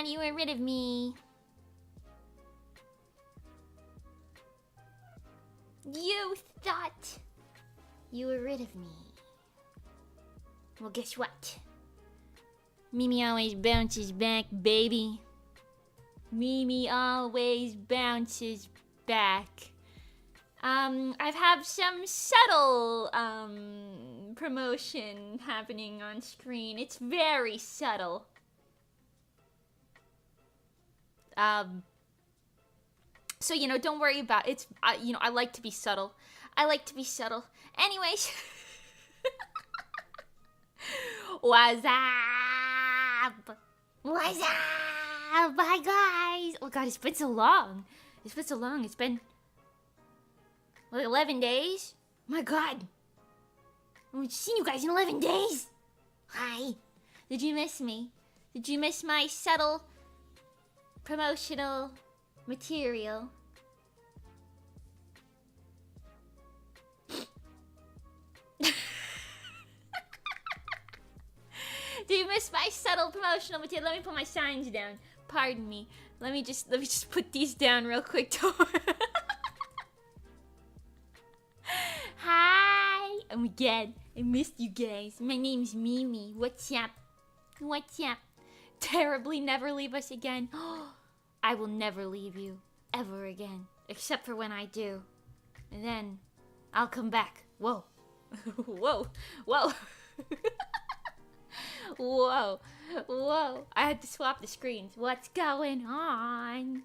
thought you were rid of me. You thought you were rid of me. Well, guess what? Mimi always bounces back, baby. Mimi always bounces back. I've had some subtle, promotion happening on screen. It's very subtle. So, you know, don't worry about it. It's, you know, I like to be subtle. I like to be subtle. Anyways. What's up? What's up? Hi, guys. Oh, God, it's been so long. It's been so long. It's been, like, 11 days? My God. I haven't seen you guys in 11 days. Hi. Did you miss me? Did you miss my subtle promotional material? Do you miss my subtle promotional material? Let me put my signs down. Pardon me. Let me just put these down real quick. Hi. Oh my God, I missed you guys. My name's Mimi. What's up? What's up? Terribly never leave us again. I will never leave you ever again, except for when I do, and then I'll come back. Whoa. Whoa. Whoa. Whoa. Whoa. I had to swap the screens. What's going on?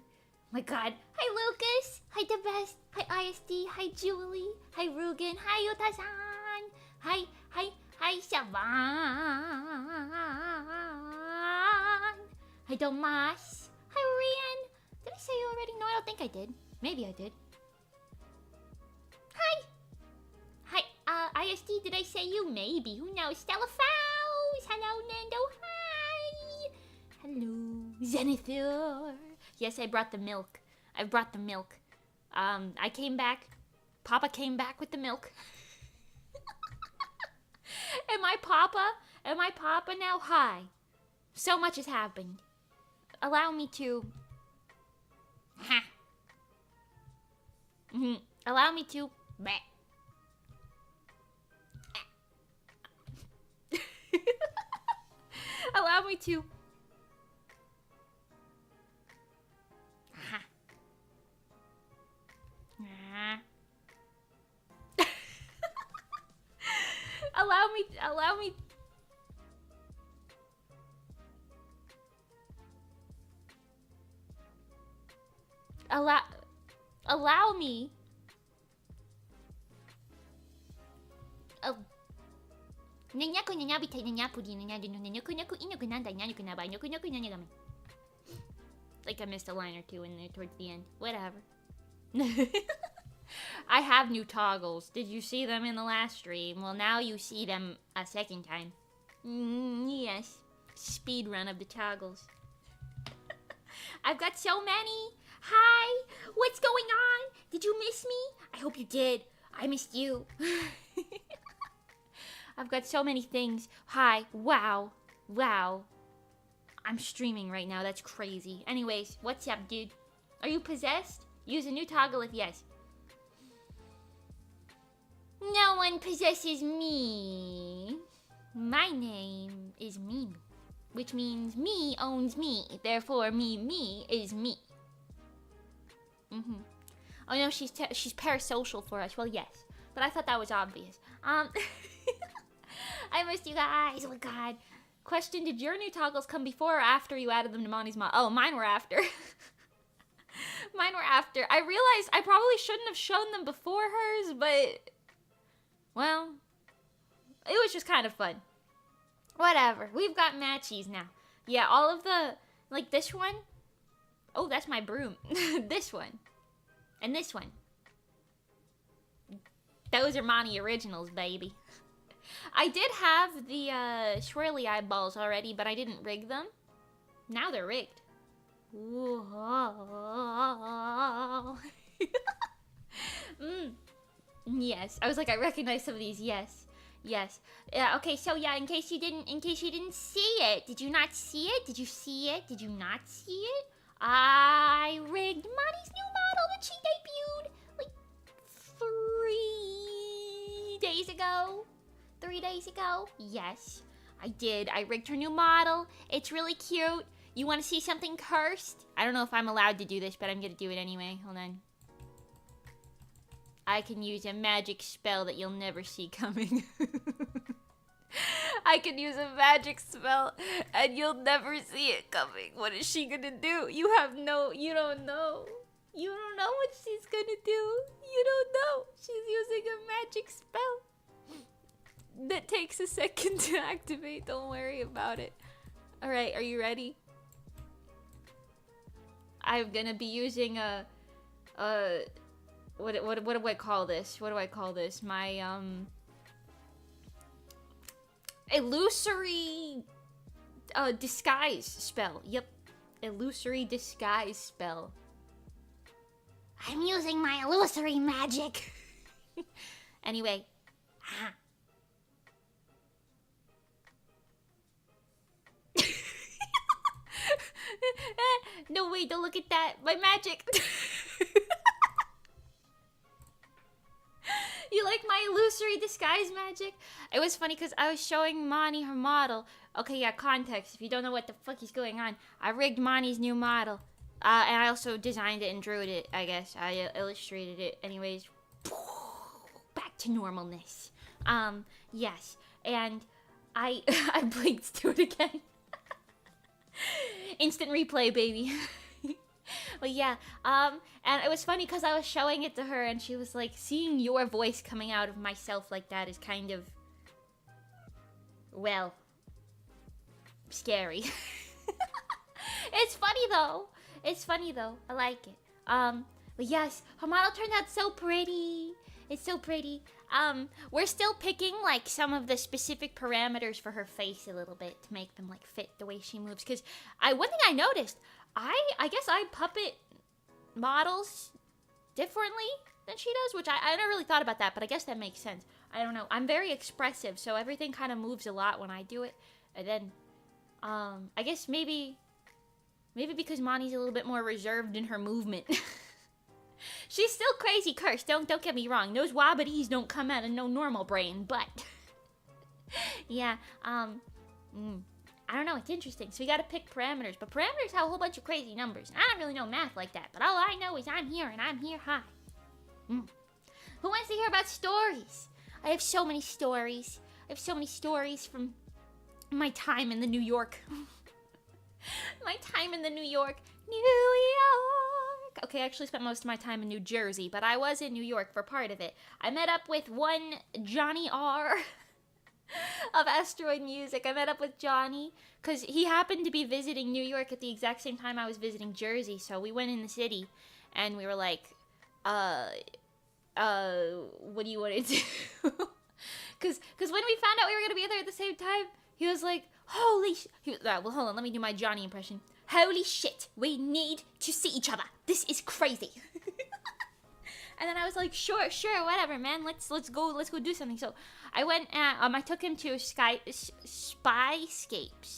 My God. Hi, Lucas. Hi, The Best. Hi, ISD. Hi, Julie. Hi, Rugen. Hi, Yuta-san. Hi, Saban. Hi, Domas. Hi, Rian. Did I say you already? No, I don't think I did. Maybe I did. Hi. Hi, ISD, did I say you? Maybe. Who knows? Stella Faust. Hello, Nando. Hi. Hello, Zenithor. Yes, I brought the milk. I brought the milk. I came back. Papa came back with the milk. Am I Papa? Am I Papa now? Hi. So much has happened. Allow me to... Ha. Allow me to... Allow me to... Allow me... Allow me... Like I missed a line or two in there towards the end. Whatever. I have new toggles. Did you see them in the last stream? Well, now you see them a second time. Yes. Speed run of the toggles. I've got so many. Hi. What's going on? Did you miss me? I hope you did. I missed you. I've got so many things. Hi. Wow. Wow. I'm streaming right now. That's crazy. Anyways, what's up, dude? Are you possessed? Use a new toggle if yes. No one possesses me. My name is Mimi, which means me owns me. Therefore, me is me. Oh no, she's parasocial for us. Well, yes, but I thought that was obvious. I missed you guys. Oh my God. Question: did your new toggles come before or after you added them to Moni's mod? Oh, mine were after. Mine were after. I realized I probably shouldn't have shown them before hers, but... well, it was just kind of fun. Whatever. We've got matchies now. Yeah, all of the... like this one. Oh, that's my broom. This one. And this one. Those are Monii originals, baby. I did have the swirly eyeballs already, but I didn't rig them. Now they're rigged. Yes. I was like, I recognize some of these. Yes. Yes. Yeah, okay, so yeah, in case you didn't see it, did you not see it? Did you see it? Did you not see it? I rigged Money's new model when she debuted like 3 days ago. 3 days ago? Yes, I did. I rigged her new model. It's really cute. You want to see something cursed? I don't know if I'm allowed to do this, but I'm gonna do it anyway. Hold on. I can use a magic spell that you'll never see coming. I can use a magic spell and you'll never see it coming. What is she gonna do? You don't know. You don't know what she's gonna do. You don't know. She's using a magic spell that takes a second to activate. Don't worry about it. All right, are you ready? I'm gonna be using what do I call this? What do I call this? My illusory disguise spell. Yep. Illusory disguise spell. I'm using my illusory magic. Anyway. No, wait, don't look at that. My magic. You like my illusory disguise magic? It was funny because I was showing Monii her model. Okay, yeah, context. If you don't know what the fuck is going on, I rigged Money's new model. And I also designed it and drew it, I guess. I illustrated it. Anyways, back to normalness. Yes. And I blinked to it again. Instant replay, baby. But yeah, and it was funny because I was showing it to her and she was like, seeing your voice coming out of myself like that is kind of, well, scary. It's funny though. It's funny though. I like it. But yes, her model turned out so pretty. It's so pretty. We're still picking like some of the specific parameters for her face a little bit to make them like fit the way she moves. Cause one thing I noticed, I guess I puppet models differently than she does, which I never really thought about that, but I guess that makes sense. I don't know. I'm very expressive, so everything kind of moves a lot when I do it. And then, I guess maybe because Monii's a little bit more reserved in her movement. She's still crazy cursed, don't get me wrong. Those wobblities don't come out of no normal brain, but yeah, I don't know, it's interesting. So we gotta pick parameters, but parameters have a whole bunch of crazy numbers. I don't really know math like that, but all I know is I'm here and I'm here high. Who wants to hear about stories? I have so many stories. I have so many stories from my time in the New York. My time in the New York. Okay, I actually spent most of my time in New Jersey, but I was in New York for part of it. I met up with one Johnny R. of Asteroid Music. I met up with Johnny because he happened to be visiting New York at the exact same time I was visiting Jersey, so we went in the city and we were like, what do you want to do? Because when we found out we were going to be there at the same time, he was like, holy well, hold on, let me do my Johnny impression. Holy shit, we need to see each other. This is crazy. And then I was like, sure, whatever, man. Let's go do something. So I went, I took him to Spyscapes,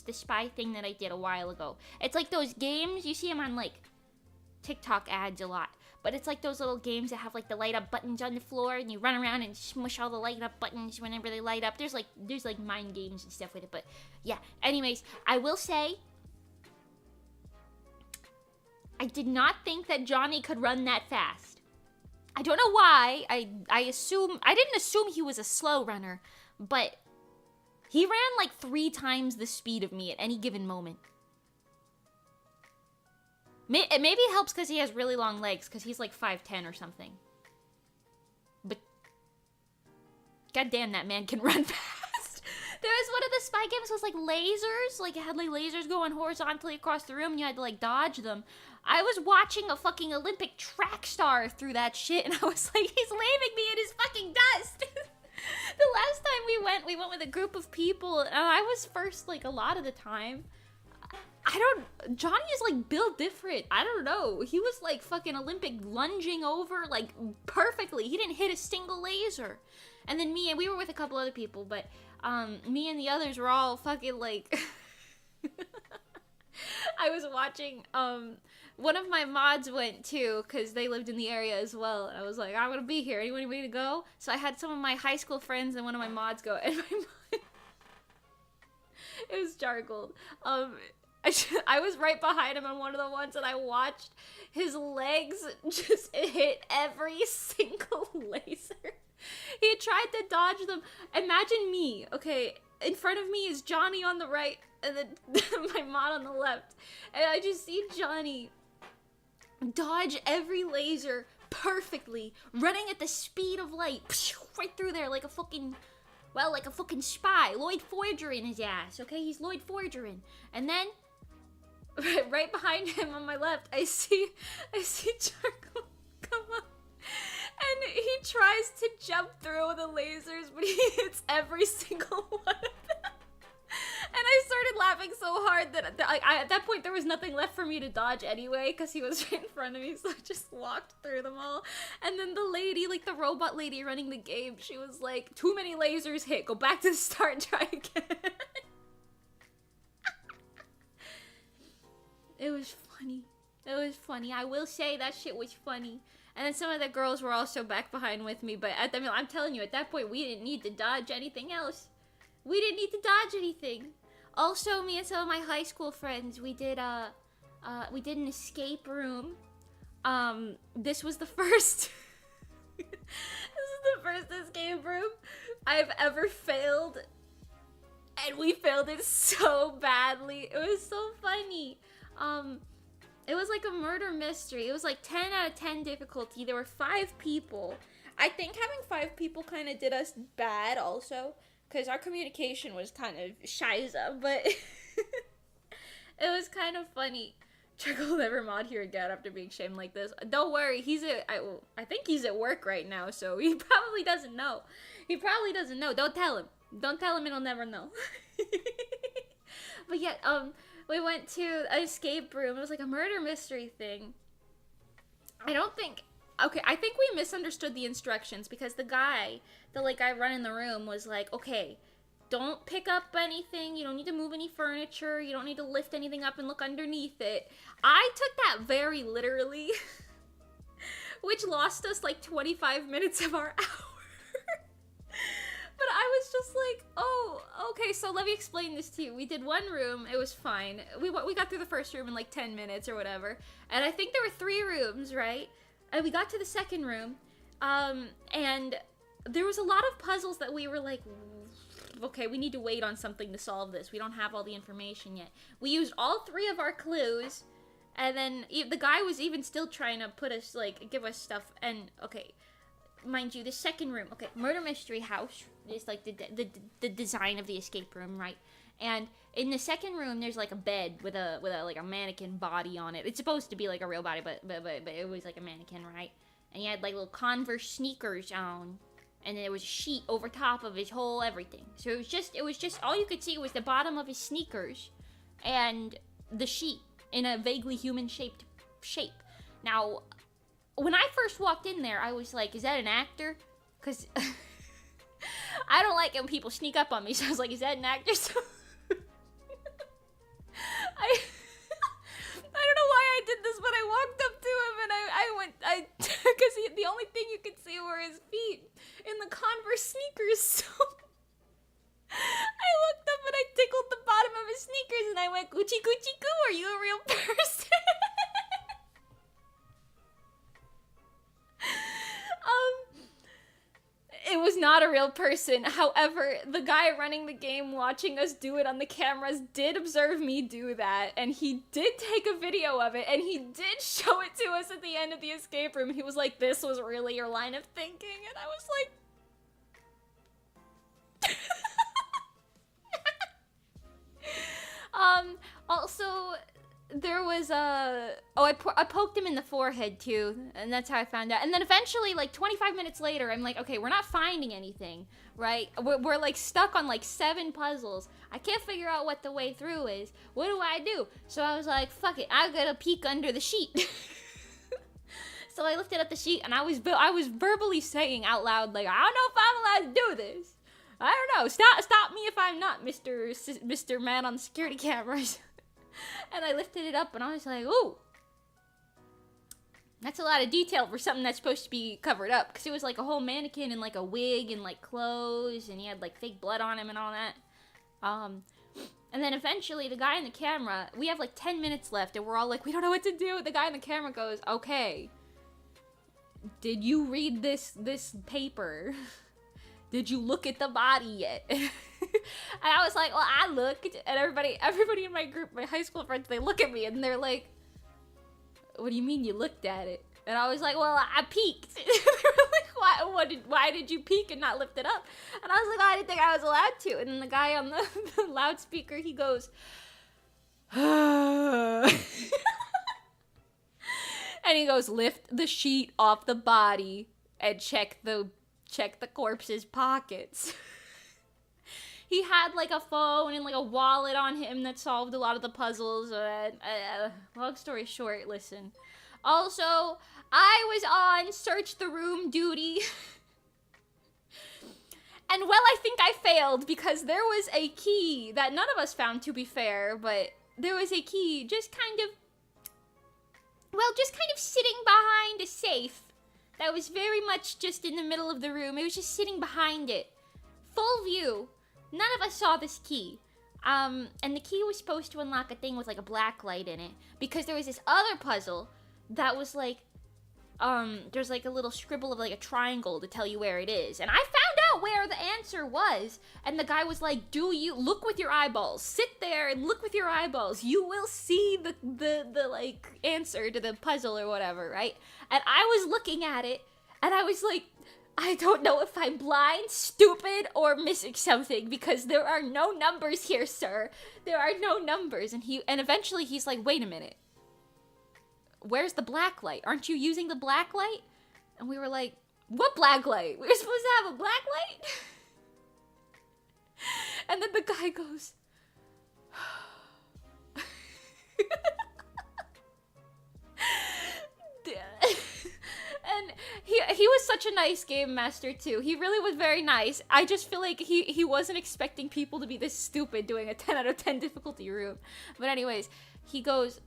the spy thing that I did a while ago. It's like those games, you see them on like TikTok ads a lot. But it's like those little games that have like the light up buttons on the floor and you run around and smush all the light up buttons whenever they light up. There's like mind games and stuff with it, but yeah. Anyways, I will say, I did not think that Johnny could run that fast. I don't know why. I didn't assume he was a slow runner, but he ran like 3 times the speed of me at any given moment. Maybe it helps because he has really long legs, because he's like 5'10" or something. But goddamn, that man can run fast. There was one of the spy games was like lasers, like it had like lasers going horizontally across the room and you had to like dodge them. I was watching a fucking Olympic track star through that shit and I was like, he's leaving me in his fucking dust. The last time we went with a group of people and I was first like a lot of the time. Johnny is like built different. I don't know. He was like fucking Olympic lunging over like perfectly. He didn't hit a single laser. And then we were with a couple other people, but me and the others were all fucking like I was watching one of my mods went too, because they lived in the area as well, and I was like, I'm gonna be here, anyone need to go? So I had some of my high school friends and one of my mods go, and my mod, it was Jargold. I was right behind him on one of the ones, and I watched his legs just hit every single laser. He tried to dodge them. Imagine me, okay, in front of me is Johnny on the right, and then my mod on the left, and I just see Johnny dodge every laser perfectly, running at the speed of light, right through there like a fucking, well, like a fucking spy. Lloyd Forgerin his ass, okay? He's Lloyd Forgerin. And then, right behind him on my left, I see Charcoal come up. And he tries to jump through the lasers, but he hits every single one of them. And I started laughing so hard that at that point there was nothing left for me to dodge anyway, because he was right in front of me, so I just walked through them all. And then the lady, like the robot lady running the game, she was like, too many lasers hit, go back to the start and try again. It was funny. It was funny. I will say that shit was funny. And then some of the girls were also back behind with me, but I'm telling you, at that point we didn't need to dodge anything else. We didn't need to dodge anything. Also, me and some of my high school friends, we did an escape room. This was the first this is the first escape room I've ever failed. And we failed it so badly. It was so funny. It was like a murder mystery. It was like 10 out of 10 difficulty. There were 5 people. I think having 5 people kind of did us bad also, because our communication was kind of shiza, but it was kind of funny. Chuck will never mod here again after being shamed like this. Don't worry, I think he's at work right now, so he probably doesn't know. He probably doesn't know. Don't tell him. Don't tell him and he'll never know. But yeah, we went to an escape room. It was like a murder mystery thing. I think we misunderstood the instructions, because the guy running the room was like, okay, don't pick up anything, you don't need to move any furniture, you don't need to lift anything up and look underneath it. I took that very literally, which lost us like 25 minutes of our hour. But I was just like, oh, okay, so let me explain this to you. We did one room, it was fine. We got through the first room in like 10 minutes or whatever. And I think there were 3 rooms, right? And we got to the second room, and there was a lot of puzzles that we were like, okay, we need to wait on something to solve this. We don't have all the information yet. We used all 3 of our clues, and then the guy was even still trying to give us stuff, and okay, mind you, the second room, okay, murder mystery house is like the design of the escape room, right? And in the second room, there's like a bed with a like a mannequin body on it. It's supposed to be like a real body, but it was like a mannequin, right? And he had like little Converse sneakers on, and there was a sheet over top of his whole everything. So it was just all you could see was the bottom of his sneakers and the sheet in a vaguely human shaped shape. Now, when I first walked in there, I was like, is that an actor? Because I don't like it when people sneak up on me, so I was like, is that an actor? So I don't know why I did this, but I walked up to him and because the only thing you could see were his feet in the Converse sneakers, so I looked up and I tickled the bottom of his sneakers and I went, Gucci Gucci Goo, are you a real person? It was not a real person. However, the guy running the game, watching us do it on the cameras, did observe me do that, and he did take a video of it, and he did show it to us at the end of the escape room. He was like, this was really your line of thinking, and I was like... Also, there was I poked him in the forehead too, and that's how I found out. And then eventually, like 25 minutes later, I'm like, okay, we're not finding anything, right? We're like stuck on like 7 puzzles. I can't figure out what the way through is. What do I do? So I was like, fuck it, I'm gonna peek under the sheet. So So I lifted up the sheet, and I was verbally saying out loud, like, I don't know if I'm allowed to do this. I don't know. Stop me if I'm not, Mr. Man on the security cameras. And I lifted it up, and I was like, ooh. That's a lot of detail for something that's supposed to be covered up. Because it was like a whole mannequin and like a wig and like clothes. And he had like fake blood on him and all that. And then eventually the guy in the camera, we have like 10 minutes left. And we're all like, we don't know what to do. The guy in the camera goes, okay. Did you read this paper? Did you look at the body yet? And I was like, well, I looked. And everybody in my group, my high school friends, they look at me and they're like, what do you mean you looked at it? And I was like, well, I peeked. They were like, why did you peek and not lift it up? And I was like, oh, I didn't think I was allowed to. And then the guy on the loudspeaker, he goes, and he goes, lift the sheet off the body and check the corpse's pockets. He had like a phone and like a wallet on him that solved a lot of the puzzles. Long story short, listen. Also, I was on search the room duty. And well, I think I failed because there was a key that none of us found, to be fair, but there was a key just kind of sitting behind a safe that was very much just in the middle of the room. It was just sitting behind it. Full view. None of us saw this key. And the key was supposed to unlock a thing with like a black light in it. Because there was this other puzzle that was like, there's like a little scribble of like a triangle to tell you where it is. And I found out where the answer was. And the guy was like, look with your eyeballs. Sit there and look with your eyeballs. You will see the like answer to the puzzle or whatever, right? And I was looking at it and I was like, I don't know if I'm blind, stupid, or missing something because there are no numbers here, sir. There are no numbers. And eventually he's like, wait a minute. Where's the black light? Aren't you using the black light? And we were like, what black light? We were supposed to have a black light? And then the guy goes, and he was such a nice game master too. He really was very nice. I just feel like he wasn't expecting people to be this stupid doing a 10 out of 10 difficulty room. But anyways, he goes,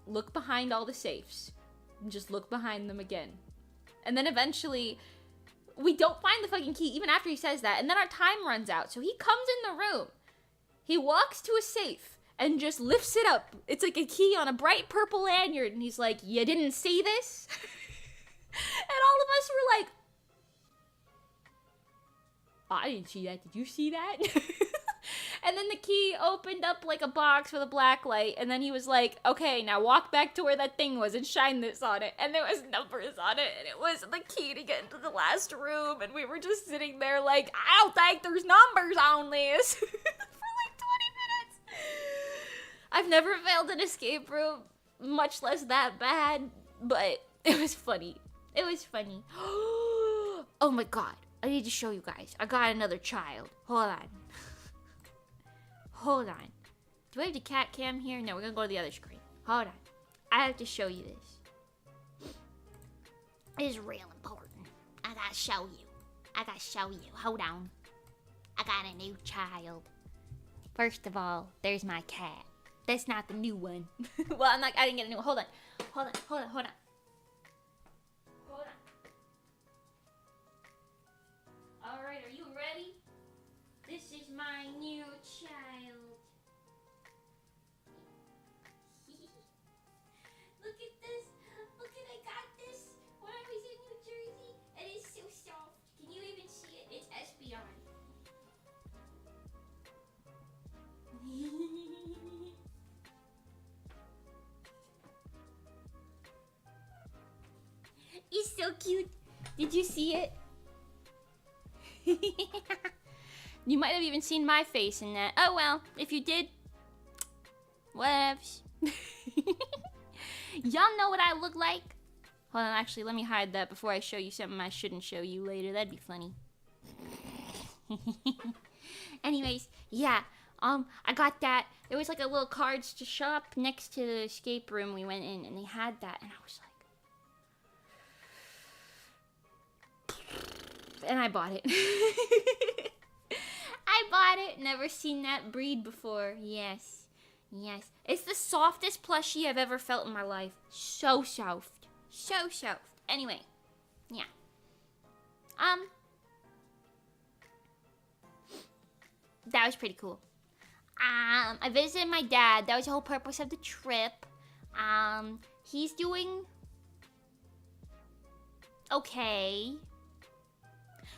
look behind all the safes. And just look behind them again. And then eventually, we don't find the fucking key even after he says that. And then our time runs out. So he comes in the room. He walks to a safe and just lifts it up. It's like a key on a bright purple lanyard. And he's like, you didn't see this? And all of us were like, oh, I didn't see that. Did you see that? And then the key opened up like a box with a black light. And then he was like, okay, now walk back to where that thing was and shine this on it. And there was numbers on it. And it was the key to get into the last room. And we were just sitting there like, I don't think there's numbers on this. For like 20 minutes. I've never failed an escape room, much less that bad. But it was funny. It was funny. Oh my god. I need to show you guys. I got another child. Hold on. Hold on. Do I have the cat cam here? No, we're gonna go to the other screen. Hold on. I have to show you this. It is real important. I gotta show you. Hold on. I got a new child. First of all, there's my cat. That's not the new one. Well, I didn't get a new one. Hold on. Alright, are you ready? This is my new child. Look at this. I got this when I was in New Jersey. And it's so soft. Can you even see it? It's Espeon. He's so cute. Did you see it? You might have even seen my face in that. Oh well, if you did, whatevs. Y'all know what I look like? Hold on, actually, let me hide that before I show you something I shouldn't show you later. That'd be funny. Anyways, yeah, I got that. There was like a little cards to shop next to the escape room we went in, and they had that, and I was like, And I bought it. I bought it. Never seen that breed before. Yes. Yes. It's the softest plushie I've ever felt in my life. So soft. So soft. Anyway. Yeah. That was pretty cool. I visited my dad. That was the whole purpose of the trip. He's doing okay.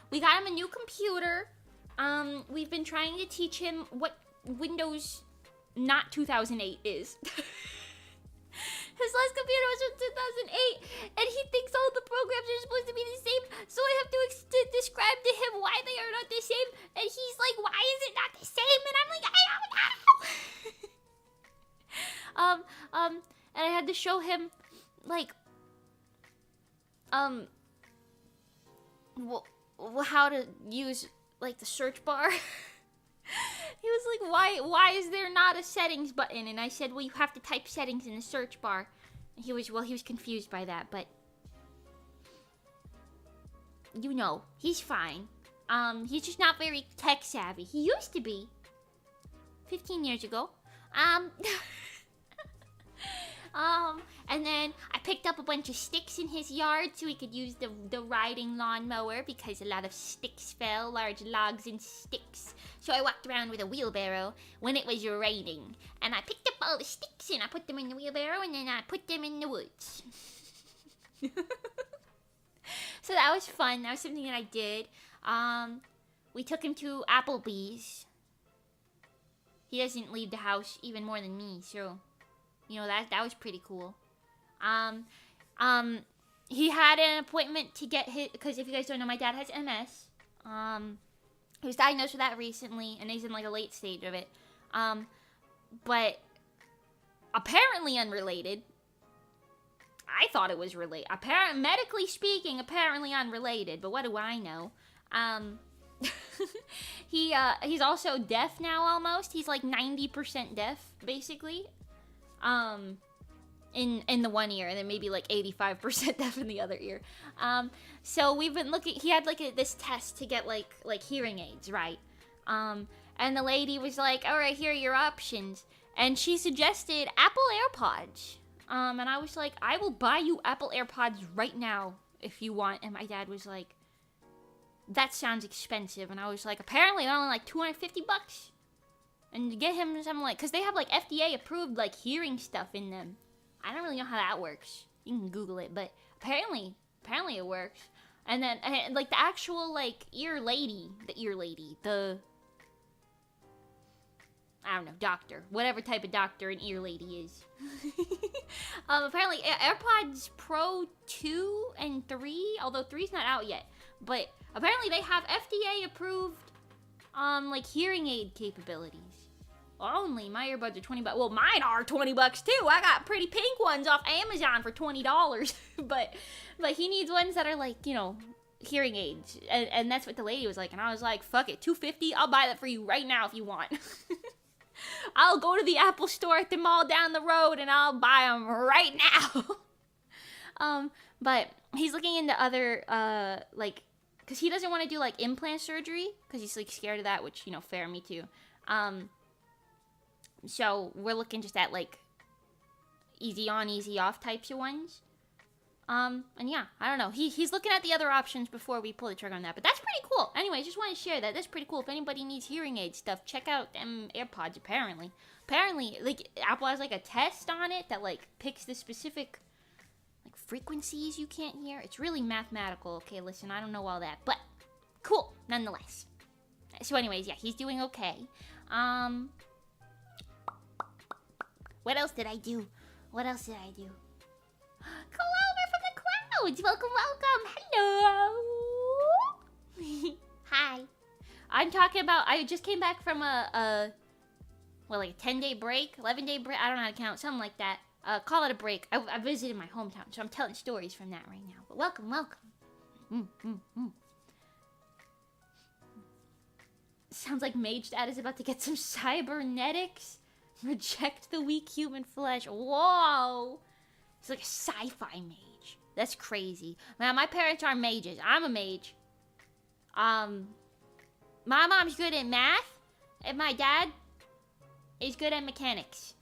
We got him a new computer. We've been trying to teach him what Windows not 2008 is. His last computer was from 2008, and he thinks all the programs are supposed to be the same, so I have to describe to him why they are not the same, and he's like, why is it not the same? And I'm like, I don't know! And I had to show him, like, how to use, like, the search bar. He was like, why is there not a settings button? And I said, well, you have to type settings in the search bar. And he was confused by that, but you know, he's fine. He's just not very tech savvy. He used to be 15 years ago. And then I picked up a bunch of sticks in his yard so he could use the riding lawnmower because a lot of sticks fell, large logs and sticks. So I walked around with a wheelbarrow when it was raining. And I picked up all the sticks and I put them in the wheelbarrow and then I put them in the woods. So that was fun. That was something that I did. We took him to Applebee's. He doesn't leave the house even more than me, so... You know, that was pretty cool. He had an appointment to get his, because if you guys don't know, my dad has MS. He was diagnosed with that recently, and he's in like a late stage of it. But apparently unrelated. I thought it was related. Medically speaking, apparently unrelated, but what do I know? He's also deaf now almost. He's like 90% deaf, basically. In the one ear, and then maybe like 85% deaf in the other ear. So we've been looking, he had like this test to get like hearing aids, right? And the lady was like, all right, here are your options. And she suggested Apple AirPods. And I was like, I will buy you Apple AirPods right now if you want. And my dad was like, that sounds expensive. And I was like, apparently they're only like $250. And to get him some, like, because they have, like, FDA-approved, like, hearing stuff in them. I don't really know how that works. You can Google it, but apparently it works. And then, like, the actual, like, I don't know, doctor. Whatever type of doctor an ear lady is. Apparently, AirPods Pro 2 and 3, although 3's not out yet. But apparently they have FDA-approved, like, hearing aid capabilities. Only my earbuds are $20. Well, mine are $20 too. I got pretty pink ones off Amazon for $20. but he needs ones that are like, you know, hearing aids. And that's what the lady was like. And I was like, fuck it, $250. I'll buy that for you right now if you want. I'll go to the Apple store at the mall down the road and I'll buy them right now. But he's looking into other like, because he doesn't want to do like implant surgery because he's like scared of that, which, you know, fair, me too. So we're looking just at like easy on, easy off types of ones. And yeah, I don't know. He's looking at the other options before we pull the trigger on that. But that's pretty cool. Anyway, just want to share that. That's pretty cool. If anybody needs hearing aid stuff, check out them AirPods, apparently. Apparently, like, Apple has like a test on it that like picks the specific like frequencies you can't hear. It's really mathematical. Okay, listen, I don't know all that. But cool, nonetheless. So anyways, yeah, he's doing okay. What else did I do? Go over for the crowds. Welcome. Hello. Hi. I'm talking about, I just came back from like a 10-day break, 11-day break. I don't know how to count, something like that. Call it a break. I visited my hometown, so I'm telling stories from that right now. But welcome. Sounds like Mage Dad is about to get some cybernetics. Reject the weak human flesh. Whoa. He's like a sci-fi mage. That's crazy. Now, my parents are mages. I'm a mage. My mom's good at math, and my dad is good at mechanics.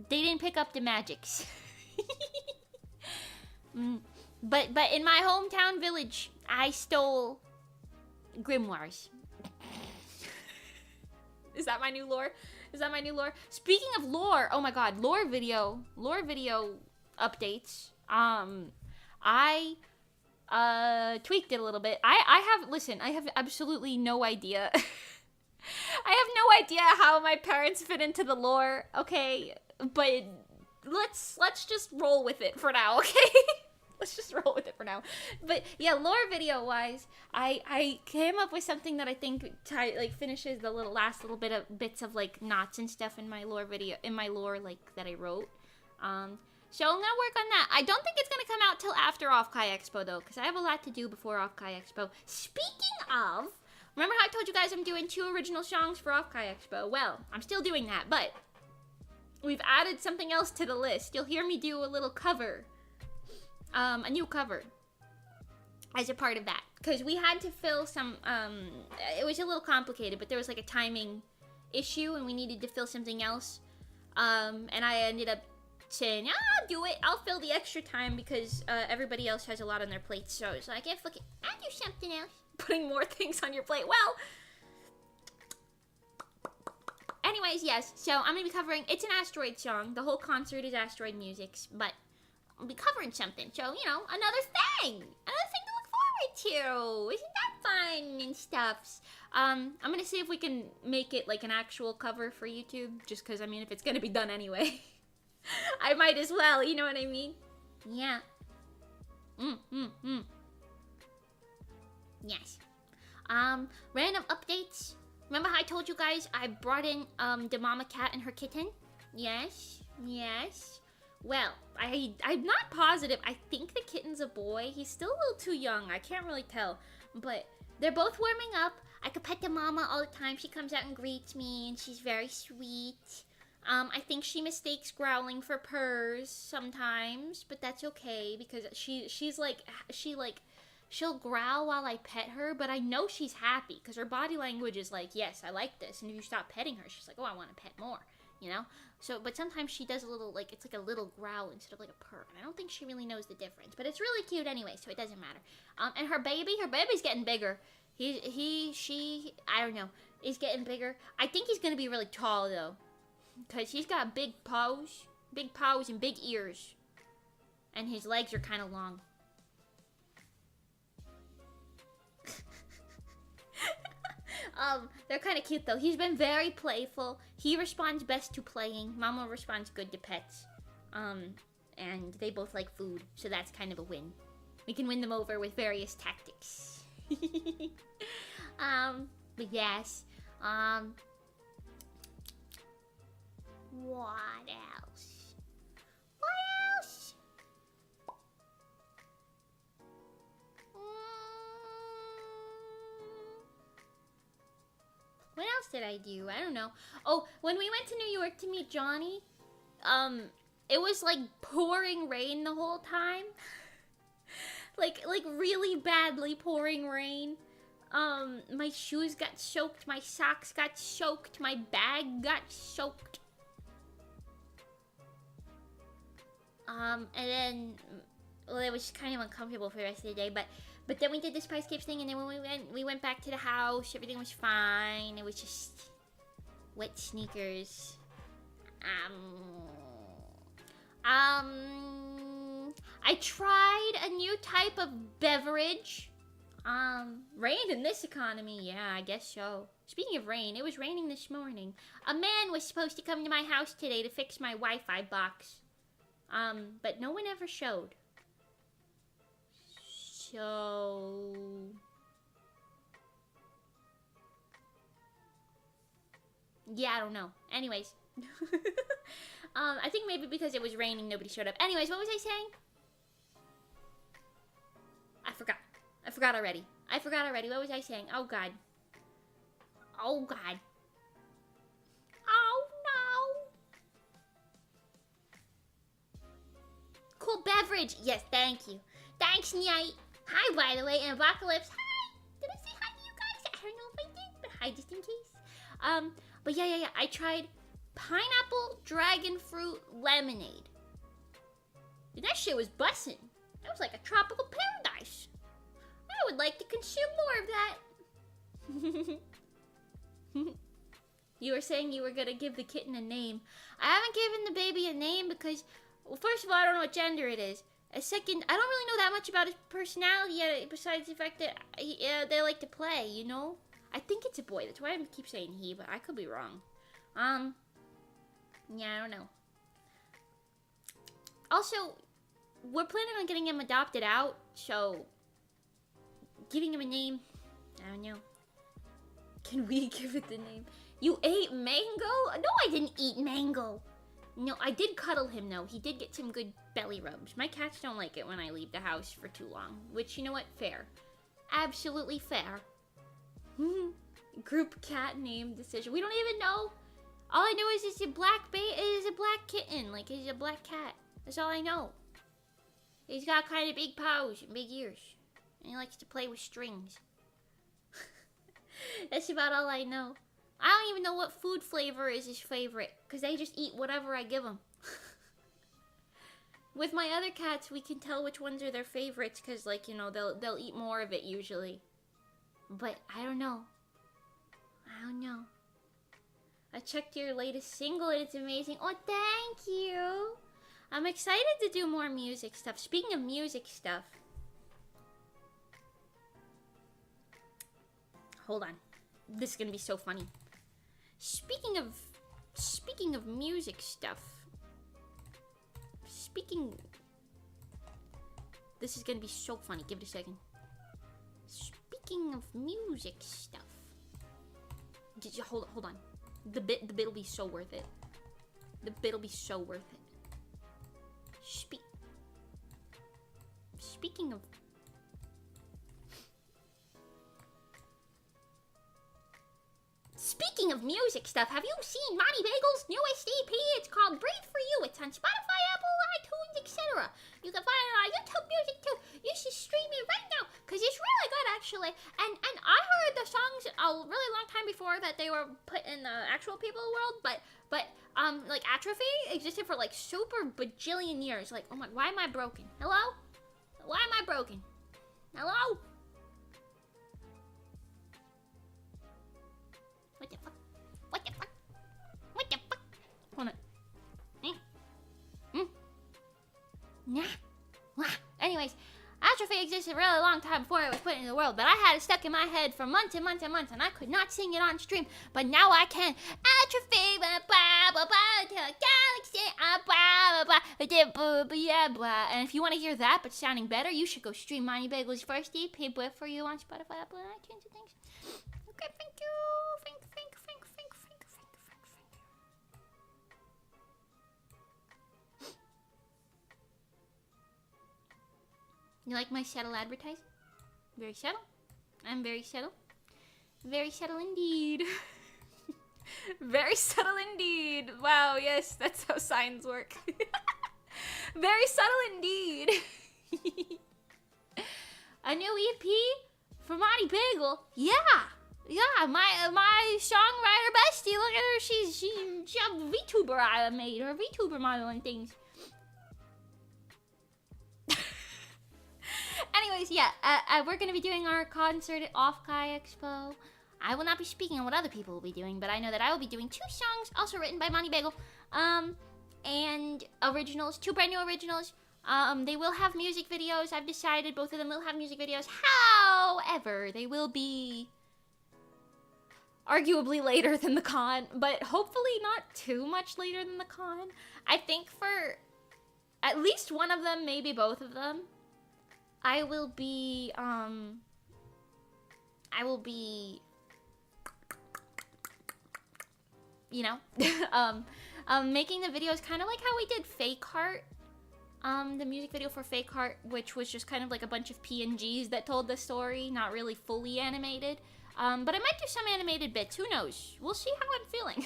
They didn't pick up the magics. But in my hometown village, I stole grimoires. Is that my new lore? Is that my new lore? Speaking of lore, oh my god, lore video updates. I tweaked it a little bit. I have absolutely no idea. I have no idea how my parents fit into the lore, okay? But let's just roll with it for now, okay? Let's just roll with it for now. But yeah, lore video wise, I came up with something that I think finishes the last little bits of like knots and stuff in my lore video, in my lore like that I wrote. So I'm gonna work on that. I don't think it's gonna come out till after Off-Kai Expo though, because I have a lot to do before Off-Kai Expo. Speaking of, remember how I told you guys I'm doing 2 original songs for Off-Kai Expo? Well, I'm still doing that, but we've added something else to the list. You'll hear me do a little cover. A new cover as a part of that, because we had to fill some, it was a little complicated, but there was like a timing issue and we needed to fill something else, and I ended up saying, yeah, I'll do it, I'll fill the extra time because everybody else has a lot on their plate, so it's like, if look, I'll do something else. Putting more things on your plate, well, anyways, yes, so I'm gonna be covering, it's an Asteroid song, the whole concert is Asteroid music, but I'll be covering something, so, you know, another thing to look forward to. Isn't that fun and stuff? I'm gonna see if we can make it like an actual cover for YouTube, just because, I mean, if it's gonna be done anyway, I might as well, you know what I mean? Yeah. Yes. Random updates. Remember how I told you guys I brought in, the mama cat and her kitten? Yes. Well, I'm not positive. I think the kitten's a boy. He's still a little too young. I can't really tell. But they're both warming up. I could pet the mama all the time. She comes out and greets me, and she's very sweet. I think she mistakes growling for purrs sometimes, but that's okay because she'll growl while I pet her, but I know she's happy because her body language is like, yes, I like this. And if you stop petting her, she's like, oh, I want to pet more, you know? So, but sometimes she does a little, like, it's like a little growl instead of like a purr. And I don't think she really knows the difference, but it's really cute anyway, so it doesn't matter. And her baby's getting bigger. She, I don't know, is getting bigger. I think he's going to be really tall, though, because he's got big paws and big ears. And his legs are kind of long. They're kind of cute though. He's been very playful. He responds best to playing. Mama responds good to pets. And they both like food, so that's kind of a win. We can win them over with various tactics. But yes. What else? What else did I do? I don't know. Oh, when we went to New York to meet Johnny, it was like pouring rain the whole time. like really badly pouring rain. My shoes got soaked, my socks got soaked, my bag got soaked. And then, well, it was kind of uncomfortable for the rest of the day, but then we did the Spice Caves thing, and then when we went back to the house, everything was fine. It was just wet sneakers. I tried a new type of beverage. Rain in this economy, yeah, I guess so. Speaking of rain, it was raining this morning. A man was supposed to come to my house today to fix my Wi-Fi box. But no one ever showed. So... yeah, I don't know. Anyways. I think maybe because it was raining, nobody showed up. Anyways, what was I saying? I forgot already. What was I saying? Oh, God. Oh, God. Oh, no. Cool beverage. Yes, thank you. Thanks, Night. Hi, by the way, and Apocalypse. Hi. Did I say hi to you guys? I don't know if I did, but hi just in case. But yeah. I tried pineapple dragon fruit lemonade. And that shit was bussin'. That was like a tropical paradise. I would like to consume more of that. You were saying you were gonna give the kitten a name. I haven't given the baby a name because, well, first of all, I don't know what gender it is. Second, I don't really know that much about his personality yet, besides the fact that they like to play, you know? I think it's a boy. That's why I keep saying he, but I could be wrong. Yeah, I don't know. Also, we're planning on getting him adopted out, so giving him a name, I don't know. Can we give it the name? You ate mango? No, I didn't eat mango. No, I did cuddle him, though. He did get some good belly rubs. My cats don't like it when I leave the house for too long. Which, you know what? Fair. Absolutely fair. Group cat name decision. We don't even know. All I know is it's a black kitten. Like, he's a black cat. That's all I know. He's got kind of big paws and big ears. And he likes to play with strings. That's about all I know. I don't even know what food flavor is his favorite, because they just eat whatever I give them. With my other cats, we can tell which ones are their favorites, because, like, you know, they'll eat more of it usually. But I don't know. I checked your latest single and it's amazing. Oh, thank you. I'm excited to do more music stuff. Speaking of music stuff. Hold on. This is gonna be so funny. Speaking of music stuff. This is gonna be so funny. Give it a second. Speaking of music stuff. Hold on. The bit'll be so worth it. The bit'll be so worth it. Speaking of music stuff, have you seen Monii Bagel's newest EP? It's called Breathe For You. It's on Spotify, Apple, iTunes, etc. You can find it on YouTube Music too. You should stream it right now, because it's really good, actually. And I heard the songs a really long time before that they were put in the actual people world, but like Atrophy existed for like super bajillion years. Like, oh my, why am I broken? Hello? Why am I broken? Hello? What the fuck? What the fuck? What the fuck? Hold on. Anyways, Atrophy existed a really long time before it was put into the world, but I had it stuck in my head for months and months and months, and I could not sing it on stream, but now I can. Atrophy, blah, blah, blah, blah, to a galaxy, blah, blah, blah, blah, blah. And if you want to hear that, but sounding better, you should go stream Monii Bagel's first EP, Breathe For You, on Spotify, Apple, and iTunes, and things. Okay, thank you. Thank you. You like my subtle advertising? Very subtle. I'm very subtle. Very subtle indeed. Very subtle indeed. Wow, yes, that's how signs work. Very subtle indeed. A new EP for Monii Bagel? Yeah, my songwriter bestie. Look at her. She's a VTuber I made her. VTuber model and things. Anyways, yeah, we're going to be doing our concert at Off-Kai Expo. I will not be speaking on what other people will be doing, but I know that I will be doing 2 songs, also written by Monii Bagel, and originals, 2 brand new originals. They will have music videos. I've decided both of them will have music videos. However, they will be arguably later than the con, but hopefully not too much later than the con. I think for at least one of them, maybe both of them, I will be, you know, making the videos kind of like how we did Fake Heart, the music video for Fake Heart, which was just kind of like a bunch of PNGs that told the story, not really fully animated, but I might do some animated bits, who knows, we'll see how I'm feeling,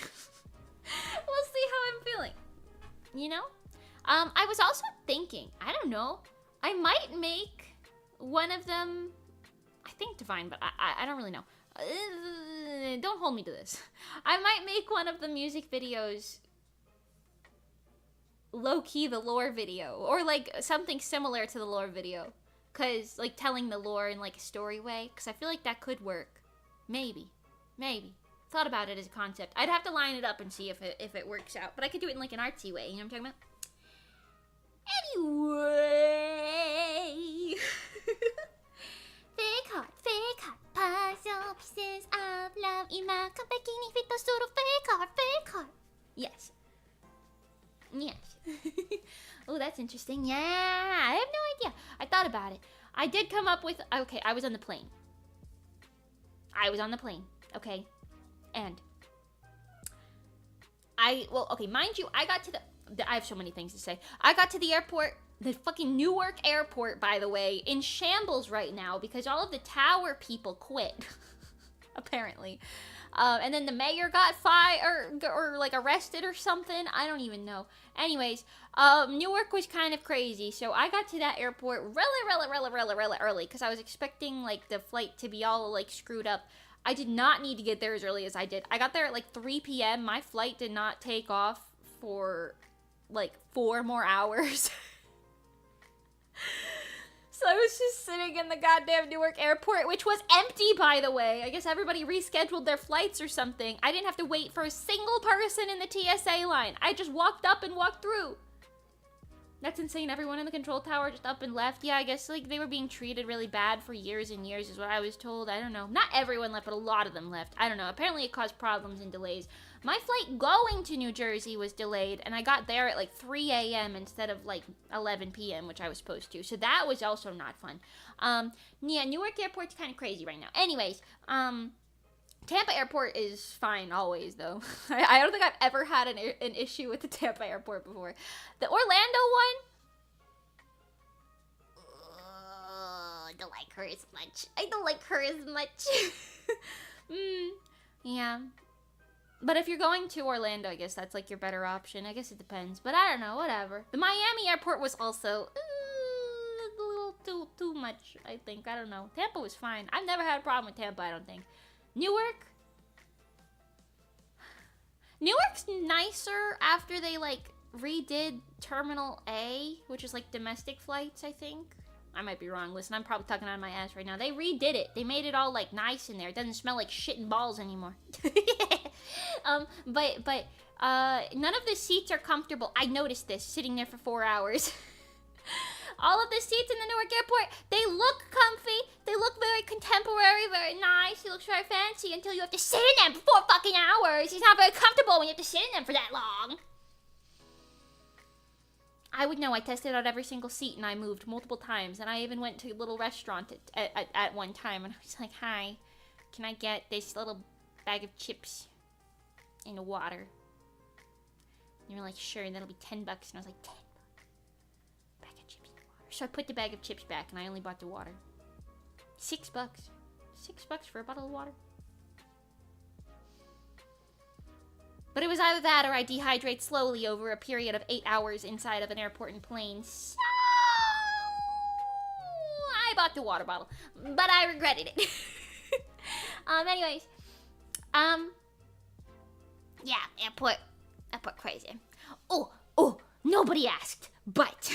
you know, I was also thinking, I don't know, I might make one of them, I think Divine, but I don't really know. Don't hold me to this. I might make one of the music videos low-key the lore video, or like something similar to the lore video, cause like telling the lore in like a story way, cause I feel like that could work. Maybe thought about it as a concept. I'd have to line it up and see if it works out, but I could do it in like an artsy way, you know what I'm talking about? Anyway. Fake heart, puzzle pieces of love, ima bikini fito suru fake heart. Yes. Oh, that's interesting. Yeah, I have no idea. I thought about it. I did come up with, okay, I was on the plane. Okay. And okay, mind you, I got to I have so many things to say. I got to the airport, the fucking Newark airport, by the way, in shambles right now because all of the tower people quit, apparently. And then the mayor got fired or like arrested or something. I don't even know. Anyways, Newark was kind of crazy. So I got to that airport really early because I was expecting like the flight to be all like screwed up. I did not need to get there as early as I did. I got there at like 3 p.m. My flight did not take off for like 4 more hours. So I was just sitting in the goddamn Newark airport, which was empty, by the way. I guess everybody rescheduled their flights or something. I didn't have to wait for a single person in the TSA line. I just walked up and walked through. That's insane. Everyone in the control tower just up and left. Yeah, I guess like they were being treated really bad for years and years is what I was told. I don't know. Not everyone left, but a lot of them left. I don't know. Apparently it caused problems and delays. My flight going to New Jersey was delayed, and I got there at like 3 a.m. instead of like 11 p.m., which I was supposed to. So that was also not fun. Yeah, Newark Airport's kind of crazy right now. Anyways, Tampa Airport is fine always, though. I don't think I've ever had an issue with the Tampa Airport before. The Orlando one? I don't like her as much. Yeah. But if you're going to Orlando, I guess that's like your better option. I guess it depends. But I don't know, whatever. The Miami Airport was also a little too much, I think. I don't know. Tampa was fine. I've never had a problem with Tampa, I don't think. Newark's nicer after they like redid Terminal A, which is like domestic flights, I think. I might be wrong. Listen, I'm probably talking out of my ass right now. They redid it. They made it all like nice in there. It doesn't smell like shit and balls anymore. But none of the seats are comfortable. I noticed this sitting there for 4 hours. All of the seats in the Newark Airport, they look comfy. They look very contemporary, very nice. It looks very fancy until you have to sit in them for 4 fucking hours. It's not very comfortable when you have to sit in them for that long. I would know. I tested out every single seat and I moved multiple times. And I even went to a little restaurant at one time. And I was like, hi, can I get this little bag of chips and water? And they were like, sure, and that'll be $10. And I was like, $10? Bag of chips and water. So I put the bag of chips back and I only bought the water. $6. $6 for a bottle of water. But it was either that or I dehydrate slowly over a period of 8 hours inside of an airport and plane. So I bought the water bottle, but I regretted it. Anyways, yeah, airport crazy. Oh, nobody asked, but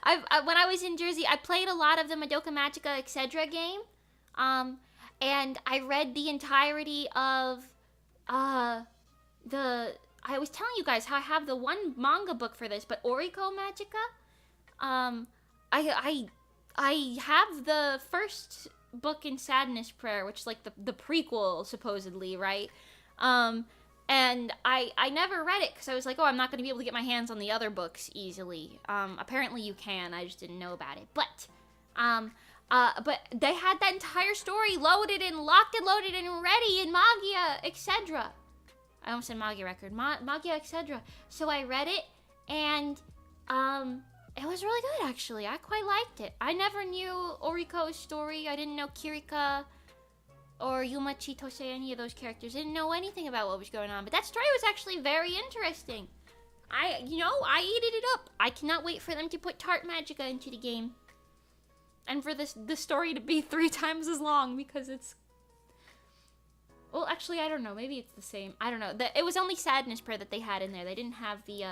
when I was in Jersey, I played a lot of the Madoka Magica Etc. game, and I read the entirety of, I was telling you guys how I have the one manga book for this, but Oriko Magica, I have the first book in Sadness Prayer, which is like the prequel, supposedly, right? And I never read it because I was like, oh, I'm not going to be able to get my hands on the other books easily. Apparently you can, I just didn't know about it. But they had that entire story locked and loaded and ready in Magia, etc. I almost said Magia Record. Magia, etc. So I read it, and it was really good, actually. I quite liked it. I never knew Oriko's story. I didn't know Kirika or Yuma Chitose, any of those characters. I didn't know anything about what was going on, but that story was actually very interesting. I eated it up. I cannot wait for them to put Tart Magica into the game. And for the story to be 3 times as long, because it's... Well, actually, I don't know. Maybe it's the same. I don't know. It was only Sadness Prayer that they had in there. They didn't have the,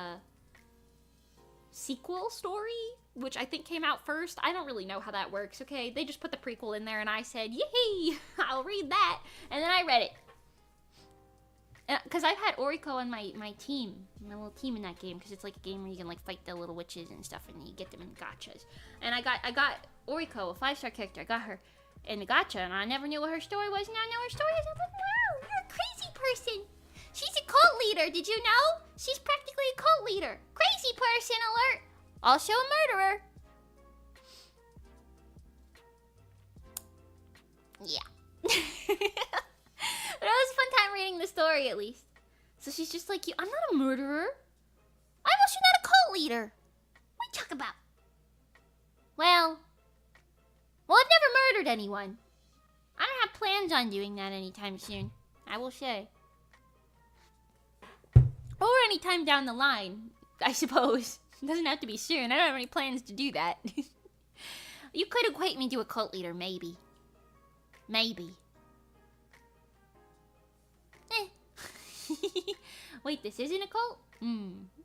sequel story, which I think came out first. I don't really know how that works, okay? They just put the prequel in there, and I said, yay! I'll read that! And then I read it. Because I've had Oriko on my team. My little team in that game, because it's like a game where you can, like, fight the little witches and stuff, and you get them in gachas. And I got Oriko, a 5-star character. I got her in the gacha, and I never knew what her story was. Now I know her story is. I'm like, wow, you're a crazy person. She's a cult leader, did you know? She's practically a cult leader. Crazy person alert. Also a murderer. Yeah. But it was a fun time reading the story, at least. So she's just like, I'm not a murderer. I'm also not a cult leader. What are you talking about? Well, I've never murdered anyone. I don't have plans on doing that anytime soon, I will say. Or anytime down the line, I suppose. It doesn't have to be soon. I don't have any plans to do that. You could equate me to a cult leader, maybe. Maybe. Wait, this isn't a cult?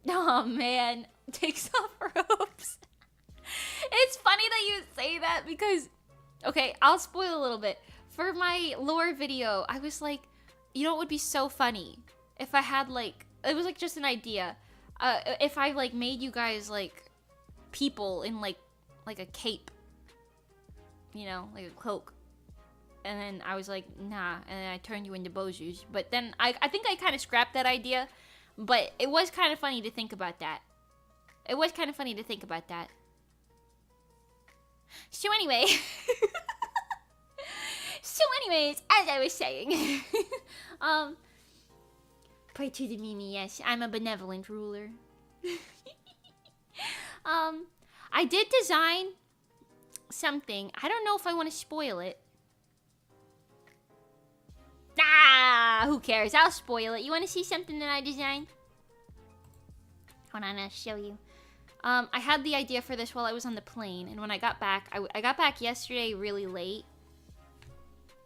Oh, man. Takes off ropes. It's funny that you say that because... Okay, I'll spoil a little bit. For my lore video, I was like, you know what would be so funny? If I had, like... It was, like, just an idea. If I, like, made you guys, like, people in, like a cape. You know, like a cloak. And then I was like, nah. And then I turned you into Bozus. But then I think I kind of scrapped that idea. But it was kind of funny to think about that. It was kind of funny to think about that. So anyway. Anyways, as I was saying. Pray to the Mimi, yes. I'm a benevolent ruler. I did design something. I don't know if I want to spoil it. Ah, who cares? I'll spoil it. You want to see something that I designed? Hold on, I'll show you. I had the idea for this while I was on the plane, and when I got back, I got back yesterday really late.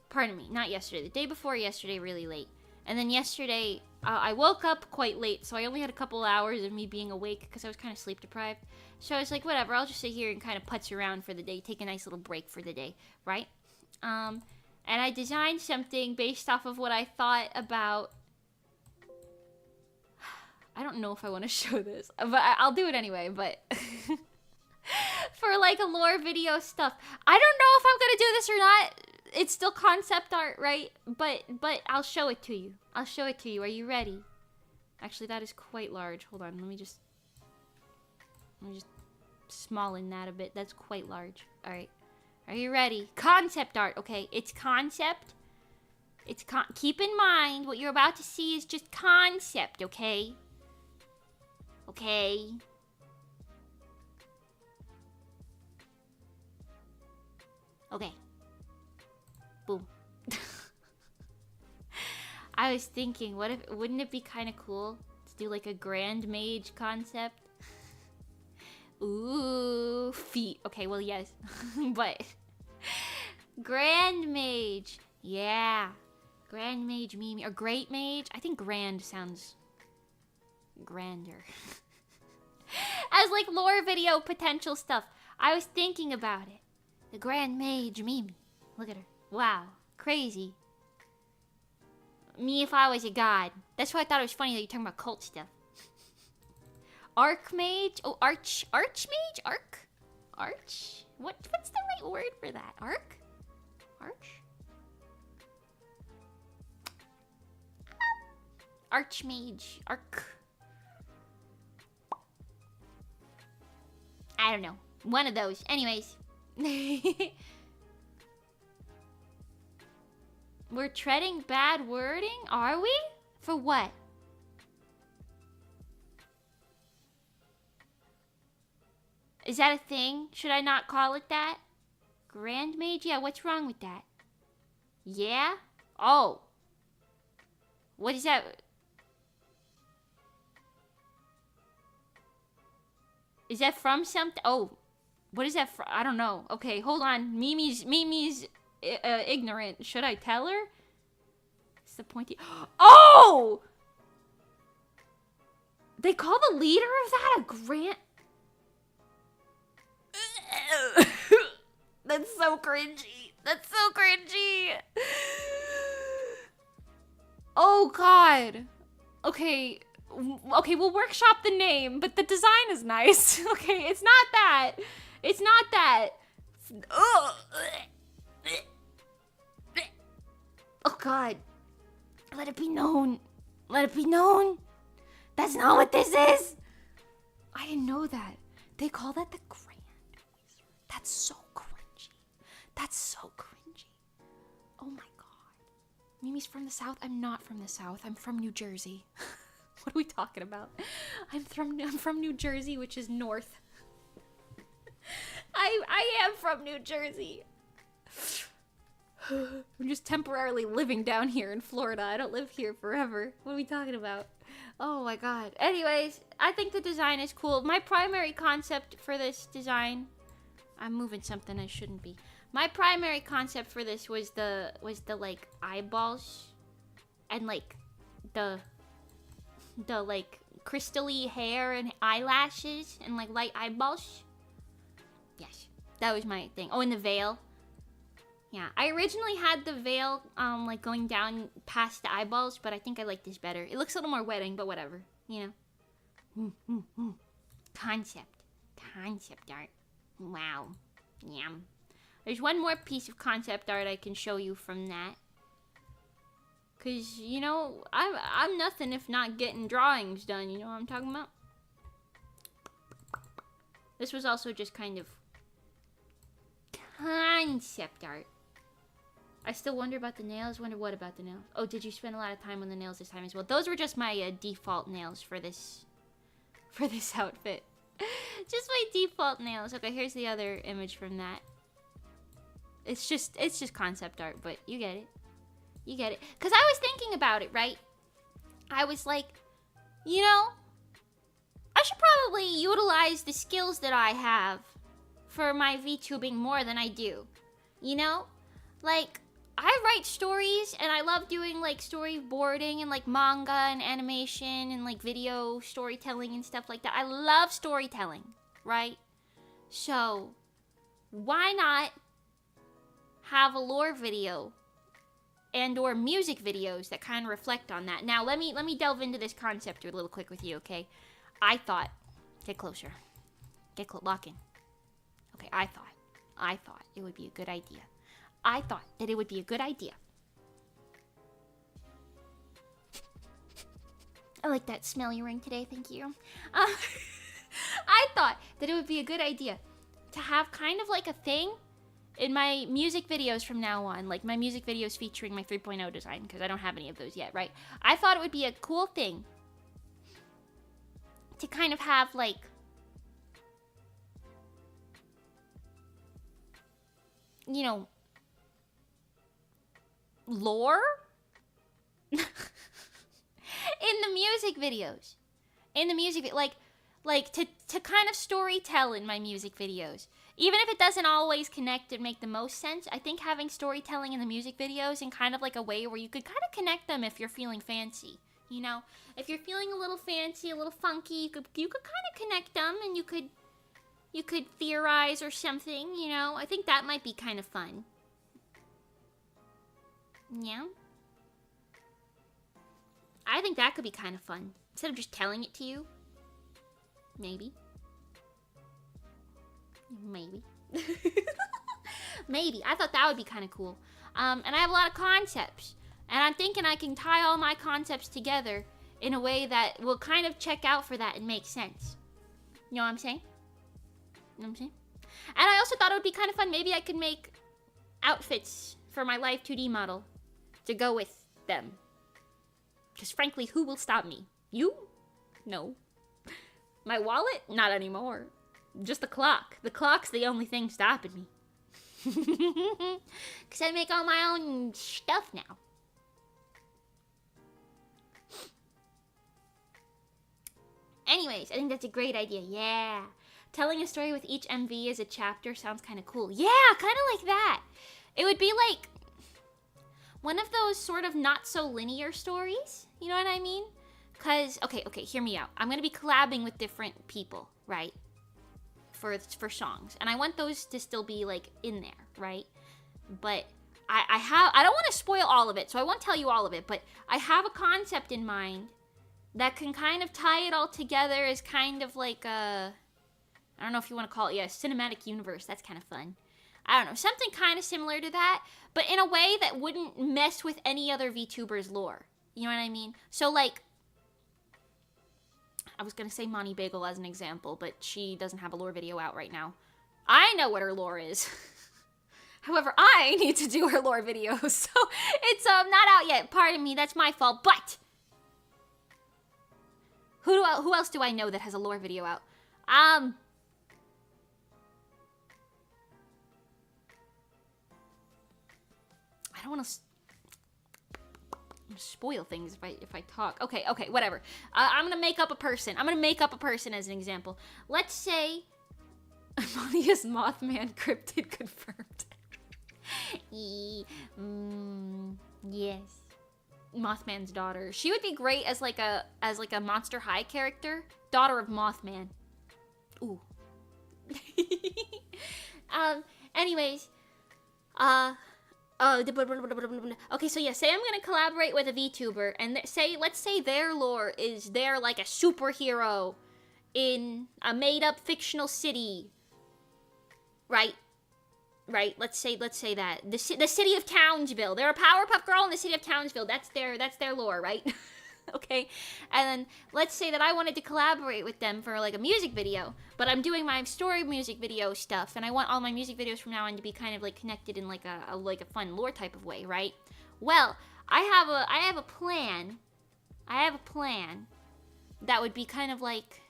Pardon me, not yesterday. The day before yesterday, really late. And then yesterday, I woke up quite late, so I only had a couple hours of me being awake because I was kind of sleep deprived. So I was like, whatever, I'll just sit here and kind of putz around for the day, take a nice little break for the day, right? And I designed something based off of what I thought about... I don't know if I want to show this, but I'll do it anyway, but... For, like, a lore video stuff. I don't know if I'm gonna do this or not. It's still concept art, right? But I'll show it to you. I'll show it to you. Are you ready? Actually, that is quite large. Hold on, let me just smallin that a bit. That's quite large. Alright. Are you ready? Concept art, okay? It's concept. Keep in mind, what you're about to see is just concept, okay? Okay? Okay. Boom. I was thinking, wouldn't it be kind of cool to do like a Grand Mage concept? Ooh, feet. Okay, well, yes. But Grand Mage. Yeah. Grand Mage Mimi. Or Great Mage. I think Grand sounds grander. As like lore video potential stuff. I was thinking about it. The Grand Mage Mimi. Look at her. Wow. Crazy. Me if I was a god. That's why I thought it was funny that you're talking about cult stuff. Archmage? Oh, Archmage? Arch? What's the right word for that? Arch? Archmage. I don't know. One of those. Anyways. We're treading bad wording? Are we? For what? Is that a thing? Should I not call it that? Grand Mage? Yeah, what's wrong with that? Yeah? Oh. What is that? Is that from something? Oh, what is that from? I don't know. Okay, hold on. Mimi's ignorant. Should I tell her? It's the pointy. Oh! They call the leader of that a grand. That's so cringy. That's so cringy. Oh God. Okay. Okay, we'll workshop the name, but the design is nice. Okay, it's not that. It's not that. Oh God. Let it be known. Let it be known. That's not what this is. I didn't know that. They call that the Grand Wizard. That's so cringy. That's so cringy. Oh my God. Mimi's from the South? I'm not from the South. I'm from New Jersey. What are we talking about? I'm from New Jersey, which is north. I am from New Jersey. I'm just temporarily living down here in Florida. I don't live here forever. What are we talking about? Oh my God. Anyways, I think the design is cool. My primary concept for this design, I'm moving something I shouldn't be. My primary concept for this was the like eyeballs and like the like crystally hair and eyelashes and like light eyeballs. Yes, that was my thing. Oh, and the veil. Yeah, I originally had the veil like going down past the eyeballs, but I think I like this better. It looks a little more wedding, but whatever, you know. Concept art. Wow. Yum. There's one more piece of concept art I can show you from that. Cause you know, I'm nothing if not getting drawings done. You know what I'm talking about? This was also just kind of concept art. I still wonder about the nails. Wonder what about the nails? Oh, did you spend a lot of time on the nails this time as well? Those were just my default nails for this outfit. Just my default nails. Okay, here's the other image from that. It's just concept art, but you get it. You get it. Because I was thinking about it, right? I was like, you know, I should probably utilize the skills that I have for my VTubing more than I do. You know? Like, I write stories, and I love doing, like, storyboarding and, like, manga and animation and, like, video storytelling and stuff like that. I love storytelling, right? So, why not have a lore video and or music videos that kind of reflect on that? Now, let me delve into this concept a little quick with you, okay? I thought, get closer. Lock in. Okay, I thought it would be a good idea. I thought that it would be a good idea. I like that smelly ring today, thank you. I thought that it would be a good idea to have kind of like a thing in my music videos from now on. Like my music videos featuring my 3.0 design, because I don't have any of those yet, right? I thought it would be a cool thing to kind of have like, you know, lore in the music videos. Like to kind of story tell in my music videos. Even if it doesn't always connect and make the most sense, I think having storytelling in the music videos in kind of like a way where you could kind of connect them if you're feeling fancy. You know, if you're feeling a little fancy, a little funky, you could kind of connect them, and you could theorize or something, you know? I think that might be kind of fun. Yeah? I think that could be kind of fun. Instead of just telling it to you. Maybe. Maybe. I thought that would be kind of cool. And I have a lot of concepts. And I'm thinking I can tie all my concepts together in a way that will kind of check out for that and make sense. You know what I'm saying? And I also thought it would be kind of fun. Maybe I could make outfits for my live 2D model to go with them. Because frankly, who will stop me? You? No. My wallet? Not anymore. Just the clock. The clock's the only thing stopping me. Because I make all my own stuff now. Anyways, I think that's a great idea. Yeah. Telling a story with each MV as a chapter sounds kind of cool. Yeah, kind of like that. It would be like one of those sort of not so linear stories. You know what I mean? Because, okay, hear me out. I'm going to be collabing with different people, right? For songs. And I want those to still be, like, in there, right? But I don't want to spoil all of it, so I won't tell you all of it, but I have a concept in mind that can kind of tie it all together as kind of like a, I don't know if you want to call it, cinematic universe. That's kind of fun. I don't know, something kind of similar to that, but in a way that wouldn't mess with any other VTuber's lore. You know what I mean? So, like, I was going to say Monii Bagel as an example, but she doesn't have a lore video out right now. I know what her lore is. However, I need to do her lore video, so it's not out yet. Pardon me, that's my fault. But who else do I know that has a lore video out? I don't want to spoil things if I talk. Okay, whatever. I'm gonna make up a person. I'm gonna make up a person as an example. Let's say Amonius Mothman cryptid confirmed. Yes. Mothman's daughter. She would be great as like a Monster High character. Daughter of Mothman. Ooh. Anyways. Okay, so yeah, say I'm gonna collaborate with a VTuber, and let's say their lore is they're like a superhero in a made-up fictional city. Right? Let's say that the city of Townsville. They're a Powerpuff Girl in the city of Townsville. That's their lore, right? Okay, and then let's say that I wanted to collaborate with them for like a music video, but I'm doing my story music video stuff, and I want all my music videos from now on to be kind of like connected in like a fun lore type of way, right? Well, I have a plan. I have a plan that would be kind of like,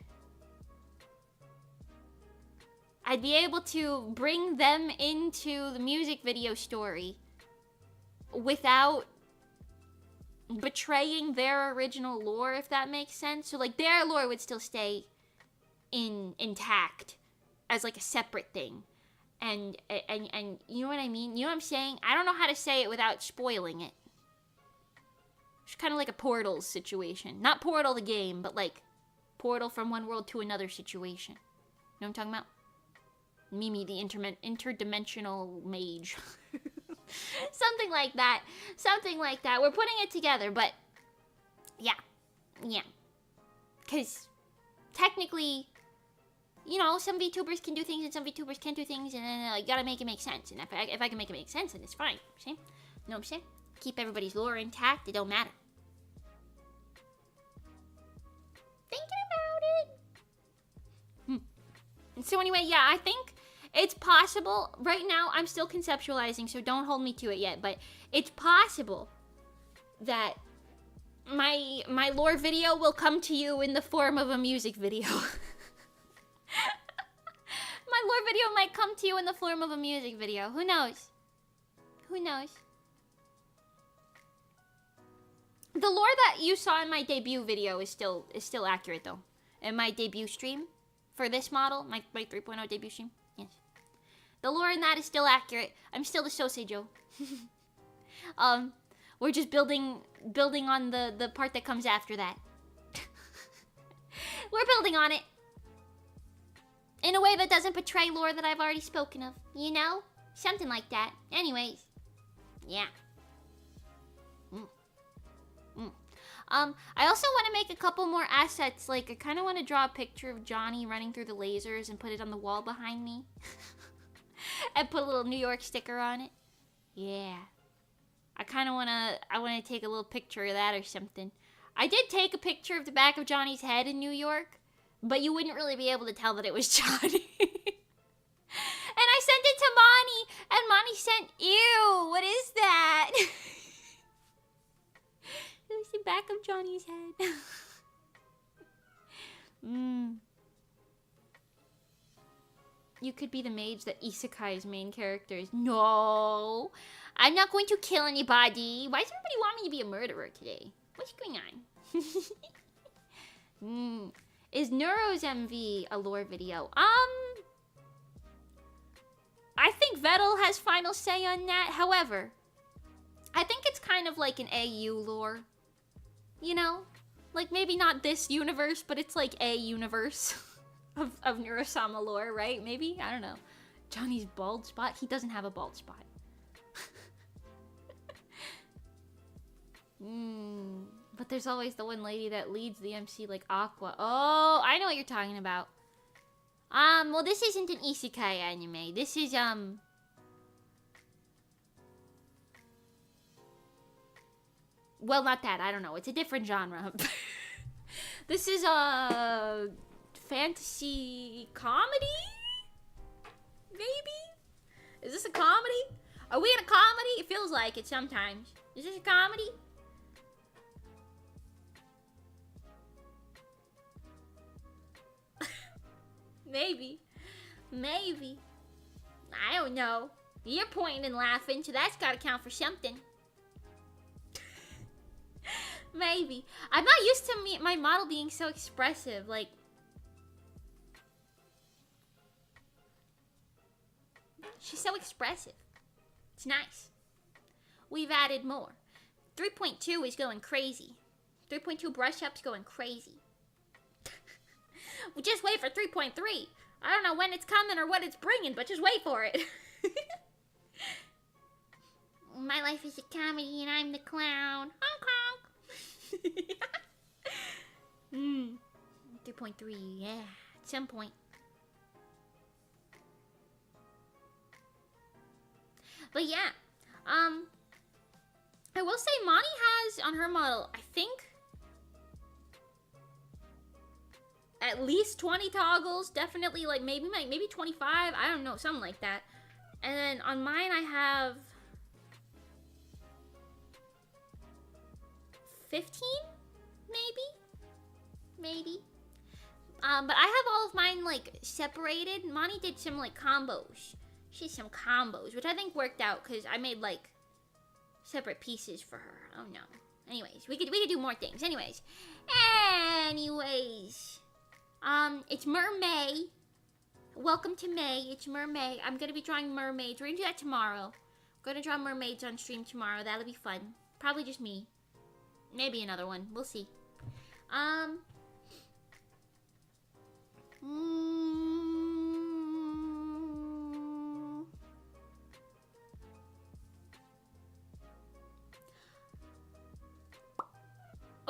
I'd be able to bring them into the music video story without betraying their original lore, if that makes sense. So, like, their lore would still stay intact as, like, a separate thing. And you know what I mean? You know what I'm saying? I don't know how to say it without spoiling it. It's kind of like a Portal situation. Not Portal the game, but, like, Portal from one world to another situation. You know what I'm talking about? Mimi, the interdimensional mage. Something like that. We're putting it together, but yeah. Because technically, you know, some VTubers can do things and some VTubers can't do things, and then you gotta make it make sense. And if I can make it make sense, then it's fine. See? You know what I'm saying? Keep everybody's lore intact. It don't matter. Thinking about it. So anyway, yeah, I think it's possible. Right now, I'm still conceptualizing, so don't hold me to it yet. But it's possible that my lore video will come to you in the form of a music video. My lore video might come to you in the form of a music video. Who knows? Who knows? The lore that you saw in my debut video is still accurate, though. In my debut stream for this model, my 3.0 debut stream, yes. The lore in that is still accurate. I'm still the Soseijo. We're just building on the part that comes after that. We're building on it. In a way that doesn't betray lore that I've already spoken of. You know? Something like that. Anyways. Yeah. I also want to make a couple more assets. Like, I kind of want to draw a picture of Johnny running through the lasers and put it on the wall behind me. And put a little New York sticker on it. Yeah. I want to take a little picture of that or something. I did take a picture of the back of Johnny's head in New York, but you wouldn't really be able to tell that it was Johnny. And I sent it to Monii, and Monii sent, ew, what is that? It was the back of Johnny's head. You could be the mage that isekai's main character is. No, I'm not going to kill anybody. Why does everybody want me to be a murderer today? What's going on? Is Neuro's MV a lore video? I think Vettel has final say on that. However, I think it's kind of like an AU lore. You know? Like, maybe not this universe, but it's like a universe of Neurosama lore, right? Maybe? I don't know. Johnny's bald spot? He doesn't have a bald spot. But there's always the one lady that leads the MC like Aqua. Oh, I know what you're talking about. Well, this isn't an isekai anime. This is, well, not that. I don't know. It's a different genre. This is a fantasy comedy? Maybe? Is this a comedy? Are we in a comedy? It feels like it sometimes. Is this a comedy? Maybe. Maybe. I don't know. You're pointing and laughing, so that's gotta count for something. Maybe. I'm not used to my model being so expressive, like... She's so expressive. It's nice. We've added more. 3.2 is going crazy. 3.2 brush up's going crazy. Well, just wait for 3.3. I don't know when it's coming or what it's bringing, but just wait for it. My life is a comedy and I'm the clown. Honk honk. 3.3, yeah, at some point. But yeah, I will say Monii has on her model, I think, at least 20 toggles, definitely like maybe 25, I don't know, something like that. And then on mine I have 15, maybe. But I have all of mine like separated. Monii did some like combos. She had some combos, which I think worked out because I made like separate pieces for her. Oh no. Anyways, we could do more things. Anyways, it's Mermaid. Welcome to May. It's Mermaid. I'm gonna be drawing mermaids. We're gonna do that tomorrow. We're gonna draw mermaids on stream tomorrow. That'll be fun. Probably just me. Maybe another one. We'll see.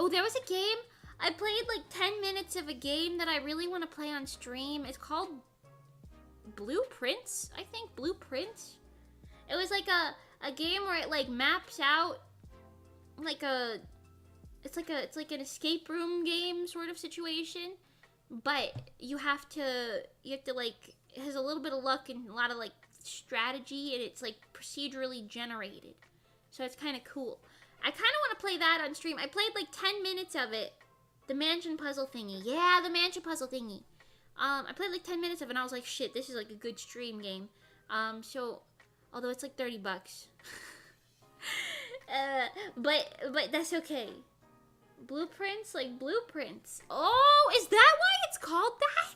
Oh, there was a game. I played like 10 minutes of a game that I really want to play on stream. It's called Blueprints, I think. Blueprints. It was like a game where it like maps out like it's like an escape room game sort of situation, but you have to like, it has a little bit of luck and a lot of like strategy, and it's like procedurally generated, so it's kind of cool. I kind of want to play that on stream. I played like 10 minutes of it. The mansion puzzle thingy. Yeah, the mansion puzzle thingy. I played like 10 minutes of it and I was like, shit, this is like a good stream game. So, although it's like $30. But that's okay. Blueprints? Like blueprints. Oh, is that why it's called that?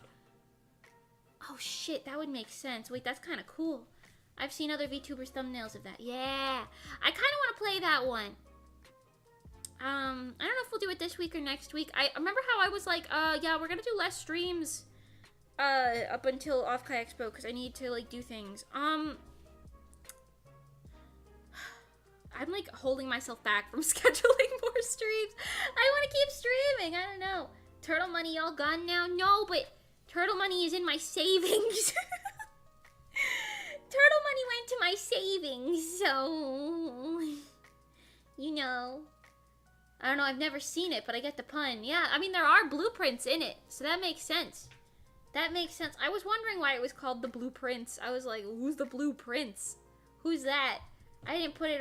Oh shit, that would make sense. Wait, that's kind of cool. I've seen other VTubers thumbnails of that. Yeah, I kind of want to play that one. I don't know if we'll do it this week or next week. I remember how I was like, yeah, we're gonna do less streams, up until Off Kai Expo, because I need to, like, do things. I'm, like, holding myself back from scheduling more streams. I want to keep streaming, I don't know. Turtle money all gone now? No, but turtle money is in my savings. Turtle money went to my savings, so, you know. I don't know, I've never seen it, but I get the pun. Yeah, I mean, there are blueprints in it, so that makes sense. That makes sense. I was wondering why it was called the Blueprints. I was like, who's the Blueprints? Who's that? I didn't put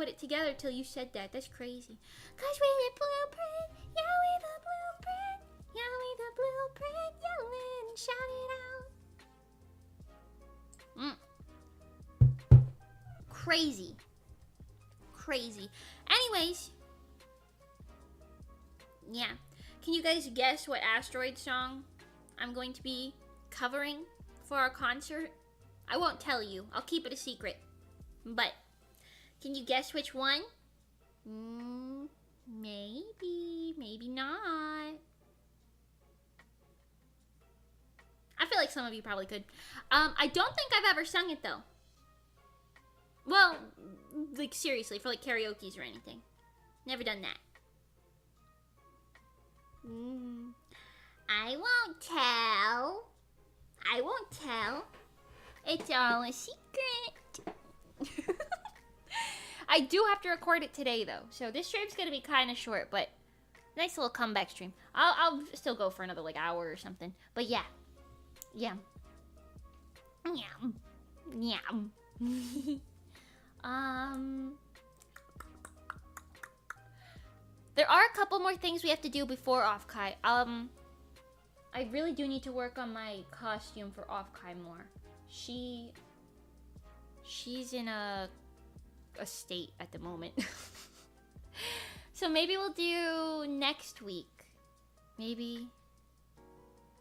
it together till you said that. That's crazy. 'Cause we the blueprint, yeah, we the blueprint, yeah, we the blueprint, yell it and shout it out. Crazy. Crazy. Anyways. Yeah. Can you guys guess what asteroid song I'm going to be covering for our concert? I won't tell you. I'll keep it a secret. But can you guess which one? Maybe, maybe not. I feel like some of you probably could. I don't think I've ever sung it though. Well, like seriously, for like karaoke's or anything. Never done that. I won't tell. I won't tell. It's all a secret. I do have to record it today though, so this stream's gonna be kind of short, but nice little comeback stream. I'll still go for another like hour or something. But yeah. There are a couple more things we have to do before Off-Kai. I really do need to work on my costume for Off-Kai more. She's in a state at the moment. So maybe we'll do next week. Maybe.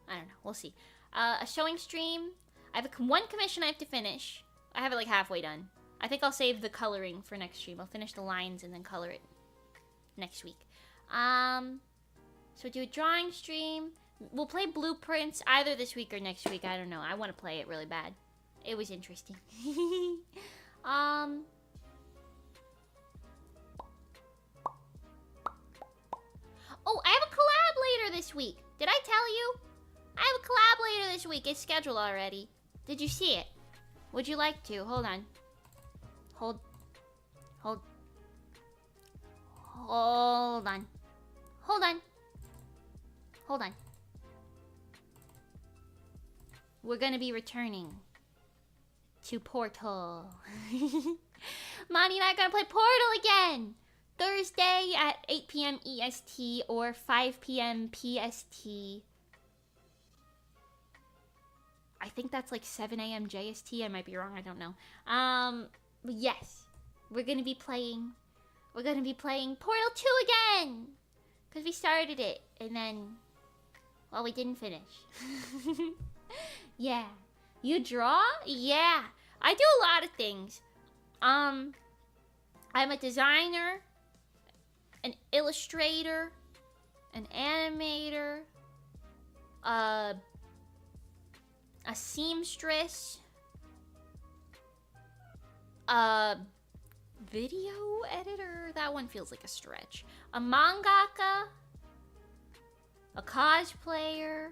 I don't know. We'll see. A showing stream. I have one commission I have to finish. I have it like halfway done. I think I'll save the coloring for next stream. I'll finish the lines and then color it next week. So do a drawing stream. We'll play Blueprints either this week or next week. I don't know. I want to play it really bad. It was interesting. Oh, I have a collab later this week. Did I tell you? I have a collab later this week. It's scheduled already. Did you see it? Would you like to? Hold on. Hold on. We're gonna be returning to Portal. Monii and I are gonna play Portal again! Thursday at 8 p.m. EST or 5 p.m. PST. I think that's like 7 a.m. JST. I might be wrong. I don't know. But yes, we're gonna be playing Portal 2 again, because we started it and then, well, we didn't finish. Yeah. You draw? Yeah. I do a lot of things. I'm a designer, an illustrator, an animator, a seamstress, a video editor. That one feels like a stretch. A mangaka, a cosplayer,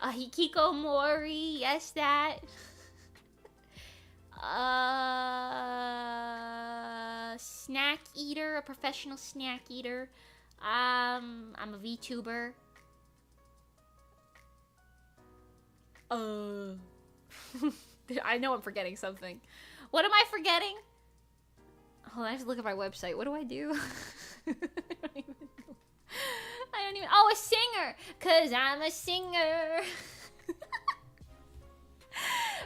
a hikikomori. Yes, that. Snack eater, a professional snack eater. I'm a VTuber. I know I'm forgetting something. What am I forgetting? Hold on, I have to look at my website. What do I do? I don't even. Oh, a singer! 'Cause I'm a singer.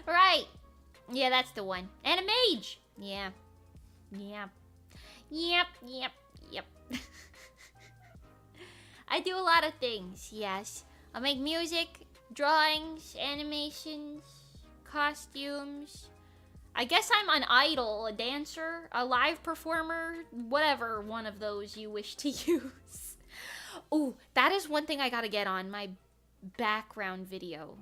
Right. Yeah, that's the one. And a mage. Yeah. Yep. I do a lot of things, yes. I make music, drawings, animations, costumes. I guess I'm an idol, a dancer, a live performer, whatever one of those you wish to use. Oh, that is one thing I gotta get on, my background video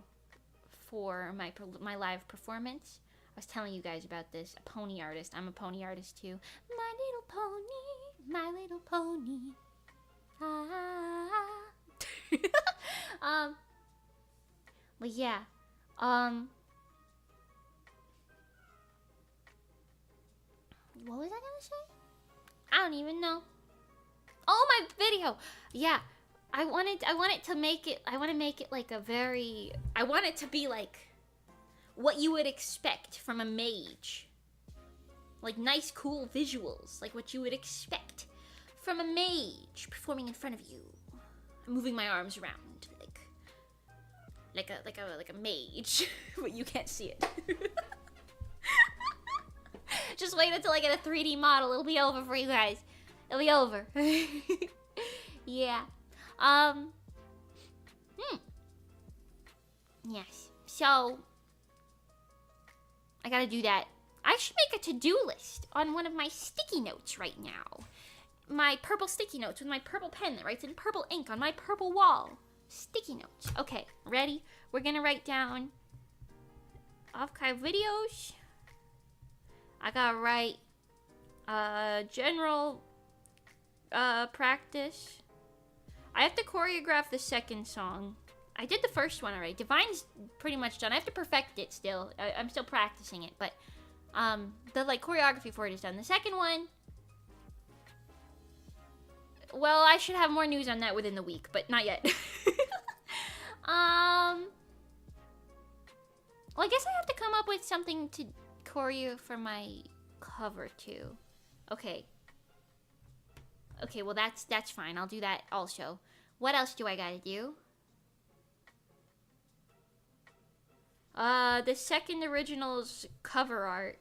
for my live performance. I was telling you guys about this. A pony artist. I'm a pony artist too. My little pony, my little pony. But yeah. What was I gonna say? I don't even know. Oh, my video. Yeah. I want to make it like a very, I want it to be like what you would expect from a mage. Like nice, cool visuals, like what you would expect from a mage performing in front of you. I'm moving my arms around like a mage, but you can't see it. Just wait until I get a 3D model. It'll be over for you guys. It'll be over. Yeah. Yes. So, I gotta do that. I should make a to-do list on one of my sticky notes right now. My purple sticky notes with my purple pen that writes in purple ink on my purple wall. Sticky notes. Okay, ready? We're gonna write down archive videos. I gotta write general practice. I have to choreograph the second song. I did the first one already. Divine's pretty much done. I have to perfect it still. I'm still practicing it, but the like choreography for it is done. The second one, well, I should have more news on that within the week, but not yet. Well, I guess I have to come up with something to choreo for my cover too. Okay. Okay, well that's fine. I'll do that also. What else do I gotta do? The second original's cover art.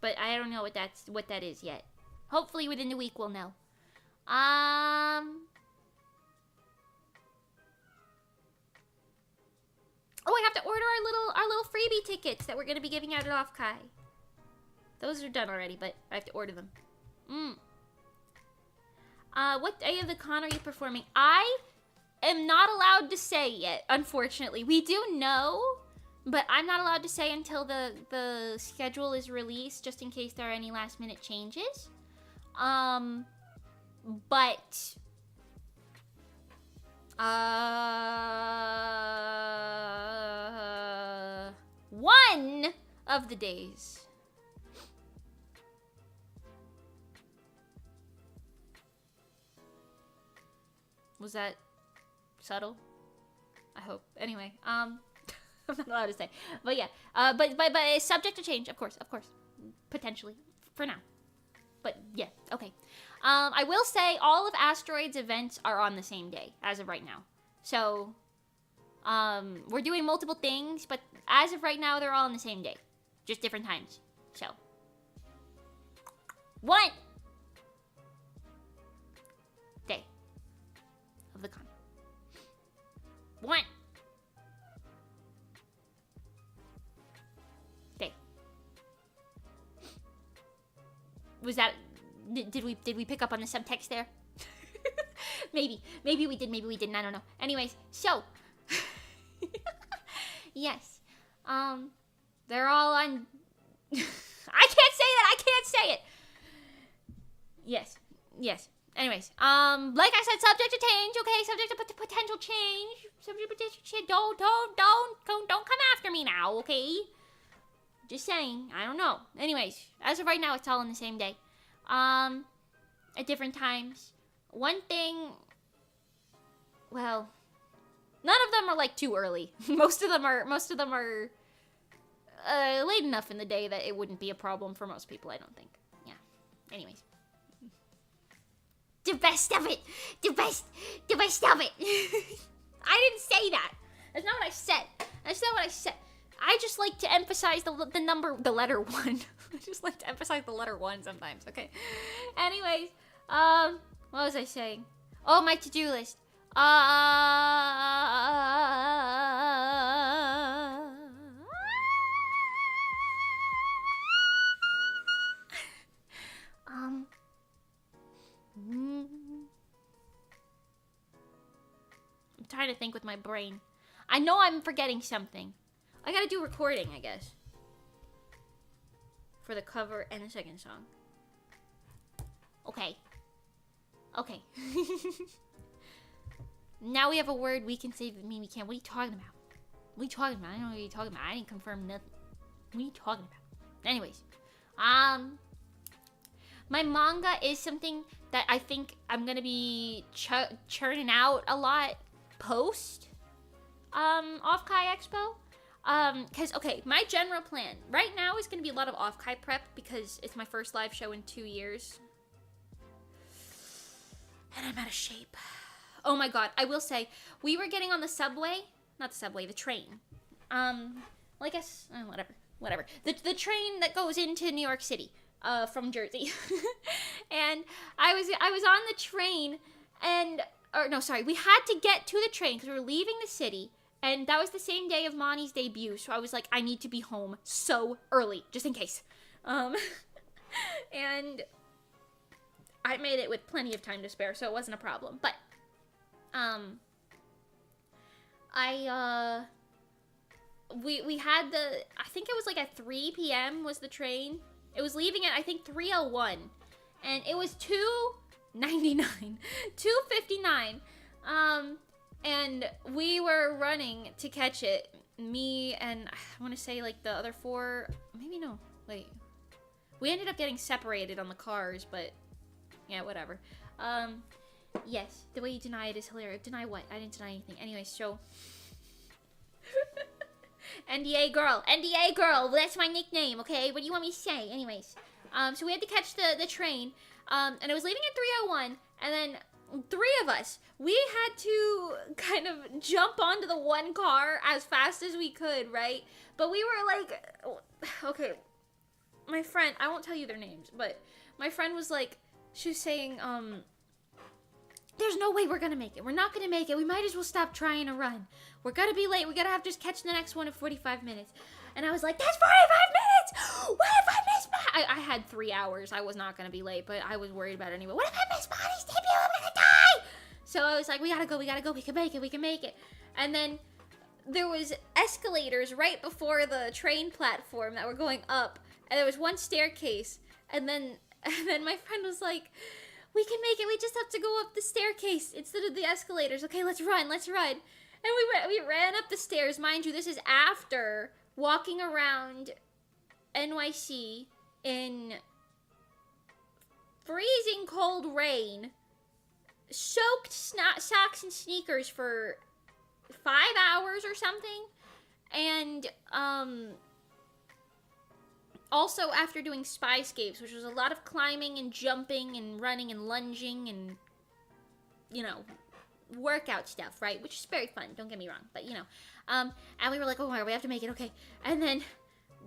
But I don't know what that is yet. Hopefully within the week we'll know. Oh, I have to order our little freebie tickets that we're gonna be giving out at Off-Kai. Those are done already, but I have to order them. What day of the con are you performing? I am not allowed to say yet, unfortunately. We do know, but I'm not allowed to say until the schedule is released, just in case there are any last minute changes. But one of the days. Was that subtle? I hope. Anyway, I'm not allowed to say. But yeah, but it's subject to change, of course, potentially, for now. But yeah, okay. I will say all of Asteroid's events are on the same day as of right now. So, we're doing multiple things, but as of right now, they're all on the same day, just different times. So, one day of the con. One day. Was that? Did we pick up on the subtext there? Maybe we did, maybe we didn't. I don't know. Anyways, so yes, they're all on. I can't say that. I can't say it. Yes. Anyways, like I said, subject to change. Okay, subject to potential change. Subject to potential change. Don't come after me now. Okay. Just saying. I don't know. Anyways, as of right now, it's all on the same day. At different times. One thing, well, none of them are like too early. Most of them are late enough in the day that it wouldn't be a problem for most people, I don't think. Yeah. Anyways. The best of it. The best of it. I didn't say that. That's not what I said. I just like to emphasize the letter 1. I just like to emphasize the letter 1 sometimes, okay? Anyways, what was I saying? Oh, my to-do list. I'm trying to think with my brain. I know I'm forgetting something. I gotta do recording, I guess. For the cover and the second song. Okay. Now we have a word we can say that mean we can't. What are you talking about? I don't know what you're talking about. I didn't confirm nothing. What are you talking about? Anyways. My manga is something that I think I'm gonna be churning out a lot post Off-Kai Expo. Because, okay, my general plan right now is going to be a lot of Off-Kai prep because it's my first live show in 2 years. And I'm out of shape. Oh my god, I will say, we were getting on the subway, not the subway, the train. Well, I guess, whatever. The train that goes into New York City, from Jersey. And I was on the train, and or no, sorry, we had to get to the train because we were leaving the city. And that was the same day of Monii's debut. So I was like, I need to be home so early, just in case. And I made it with plenty of time to spare, so it wasn't a problem. But, we had I think it was like at 3 p.m. was the train. It was leaving at, I think, 3:01. And it was 2:99. 2:59. And we were running to catch it. Me and, I want to say, like, the other 4, maybe no, wait. We ended up getting separated on the cars, but, yeah, whatever. Yes, the way you deny it is hilarious. Deny what? I didn't deny anything. Anyway, so... NDA girl, that's my nickname, okay? What do you want me to say? Anyways, so we had to catch the train, and it was leaving at 3:01, and then 3 of us, we had to kind of jump onto the one car as fast as we could, right? But we were like, okay, my friend, I won't tell you their names, but my friend was like, she was saying, there's no way we're gonna make it. We're not gonna make it. We might as well stop trying to run. We're gonna be late. We gotta have to just catch the next one in 45 minutes. And I was like, that's 45 minutes! What if I miss I had 3 hours. I was not gonna be late, but I was worried about it anyway. What if I miss Monii's debut? I'm gonna die! So I was like, we gotta go. We can make it. And then there was escalators right before the train platform that were going up. And there was one staircase. And then my friend was like, we can make it. We just have to go up the staircase instead of the escalators. Okay, let's run. And we ran up the stairs. Mind you, this is after walking around NYC in freezing cold rain, soaked socks and sneakers for 5 hours or something. And, also after doing spyscapes, which was a lot of climbing and jumping and running and lunging and, you know, workout stuff, right? Which is very fun, don't get me wrong, but, you know. And we were like, oh my God, we have to make it, okay. And then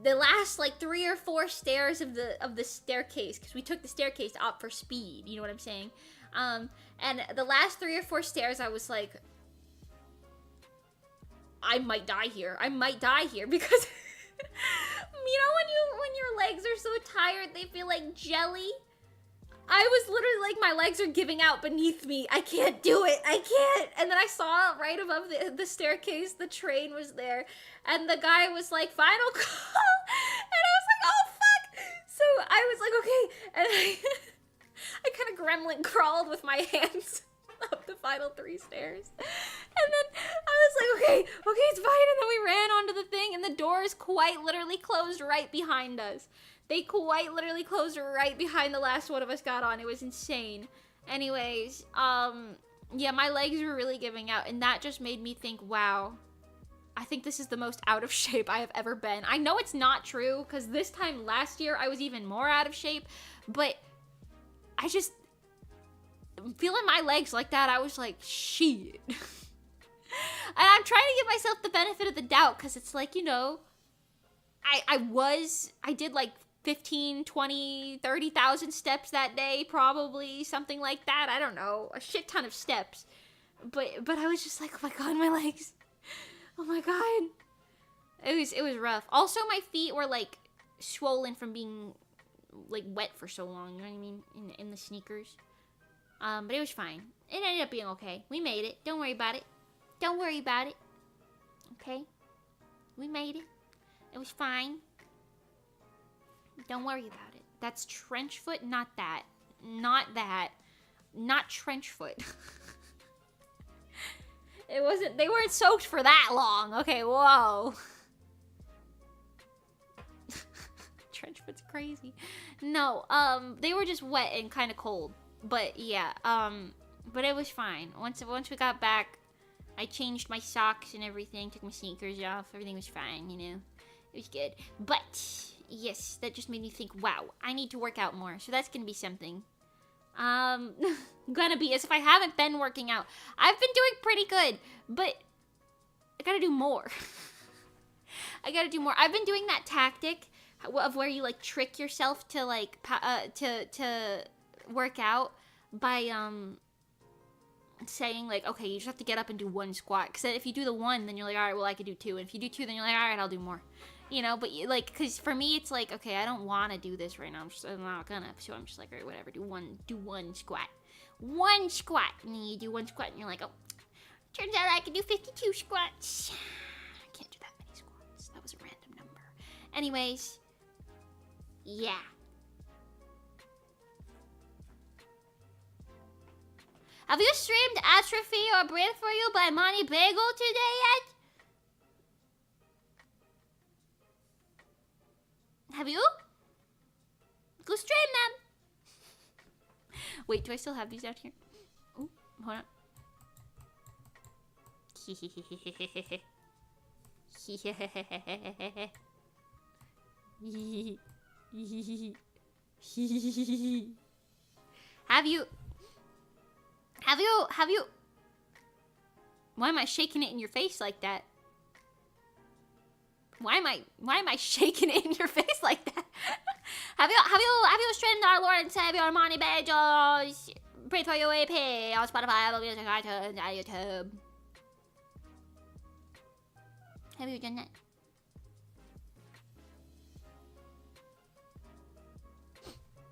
the last, like, 3 or 4 stairs of the staircase, because we took the staircase up for speed, you know what I'm saying? And the last 3 or 4 stairs, I was like, I might die here because... You know when your legs are so tired they feel like jelly? I was literally like, my legs are giving out beneath me. I can't do it. I can't. And then I saw right above the staircase, the train was there. And the guy was like, final call. And I was like, oh, fuck. So I was like, okay. And I kind of gremlin crawled with my hands up the final 3 stairs. And then I was like, okay, it's fine. And then we ran onto the thing, and the doors quite literally closed right behind us. They quite literally closed right behind the last one of us got on. It was insane. Anyways, yeah, my legs were really giving out, and that just made me think, wow, I think this is the most out of shape I have ever been. I know it's not true, because this time last year I was even more out of shape, but I just... feeling my legs like that, I was like, shit. And I'm trying to give myself the benefit of the doubt, because it's like, you know, I did like 15, 20, 30,000 steps that day, probably, something like that. I don't know, a shit ton of steps. But I was just like, oh my God, my legs. Oh my God. It was rough. Also, my feet were like swollen from being like wet for so long, you know what I mean, in the sneakers. But it was fine. It ended up being okay. We made it. Don't worry about it. Okay? We made it. It was fine. Don't worry about it. That's trench foot, not that. Not trench foot. It wasn't, they weren't soaked for that long. Okay, whoa. Trench foot's crazy. No, they were just wet and kind of cold. But yeah, but it was fine. Once we got back, I changed my socks and everything, took my sneakers off, everything was fine, you know. It was good. But yes, that just made me think, wow, I need to work out more. So that's gonna be something. Gonna be, as if I haven't been working out. I've been doing pretty good, but I gotta do more. I've been doing that tactic of where you like trick yourself to like to work out by saying like, okay, you just have to get up and do 1 squat. Because if you do the 1, then you're like, all right, well, I could do 2. And if you do 2, then you're like, all right, I'll do more. You know, but like, because for me, it's like, okay, I don't want to do this right now. I'm not gonna. So I'm just like, all right, whatever. Do one squat. 1 squat. And then you do 1 squat, and you're like, oh, turns out I can do 52 squats. I can't do that many squats. That was a random number. Anyways, yeah. Have you streamed Atrophy or Breathe For You by Monii Bagel today yet? Have you? Go stream them. Wait, do I still have these out here? Ooh, hold on. Have you? Why am I shaking it in your face like that? Why am I shaking it in your face like that? have you streamed our Lord and Savior Monii Bagel's Breathe For You EP on Spotify, Apple Music, iTunes, and YouTube? Have you done that?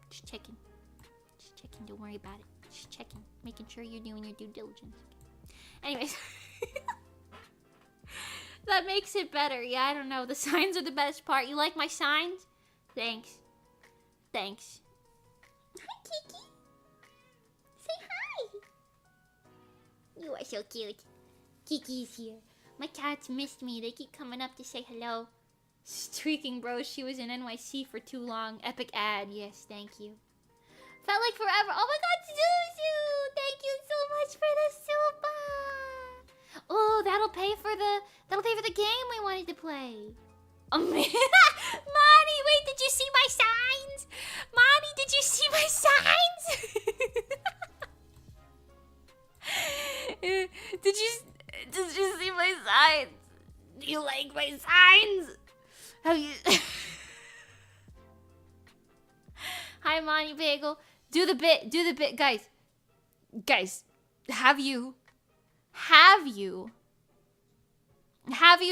Just checking. Don't worry about it. Just checking. Making sure you're doing your due diligence. Anyways. That makes it better. Yeah, I don't know. The signs are the best part. You like my signs? Thanks. Hi, Kiki. Say hi. You are so cute. Kiki's here. My cats missed me. They keep coming up to say hello. Streaking Bros. She was in NYC for too long. Epic ad. Yes, thank you. Felt like forever. Oh my god, Zuzu! Thank you so much for the super. Oh, that'll pay for the game we wanted to play. Oh man, Monii, wait, did you see my signs? Monii, did you see my signs? Did you see my signs? Do you like my signs? Have you? Hi, Monii Bagel. Do the bit, guys. Have you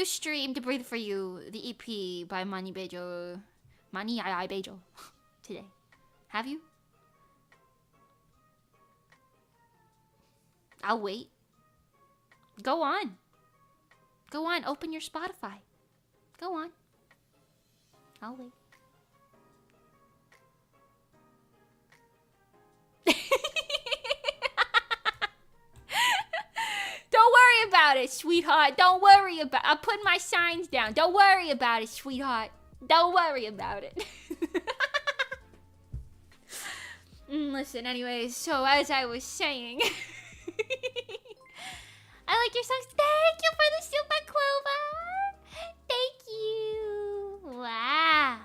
streamed Breathe For You, the EP by Monii Bagel today? Have you? I'll wait. Go on, open your Spotify. Go on. I'll wait. Don't worry about it, sweetheart. Don't worry about it. I'll put my signs down. Don't worry about it, sweetheart. Don't worry about it. Listen, anyways, so as I was saying, I like your songs. Thank you for the super clover. Thank you. Wow.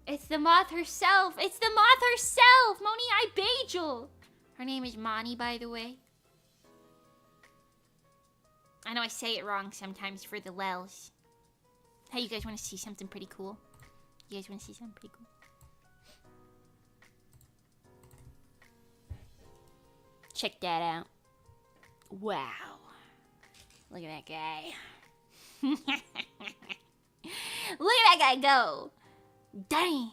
It's the moth herself. Monii Bagel. Her name is Monii, by the way. I know I say it wrong sometimes for the lels. Hey, you guys want to see something pretty cool? Check that out. Wow. Look at that guy. Look at that guy go. Damn.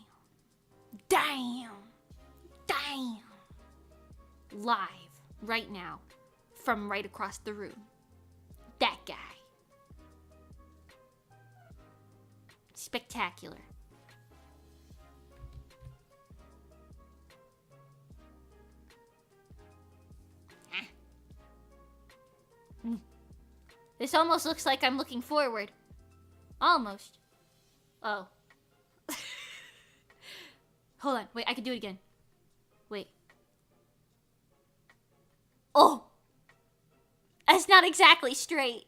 Live, right now, from right across the room. That guy. Spectacular. This almost looks like I'm looking forward. Almost. Oh. Hold on. Wait, I can do it again. Wait. Oh! That's not exactly straight.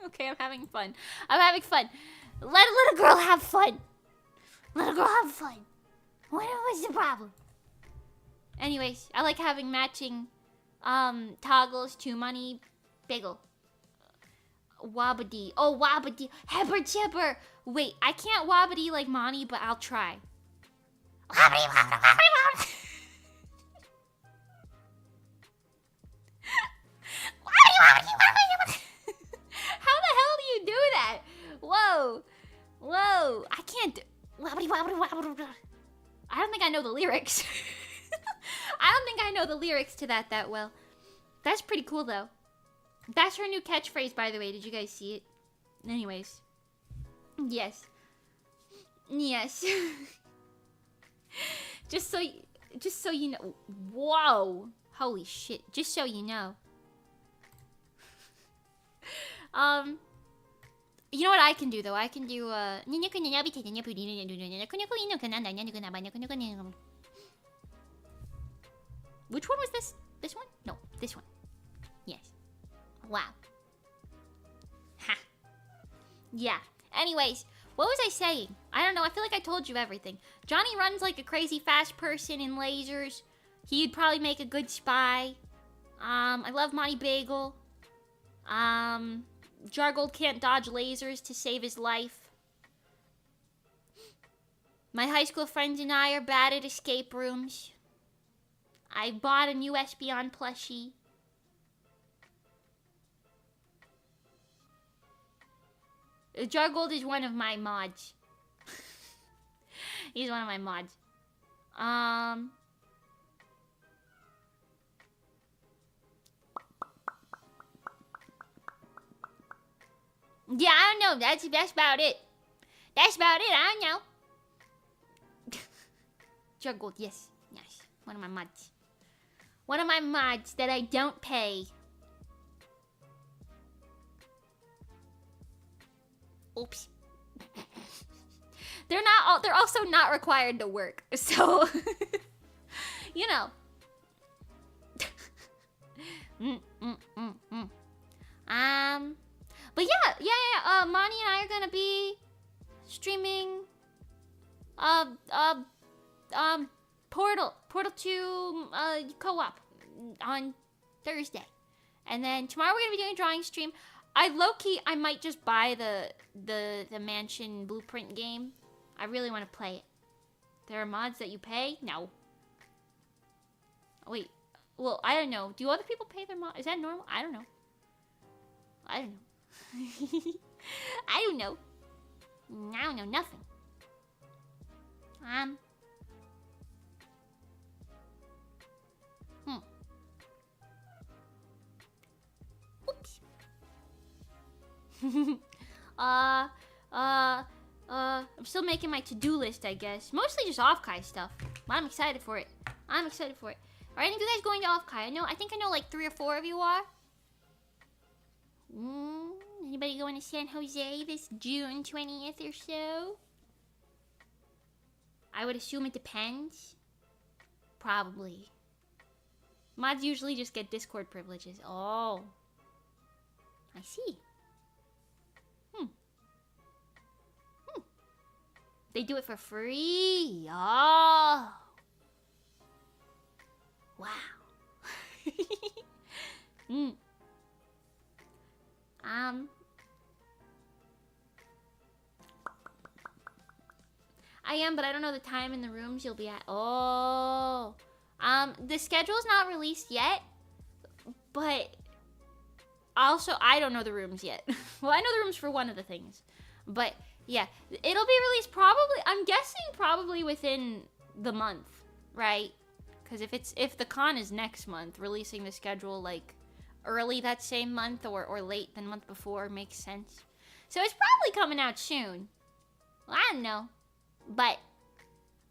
Okay, I'm having fun. Let a little girl have fun. What was the problem? Anyways, I like having matching toggles to Monii Bagel. Wabadi. Oh, Wabadi. Hebber Jibber. Wait, I can't Wabadi like Monii, but I'll try. Wabadi, wabadi, wabadi, wabadi. How the hell do you do that? Whoa. Whoa. I can't do... I don't think I know the lyrics. I don't think I know the lyrics to that well. That's pretty cool, though. That's her new catchphrase, by the way. Did you guys see it? Anyways. Yes. Yes. Just so you know. Whoa. Holy shit. Just so you know. You know what I can do, though? I can do, which one was this? This one? No, this one. Yes. Wow. Ha. Yeah. Anyways, what was I saying? I don't know. I feel like I told you everything. Johnny runs like a crazy fast person in lasers. He'd probably make a good spy. I love Monty Bagel. Jargold can't dodge lasers to save his life. My high school friends and I are bad at escape rooms. I bought a new Espeon plushie. Jargold is one of my mods. He's one of my mods. Yeah, I don't know. That's about it. That's about it. I don't know. Jargold, yes. Yes. One of my mods. One of my mods that I don't pay. Oops. They're also not required to work. So, you know. But yeah, Monii and I are gonna be streaming Portal 2 co-op on Thursday. And then tomorrow we're gonna be doing a drawing stream. I might just buy the mansion blueprint game. I really want to play it. There are mods that you pay? No. Wait. Well, I don't know. Do other people pay their mod? Is that normal? I don't know. I don't know. I don't know. I don't know nothing. Oops. I'm still making my to-do list, I guess. Mostly just off-kai stuff. But I'm excited for it. I'm excited for it. Are any of you guys going to off-kai? I think I know like 3 or 4 of you are. Anybody going to San Jose this June 20th or so? I would assume it depends. Probably. Mods usually just get Discord privileges. Oh. I see. They do it for free. Oh. Wow. I am, but I don't know the time and the rooms you'll be at. Oh. The schedule's not released yet, but also I don't know the rooms yet. Well, I know the rooms for one of the things, but yeah, it'll be released probably, I'm guessing probably within the month, right? Because if the con is next month, releasing the schedule like early that same month or late the month before makes sense. So it's probably coming out soon. Well, I don't know, but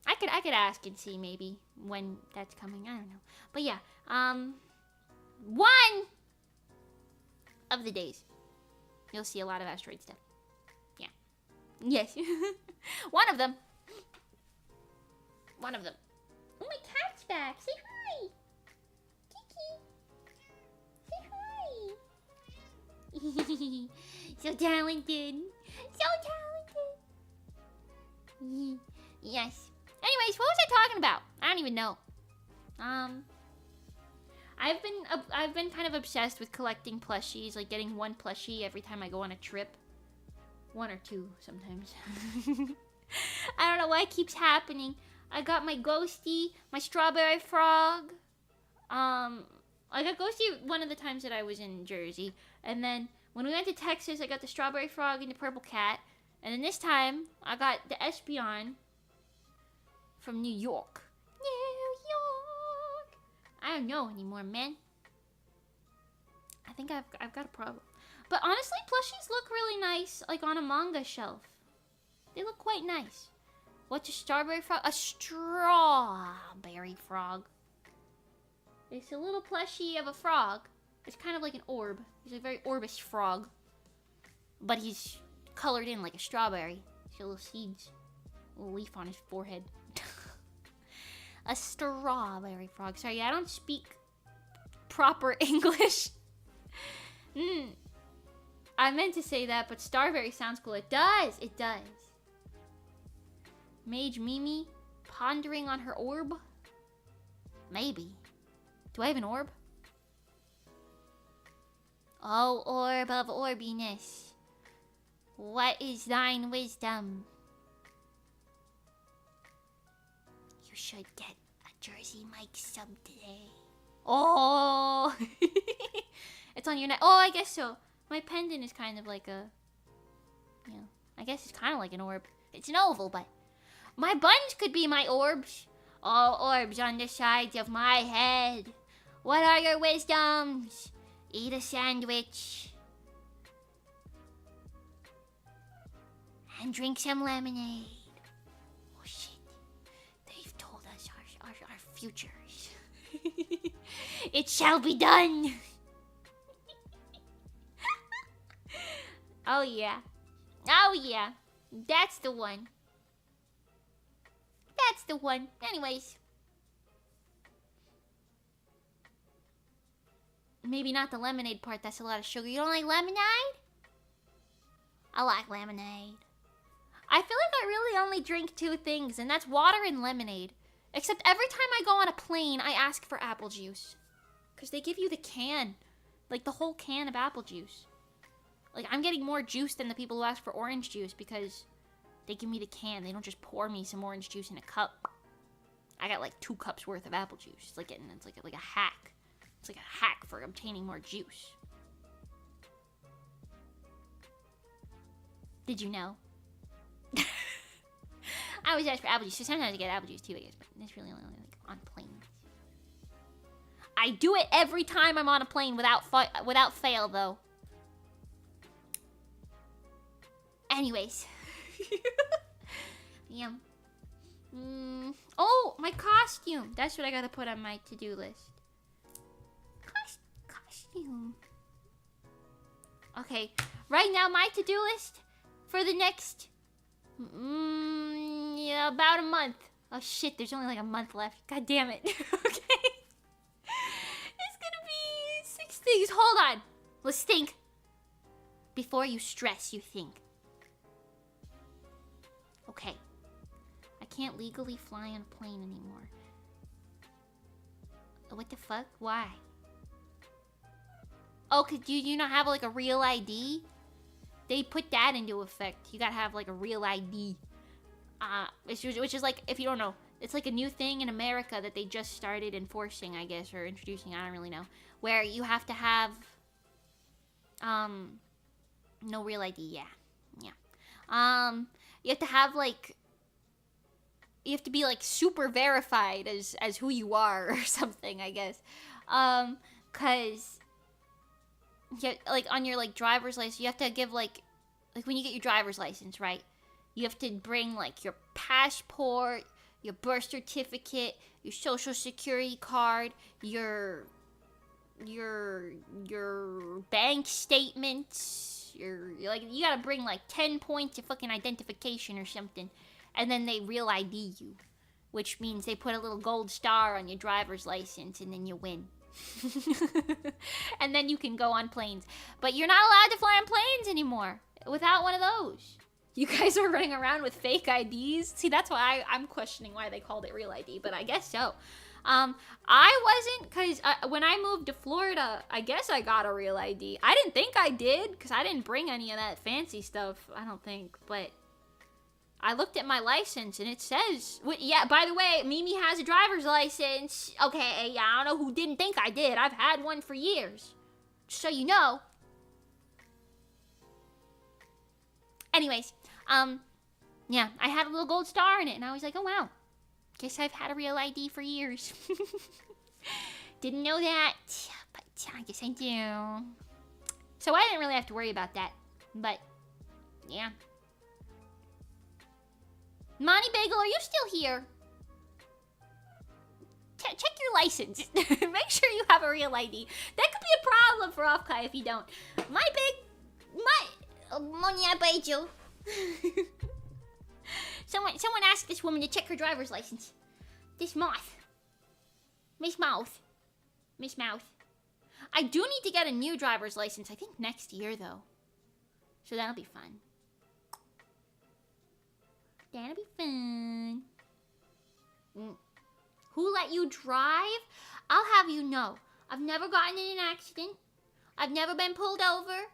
I could ask and see maybe when that's coming. I don't know, but yeah, one of the days you'll see a lot of asteroid stuff. Yeah, yes, one of them. One of them. Oh, my cat's back. Say hi. Kiki. Say hi. So talented. So talented. Yes. Anyways, what was I talking about? I don't even know. I've been kind of obsessed with collecting plushies, like getting one plushie every time I go on a trip. One or two sometimes. I don't know why it keeps happening. I got my Ghosty, my strawberry frog. I got Ghosty one of the times that I was in Jersey, and then when we went to Texas, I got the strawberry frog and the purple cat, and then this time I got the Espeon from New York. New York. I don't know anymore, man. I think I've got a problem. But honestly, plushies look really nice, like on a manga shelf. They look quite nice. What's a strawberry frog? A strawberry frog. It's a little plushie of a frog. It's kind of like an orb. He's a very orbish frog. But he's colored in like a strawberry. He's got little seeds. A little leaf on his forehead. A strawberry frog. Sorry, I don't speak proper English. I meant to say that, but Starberry sounds cool. It does. It does. Mage Mimi pondering on her orb? Maybe. Do I have an orb? Oh, orb of orbiness. What is thine wisdom? You should get a Jersey Mike sub today. Oh! It's on your neck. Oh, I guess so. My pendant is kind of like a... You know, I guess it's kind of like an orb. It's an oval, but... My buns could be my orbs. All orbs on the sides of my head. What are your wisdoms? Eat a sandwich. And drink some lemonade. Oh shit. They've told us our futures. It shall be done. Oh yeah. Oh yeah. That's the one. That's the one. Anyways. Maybe not the lemonade part. That's a lot of sugar. You don't like lemonade? I like lemonade. I feel like I really only drink two things, and that's water and lemonade. Except every time I go on a plane, I ask for apple juice. Because they give you the can. Like the whole can of apple juice. Like I'm getting more juice than the people who ask for orange juice because they give me the can. They don't just pour me some orange juice in a cup. I got like 2 cups worth of apple juice. It's like a hack. It's like a hack for obtaining more juice. Did you know? I always ask for apple juice, so sometimes I get apple juice too, I guess, but it's really only like on planes. I do it every time I'm on a plane without fail, though. Anyways. Yeah. Oh, my costume. That's what I gotta put on my to-do list. Costume. Okay. Right now, my to-do list for the next... yeah, about a month. Oh shit, there's only like a month left. God damn it. Okay. It's gonna be 6 things. Hold on. Let's think. Before you stress, you think. Okay. I can't legally fly on a plane anymore. What the fuck? Why? Oh, could you not have like a real ID? They put that into effect. You gotta have like a real ID. Which is like, if you don't know, it's like a new thing in America that they just started enforcing, I guess, or introducing, I don't really know. Where you have to have, no real ID, yeah. You have to have like, you have to be like super verified as who you are or something, I guess. Cause, yeah, like on your like driver's license, you have to give like when you get your driver's license, right? You have to bring like your passport, your birth certificate, your social security card, your bank statements, like you gotta bring like 10 points of fucking identification or something, and then they real ID you, which means they put a little gold star on your driver's license, and then you win. And then you can go on planes. But you're not allowed to fly on planes anymore without one of those. You guys are running around with fake IDs. See, that's why I'm questioning why they called it real ID, but I guess so. I wasn't, because when I moved to Florida, I guess I got a real ID. I didn't think I did, because I didn't bring any of that fancy stuff, I don't think. But I looked at my license, and it says... Yeah, by the way, Mimi has a driver's license. Okay, yeah, I don't know who didn't think I did. I've had one for years. Just so you know. Anyways, yeah, I had a little gold star in it, and I was like, oh, wow. Guess I've had a real ID for years. Didn't know that, but I guess I do. So I didn't really have to worry about that, but yeah. Monty Bagel, are you still here? Check your license. Make sure you have a real ID. That could be a problem for Offkai if you don't. Money, I paid you. Someone asked this woman to check her driver's license. This moth. Miss Mouth. I do need to get a new driver's license. I think next year, though. So that'll be fun. That'll be fun. Who let you drive? I'll have you know. I've never gotten in an accident. I've never been pulled over.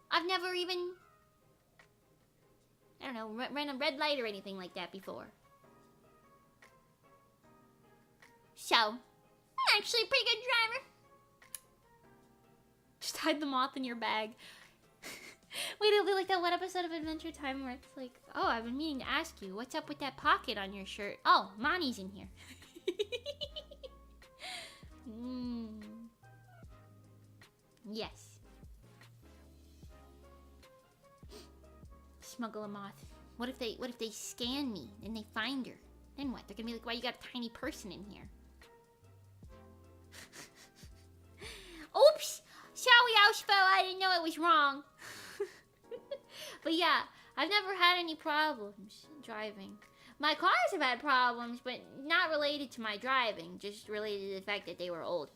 I've never even... I don't know, ran a red light or anything like that before. So, I'm actually a pretty good driver. Just hide the moth in your bag. Wait, it'll be like that one episode of Adventure Time where it's like, oh, I've been meaning to ask you, what's up with that pocket on your shirt? Oh, Monii's in here. Yes. Smuggle a moth. What if they scan me and they find her? Then what? They're gonna be like, why you got a tiny person in here? Oops! Sorry, Auspo, I didn't know it was wrong. But yeah, I've never had any problems driving. My cars have had problems, but not related to my driving, just related to the fact that they were old.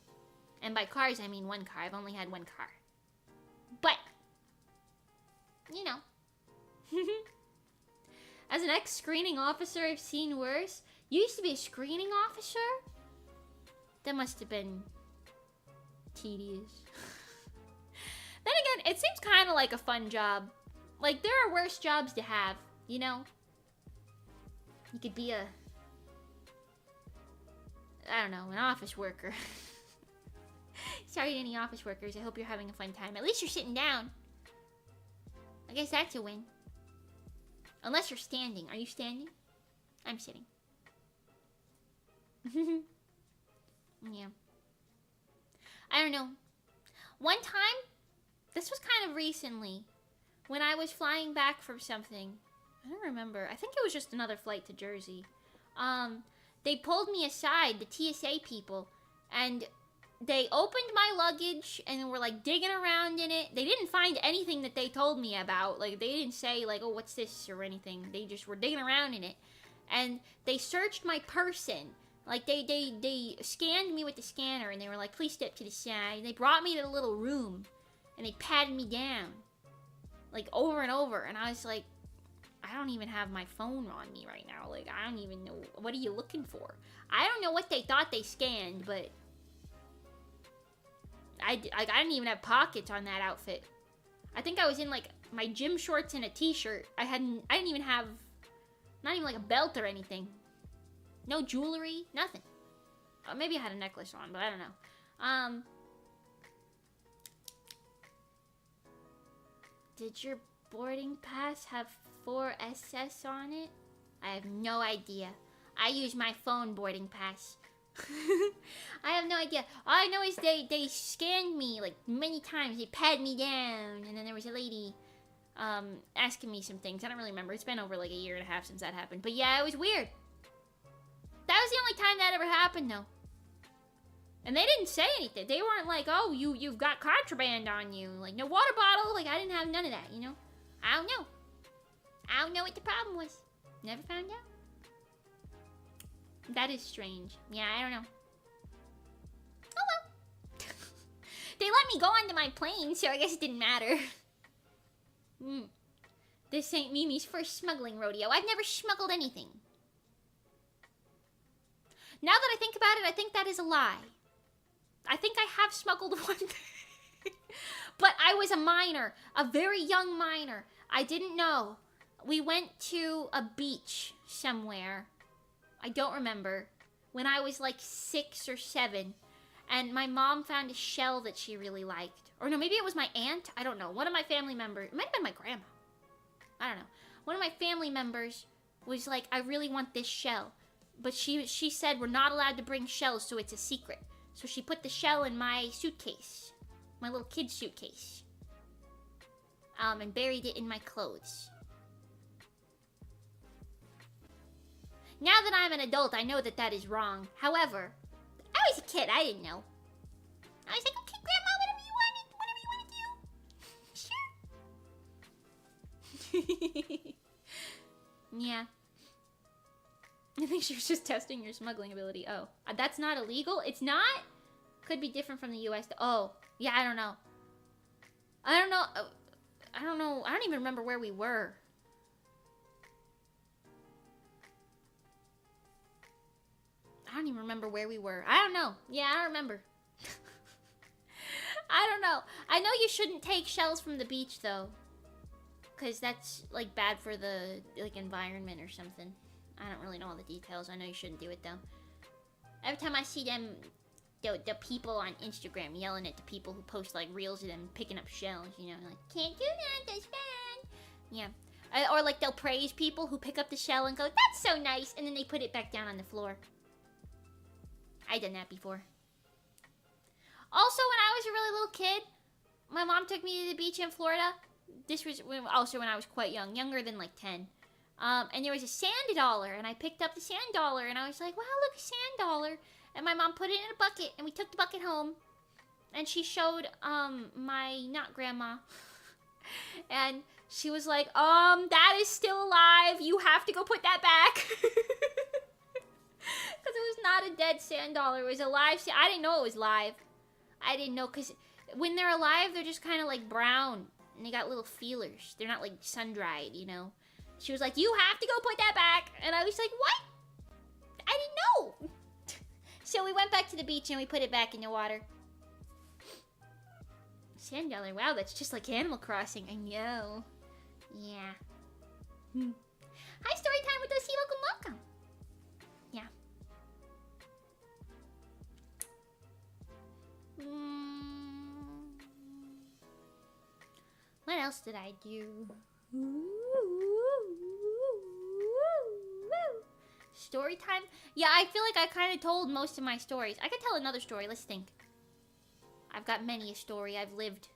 And by cars, I mean one car. I've only had one car. But, you know. As an ex-screening officer, I've seen worse. You used to be a screening officer? That must have been tedious. Then again, it seems kind of like a fun job. Like, there are worse jobs to have, you know? You could be a... I don't know, an office worker. Sorry to any office workers, I hope you're having a fun time. At least you're sitting down. I guess that's a win. Unless you're standing. Are you standing? I'm sitting. Yeah. I don't know. One time, this was kind of recently, when I was flying back from something. I don't remember. I think it was just another flight to Jersey. They pulled me aside, the TSA people, and they opened my luggage and were like digging around in it. They didn't find anything that they told me about. Like, they didn't say like, oh, what's this or anything. They just were digging around in it. And they searched my person. Like, they scanned me with the scanner and they were like, please step to the side. They brought me to the little room and they patted me down. Like, over and over. And I was like, I don't even have my phone on me right now. Like, I don't even know. What are you looking for? I don't know what they thought they scanned, but I didn't even have pockets on that outfit. I think I was in, like, my gym shorts and a t-shirt. I didn't even have, not even, like, a belt or anything. No jewelry, nothing. Maybe I had a necklace on, but I don't know. Did your boarding pass have 4SS on it? I have no idea. I use my phone boarding pass. I have no idea. All I know is they scanned me like many times. They patted me down, and then there was a lady asking me some things. I don't really remember. It's been over like a year and a half since that happened. But yeah, it was weird. That was the only time that ever happened, though. And they didn't say anything. They weren't like, oh, you've got contraband on you. Like, no water bottle. Like, I didn't have none of that, you know? I don't know. I don't know what the problem was. Never found out. That is strange. Yeah, I don't know. Oh, well. They let me go onto my plane, so I guess it didn't matter. This ain't Mimi's first smuggling rodeo. I've never smuggled anything. Now that I think about it, I think that is a lie. I think I have smuggled one. But I was a minor, a very young minor. I didn't know. We went to a beach somewhere. I don't remember. When I was like 6 or 7. And my mom found a shell that she really liked. Or no, maybe it was my aunt. I don't know. One of my family members. It might have been my grandma. I don't know. One of my family members was like, I really want this shell. But she said we're not allowed to bring shells, so it's a secret. So she put the shell in my suitcase. My little kid's suitcase. And buried it in my clothes. Now that I'm an adult, I know that that is wrong. However, I was a kid. I didn't know. I was like, okay, Grandma, whatever you want to do. Sure. Yeah. I think she was just testing your smuggling ability. Oh, that's not illegal? It's not? Could be different from the US. Oh, yeah, I don't know. I don't know. I don't even remember where we were. I don't even remember where we were. I don't know. Yeah, I don't remember. I don't know. I know you shouldn't take shells from the beach, though. Because that's, like, bad for the, like, environment or something. I don't really know all the details. I know you shouldn't do it, though. Every time I see them, the people on Instagram yelling at the people who post, like, reels of them picking up shells, you know, like, can't do that, that's bad. Yeah. Or, like, they'll praise people who pick up the shell and go, that's so nice, and then they put it back down on the floor. I done that before. Also, when I was a really little kid, my mom took me to the beach in Florida. This was also when I was quite young, younger than like 10. And there was a sand dollar, and I picked up the sand dollar, and I was like, wow, look, a sand dollar. And my mom put it in a bucket, and we took the bucket home. And she showed my not grandma. And she was like, that is still alive. You have to go put that back. Because it was not a dead sand dollar. It was a live sand. I didn't know it was live. I didn't know, because when they're alive, they're just kind of like brown. And they got little feelers. They're not like sun-dried, you know. She was like, you have to go put that back. And I was like, what? I didn't know. So we went back to the beach and we put it back in the water. Sand dollar. Wow, that's just like Animal Crossing. I know. Yeah. Hi, Storytime with us. Welcome. Yeah. What else did I do? Story time? Yeah, I feel like I kind of told most of my stories. I could tell another story. Let's think. I've got many a story. I've lived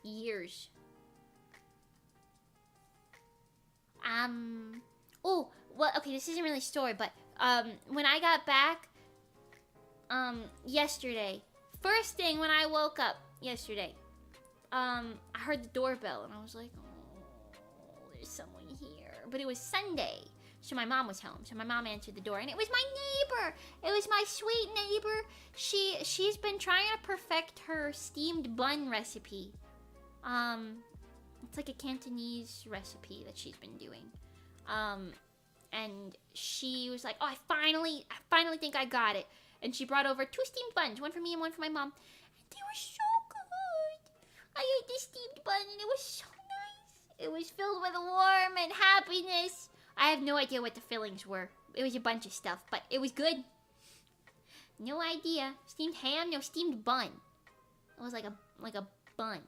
years. Oh, well, okay, this isn't really a story, but, when I got back, yesterday, first thing when I woke up yesterday, I heard the doorbell, and I was like, oh, there's someone here. But it was Sunday, so my mom was home. So my mom answered the door, and it was my neighbor. It was my sweet neighbor. She's been trying to perfect her steamed bun recipe. It's like a Cantonese recipe that she's been doing. And she was like, oh, I finally think I got it. And she brought over 2 steamed buns, one for me and one for my mom. And they were so good. I ate this steamed bun and it was so nice. It was filled with warmth and happiness. I have no idea what the fillings were. It was a bunch of stuff, but it was good. No idea. Steamed ham, no steamed bun. It was like a bun.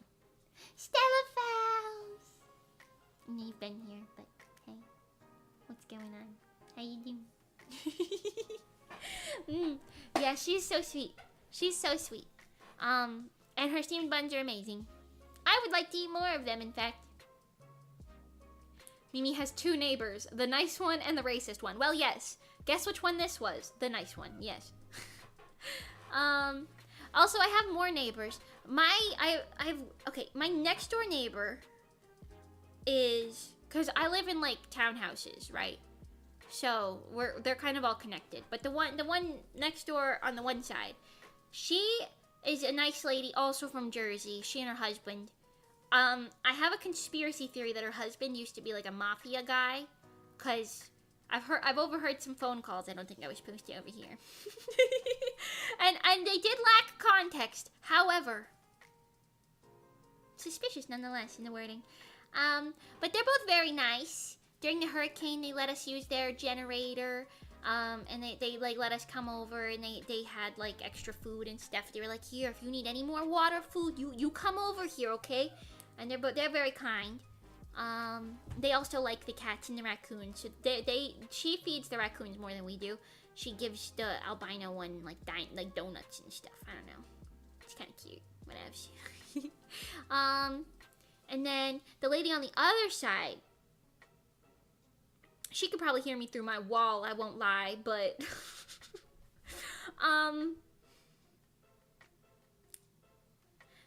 Stella Fowls! I know you've been here, but hey, what's going on? How you doing? Yeah, she's so sweet. She's so sweet. And her steamed buns are amazing. I would like to eat more of them, in fact. Mimi has 2 neighbors, the nice one and the racist one. Well, yes. Guess which one this was? The nice one, yes. Also, I have more neighbors. My next door neighbor is, because I live in like townhouses, right? So they're kind of all connected. But the one next door on the one side, she is a nice lady, also from Jersey. She and her husband. I have a conspiracy theory that her husband used to be like a mafia guy, because I've overheard some phone calls I don't think I was supposed to overhear. and they did lack context. However, suspicious nonetheless in the wording. But they're both very nice. During the hurricane, they let us use their generator. And they like let us come over, and they had like extra food and stuff. They were like, here, if you need any more water, food, you come over here, okay? And they're very kind. They also like the cats and the raccoons. So she feeds the raccoons more than we do. She gives the albino one like donuts and stuff. I don't know. It's kind of cute. Whatevs. And then the lady on the other side, she could probably hear me through my wall, I won't lie, but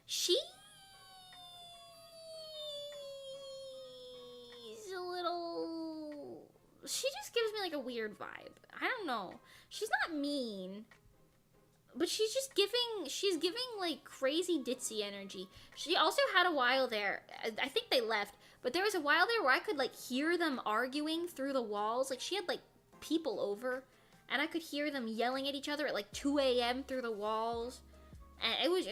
she's a little, she just gives me like a weird vibe. I don't know. She's not mean, but she's giving like crazy ditzy energy. She also had a while there, I think they left, but there was a while there where I could like hear them arguing through the walls. Like she had like people over, and I could hear them yelling at each other at like 2 a.m. through the walls. And it was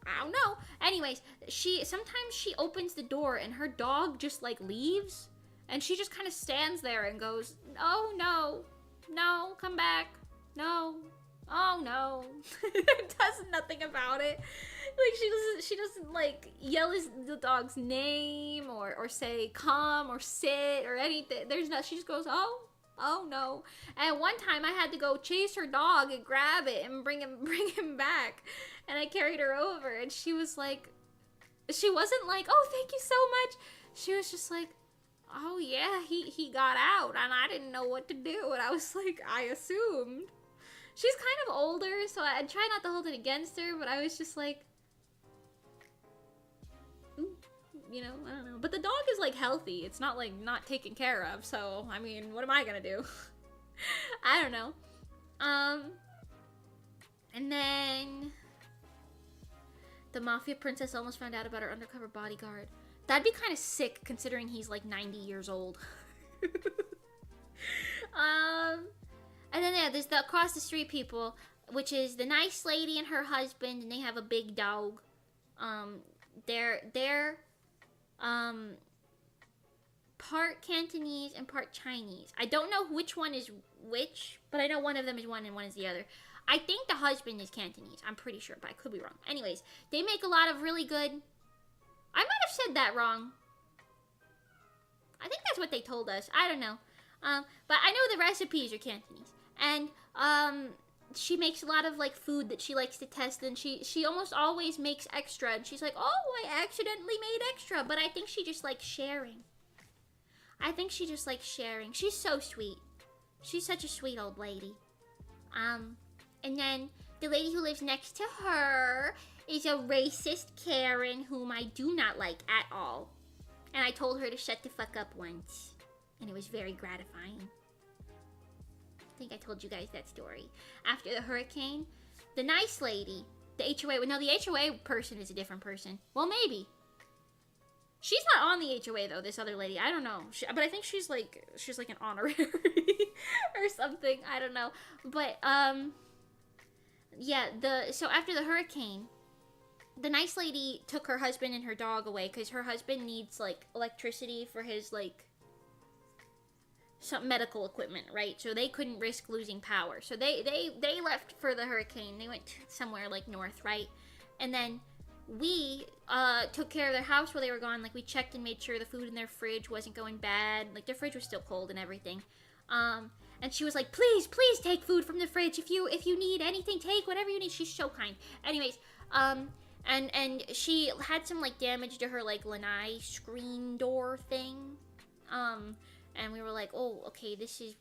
I don't know. Anyways, sometimes she opens the door and her dog just like leaves, and she just kind of stands there and goes, "Oh no, come back, no, oh no." Does nothing about it. Like she doesn't like yell the dog's name or say come or sit or anything. There's no, she just goes, oh no. And one time I had to go chase her dog and grab it and bring him back. And I carried her over, and she was like, she wasn't like, "Oh, thank you so much." She was just like, "Oh yeah, he got out and I didn't know what to do." And I was like, I assumed. She's kind of older, so I try not to hold it against her, but I was just like, you know, I don't know. But the dog is like healthy. It's not like not taken care of. So, I mean, what am I gonna do? I don't know. And then the mafia princess almost found out about her undercover bodyguard. That'd be kind of sick considering he's like 90 years old. And then yeah, there's the across the street people, which is the nice lady and her husband, and they have a big dog. They're part Cantonese and part Chinese. I don't know which one is which, but I know one of them is one and one is the other. I think the husband is Cantonese. I'm pretty sure, but I could be wrong. Anyways, they make a lot of really good... I might have said that wrong. I think that's what they told us. I don't know. But I know the recipes are Cantonese. And, she makes a lot of, like, food that she likes to test, and she almost always makes extra, and she's like, "Oh, I accidentally made extra," but I think she just likes sharing. She's so sweet. She's such a sweet old lady. And then the lady who lives next to her is a racist Karen whom I do not like at all. And I told her to shut the fuck up once, and it was very gratifying. I think I told you guys that story. After the hurricane, the nice lady, the HOA, no, the HOA person is a different person. Well, maybe. She's not on the HOA though, this other lady. I don't know. But I think she's like an honorary or something. I don't know. But, yeah, so after the hurricane, the nice lady took her husband and her dog away because her husband needs, like, electricity for his, like, some medical equipment, right? So they couldn't risk losing power. So they left for the hurricane. They went somewhere like north, right? And then we took care of their house while they were gone. Like, we checked and made sure the food in their fridge wasn't going bad. Like, their fridge was still cold and everything. And she was like, please take food from the fridge. If you need anything, take whatever you need. She's so kind. Anyways, and she had some like damage to her like lanai screen door thing. And we were like, oh, okay, this is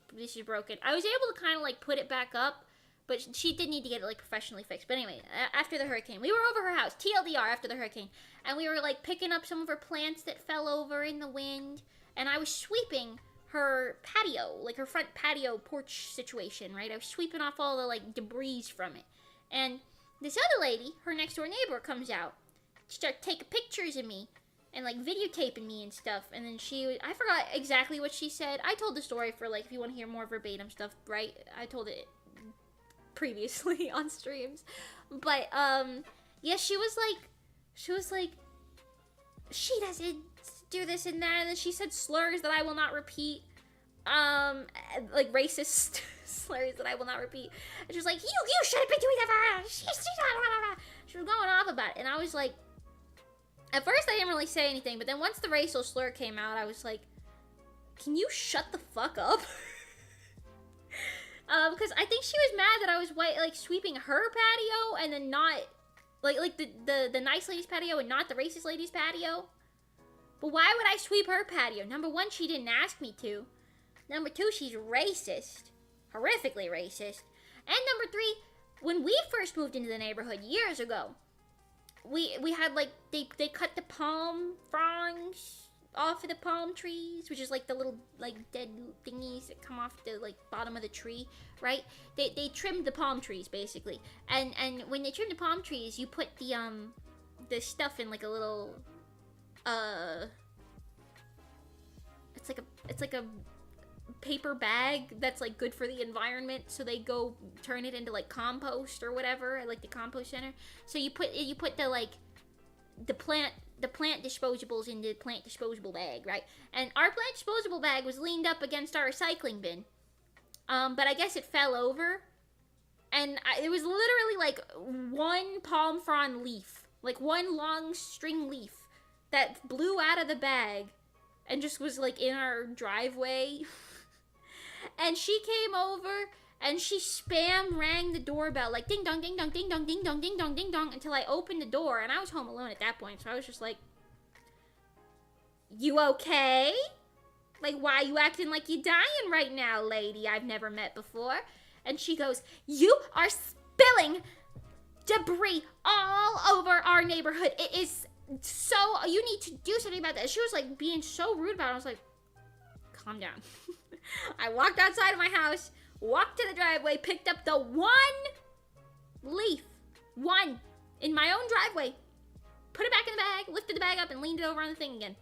broken. I was able to kind of, like, put it back up, but she did need to get it, like, professionally fixed. But anyway, after the hurricane, we were over her house, TLDR, after the hurricane, and we were, like, picking up some of her plants that fell over in the wind, and I was sweeping her patio, like, her front patio porch situation, right? I was sweeping off all the, like, debris from it. And this other lady, her next-door neighbor, comes out. She starts taking pictures of me. and like videotaping me and stuff. And then I forgot exactly what she said. I told the story for like, if you want to hear more verbatim stuff, right? I told it previously on streams. But, yeah, she was like, she doesn't do this and that. And then she said slurs that I will not repeat. Like racist slurs that I will not repeat. And she was like, you shouldn't be doing that. She was going off about it. And I was like, at first I didn't really say anything, but then once the racial slur came out, I was like, can you shut the fuck up? Because I think she was mad that I was sweeping her patio and then not, like the nice lady's patio and not the racist lady's patio. But why would I sweep her patio? Number one, she didn't ask me to. Number two, she's racist. Horrifically racist. And number three, when we first moved into the neighborhood years ago, we had like, they cut the palm fronds off of the palm trees, which is like the little like dead thingies that come off the like bottom of the tree, right? They trimmed the palm trees basically. And when they trimmed the palm trees, you put the stuff in like a little it's like a paper bag that's like good for the environment, so they go turn it into like compost or whatever at like the compost center. So you put the like the plant disposables in the plant disposable bag, right? And our plant disposable bag was leaned up against our recycling bin, but I guess it fell over, and it was literally like one palm frond leaf, like one long string leaf that blew out of the bag and just was like in our driveway. And she came over and she spam rang the doorbell like ding dong, ding dong, ding dong, ding dong, ding dong, ding dong, until I opened the door. And I was home alone at that point, so I was just like, you okay? Like, why are you acting like you're dying right now, lady I've never met before? And she goes, you are spilling debris all over our neighborhood. It is so, you need to do something about that. She was like being so rude about it. I was like, calm down. I walked outside of my house, walked to the driveway, picked up the one leaf, in my own driveway, put it back in the bag, lifted the bag up, and leaned it over on the thing again.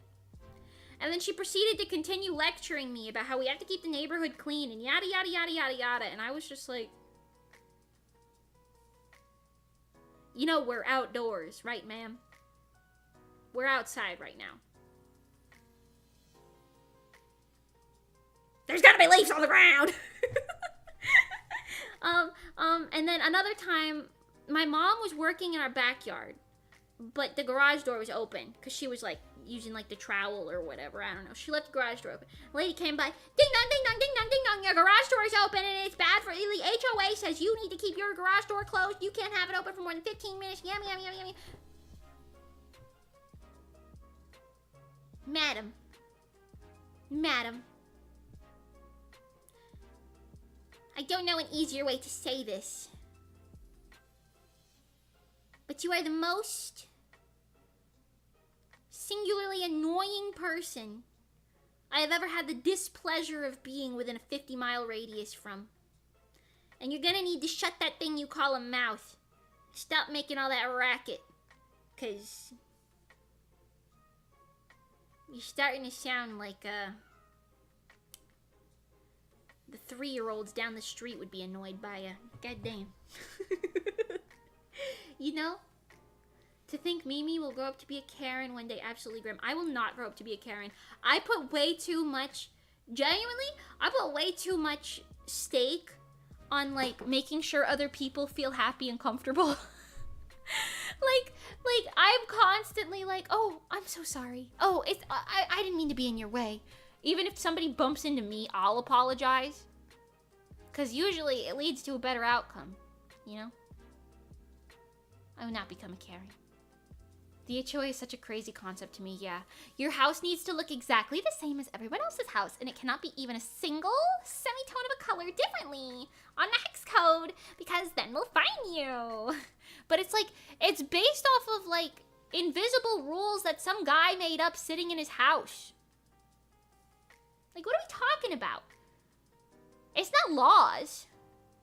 And then she proceeded to continue lecturing me about how we have to keep the neighborhood clean and yada, yada, yada, yada, yada. And I was just like, you know, we're outdoors, right, ma'am? We're outside right now. There's gotta be leaves on the ground! And then another time, my mom was working in our backyard, but the garage door was open, because she was, like, using, like, the trowel or whatever, I don't know. She left the garage door open. The lady came by, ding dong, ding dong, ding dong, ding dong, your garage door is open, and it's bad for, the HOA says you need to keep your garage door closed, you can't have it open for more than 15 minutes, yum, yum, yum, yum. Madam, I don't know an easier way to say this, but you are the most singularly annoying person I have ever had the displeasure of being within a 50-mile radius from. And you're gonna need to shut that thing you call a mouth. Stop making all that racket, 'cause you're starting to sound like, the 3-year-olds down the street would be annoyed by you. Goddamn. You know? To think Mimi will grow up to be a Karen one day, absolutely grim. I will not grow up to be a Karen. I put way too much, genuinely, I put way too much stake on, like, making sure other people feel happy and comfortable. like, I'm constantly like, oh, I'm so sorry. Oh, I didn't mean to be in your way. Even if somebody bumps into me, I'll apologize. Because usually it leads to a better outcome, you know? I will not become a Karen. The HOA is such a crazy concept to me, yeah. Your house needs to look exactly the same as everyone else's house, and it cannot be even a single semitone of a color differently on the hex code, because then we'll fine you. But it's like, it's based off of, like, invisible rules that some guy made up sitting in his house. Like, what are we talking about? It's not laws.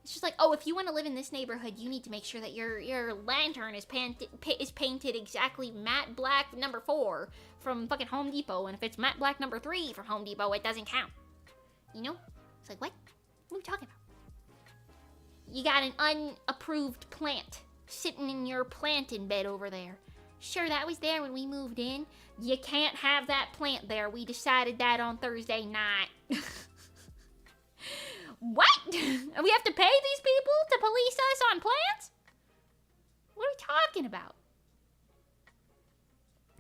It's just like, oh, if you want to live in this neighborhood, you need to make sure that your lantern is painted exactly matte black number 4 from fucking Home Depot, and if it's matte black number 3 from Home Depot, it doesn't count. You know? It's like, what? What are we talking about? You got an unapproved plant sitting in your planting bed over there. Sure, that was there when we moved in. You can't have that plant there. We decided that on Thursday night. What? We have to pay these people to police us on plants? What are we talking about?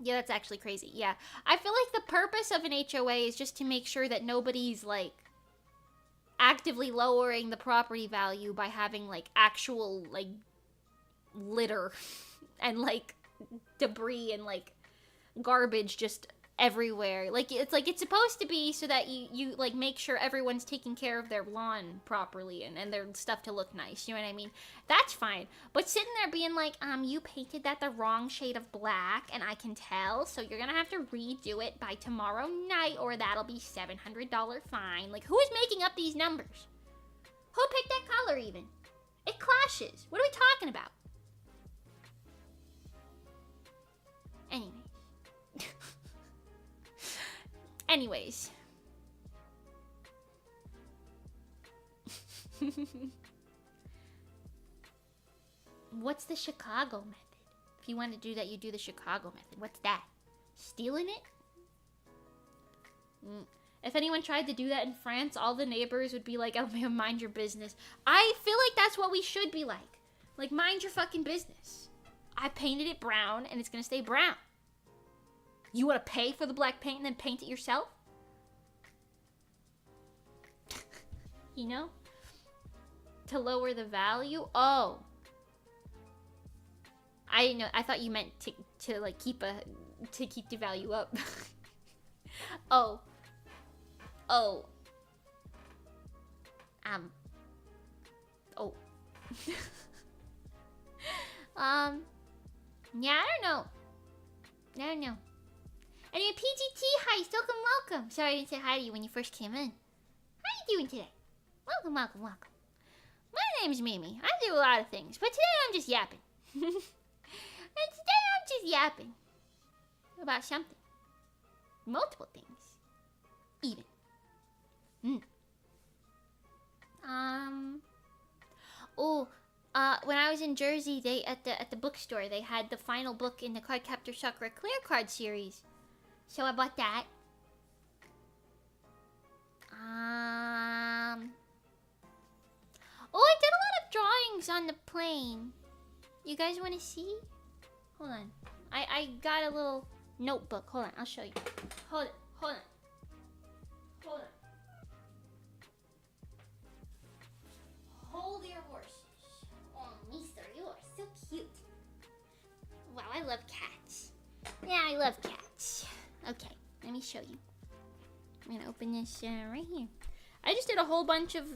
Yeah, that's actually crazy. Yeah. I feel like the purpose of an HOA is just to make sure that nobody's, like, actively lowering the property value by having, like, actual, like, litter and, like, debris and, like, garbage just everywhere. Like, it's supposed to be so that you like, make sure everyone's taking care of their lawn properly and their stuff to look nice. You know what I mean? That's fine. But sitting there being like, you painted that the wrong shade of black, and I can tell, so you're gonna have to redo it by tomorrow night, or that'll be $700 fine. Like, who is making up these numbers? Who picked that color even? It clashes. What are we talking about? Anyway. Anyways. What's the Chicago method? If you want to do that, you do the Chicago method. What's that? Stealing it? If anyone tried to do that in France, all the neighbors would be like, oh, mind your business. I feel like that's what we should be like. Like, mind your fucking business. I painted it brown, and it's gonna stay brown. You want to pay for the black paint and then paint it yourself? You know? To lower the value? Oh. I didn't know. I thought you meant to like keep the value up. Oh. Oh. Oh. Yeah, I don't know. I don't know. Anyway, PGT, hi, welcome. Sorry I didn't say hi to you when you first came in. How you doing today? Welcome. My name's Mimi. I do a lot of things, but today I'm just yapping. About something. Multiple things. Even. When I was in Jersey, they at the bookstore, they had the final book in the Cardcaptor Sakura Clear Card series. So I bought that. Oh, I did a lot of drawings on the plane. You guys want to see? Hold on. I got a little notebook. Hold on, I'll show you. Hold on. Hold your horses. Oh, mister, you are so cute. Wow, I love cats. Yeah, I love cats. Okay, let me show you. I'm gonna open this right here. I just did a whole bunch of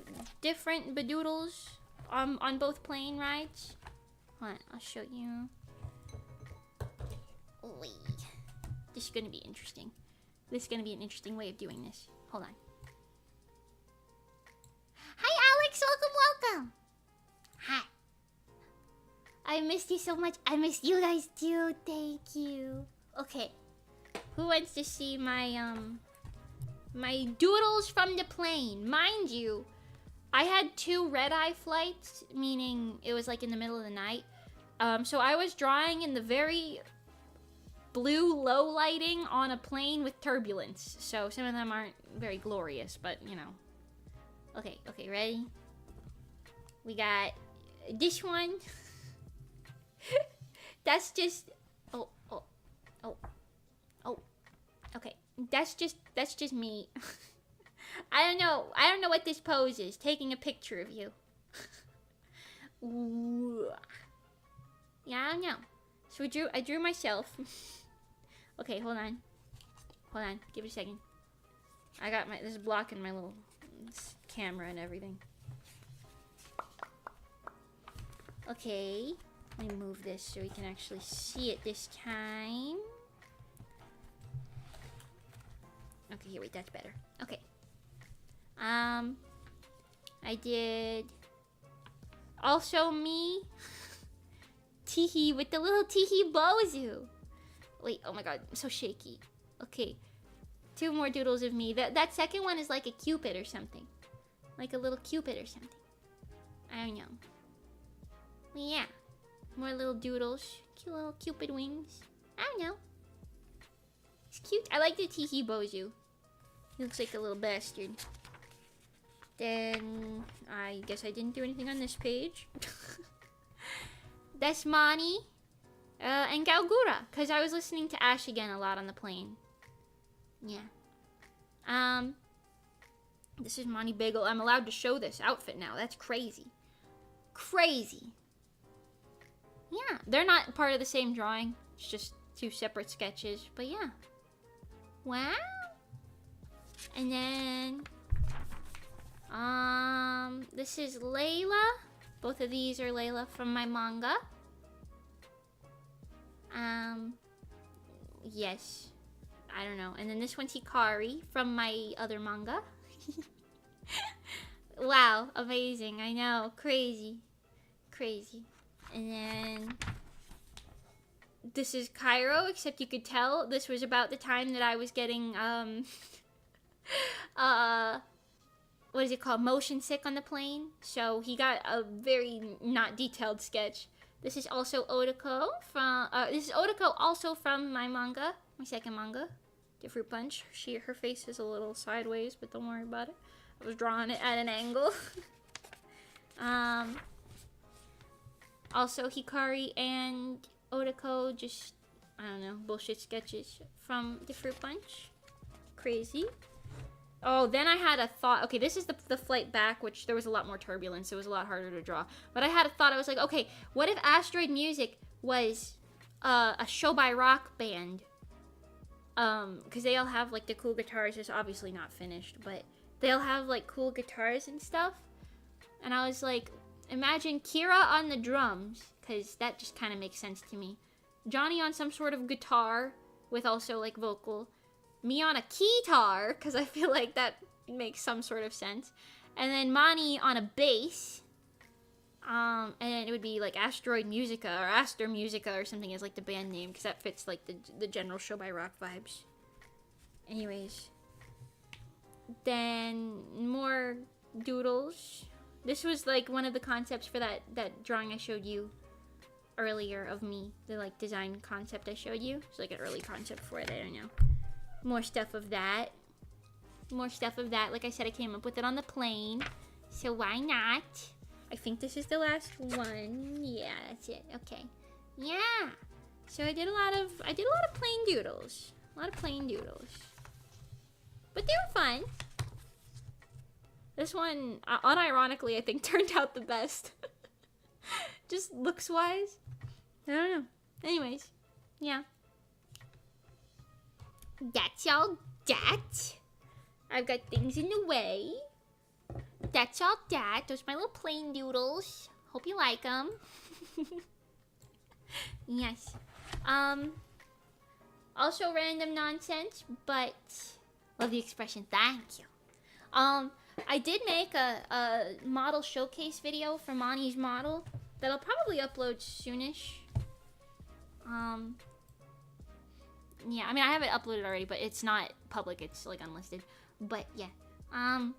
different bedoodles on both plane rides. Hold on, I'll show you. Wait. This is gonna be interesting. This is gonna be an interesting way of doing this. Hold on. Hi, Alex. Welcome. Hi. I missed you so much. I missed you guys too. Thank you. Okay. Who wants to see my my doodles from the plane? Mind you, I had 2 red-eye flights, meaning it was like in the middle of the night. So I was drawing in the very blue low lighting on a plane with turbulence. So some of them aren't very glorious, but you know. Okay, ready? We got this one. That's just okay. That's just me. I don't know what this pose is. Taking a picture of you. Ooh. Yeah, I don't know. So I drew myself. Okay, hold on. Give it a second. I got this blocking my little camera and everything. Okay. Let me move this so we can actually see it this time. Okay, here, wait, that's better. Okay. I did Also me. Teehee with the little teehee Bozu. Wait, oh my god, I'm so shaky. Okay, 2 more doodles of me. That second one is like a cupid or something. Like a little cupid or something. I don't know. Well, yeah. More little doodles. Cute little cupid wings. I don't know. It's cute. I like the teehee Bozu. He looks like a little bastard. Then, I guess I didn't do anything on this page. That's Monii. And Galgura. Because I was listening to Ash again a lot on the plane. Yeah. This is Monii Bagel. I'm allowed to show this outfit now. That's crazy. Crazy. Yeah. They're not part of the same drawing. It's just 2 separate sketches. But yeah. Wow. And then... this is Layla. Both of these are Layla from my manga. Yes. I don't know. And then this one's Hikari from my other manga. Wow, amazing. I know. Crazy. Crazy. And then this is Cairo, except you could tell this was about the time that I was getting what is it called? Motion sick on the plane. So he got a very not detailed sketch. This is also Odako from also from my manga, my second manga, The Fruit Punch. Her face is a little sideways, but don't worry about it. I was drawing it at an angle. Also Hikari and Odako, just, I don't know, bullshit sketches from The Fruit Punch. Crazy. Oh, then I had a thought. Okay, this is the flight back, which there was a lot more turbulence. It was a lot harder to draw. But I had a thought. I was like, okay, what if Asteroid Music was a show by rock band? Because they all have, like, the cool guitars. It's obviously not finished, but they all have, like, cool guitars and stuff. And I was like, imagine Kira on the drums, because that just kind of makes sense to me. Johnny on some sort of guitar with also, like, vocal. Me on a keytar, because I feel like that makes some sort of sense. And then Monii on a bass. And it would be like Asteroid Musica or Aster Musica or something as like the band name, because that fits like the general show by rock vibes. Anyways. Then more doodles. This was like one of the concepts for that drawing I showed you earlier of me. The like design concept I showed you. It's like an early concept for it, I don't know. More stuff of that. More stuff of that. Like I said, I came up with it on the plane. So why not? I think this is the last one. Yeah, that's it. Okay. Yeah. So I did a lot of plain doodles. A lot of plain doodles. But they were fun. This one, unironically, I think turned out the best. Just looks-wise. I don't know. Anyways. Yeah. That's all that. I've got things in the way. That's all that. Those are my little plain doodles. Hope you like them. Yes. Also random nonsense, but love the expression. Thank you. I did make a model showcase video for Monii's model that I'll probably upload soonish. Yeah, I mean, I have it uploaded already, but it's not public. It's, like, unlisted. But, yeah. I'll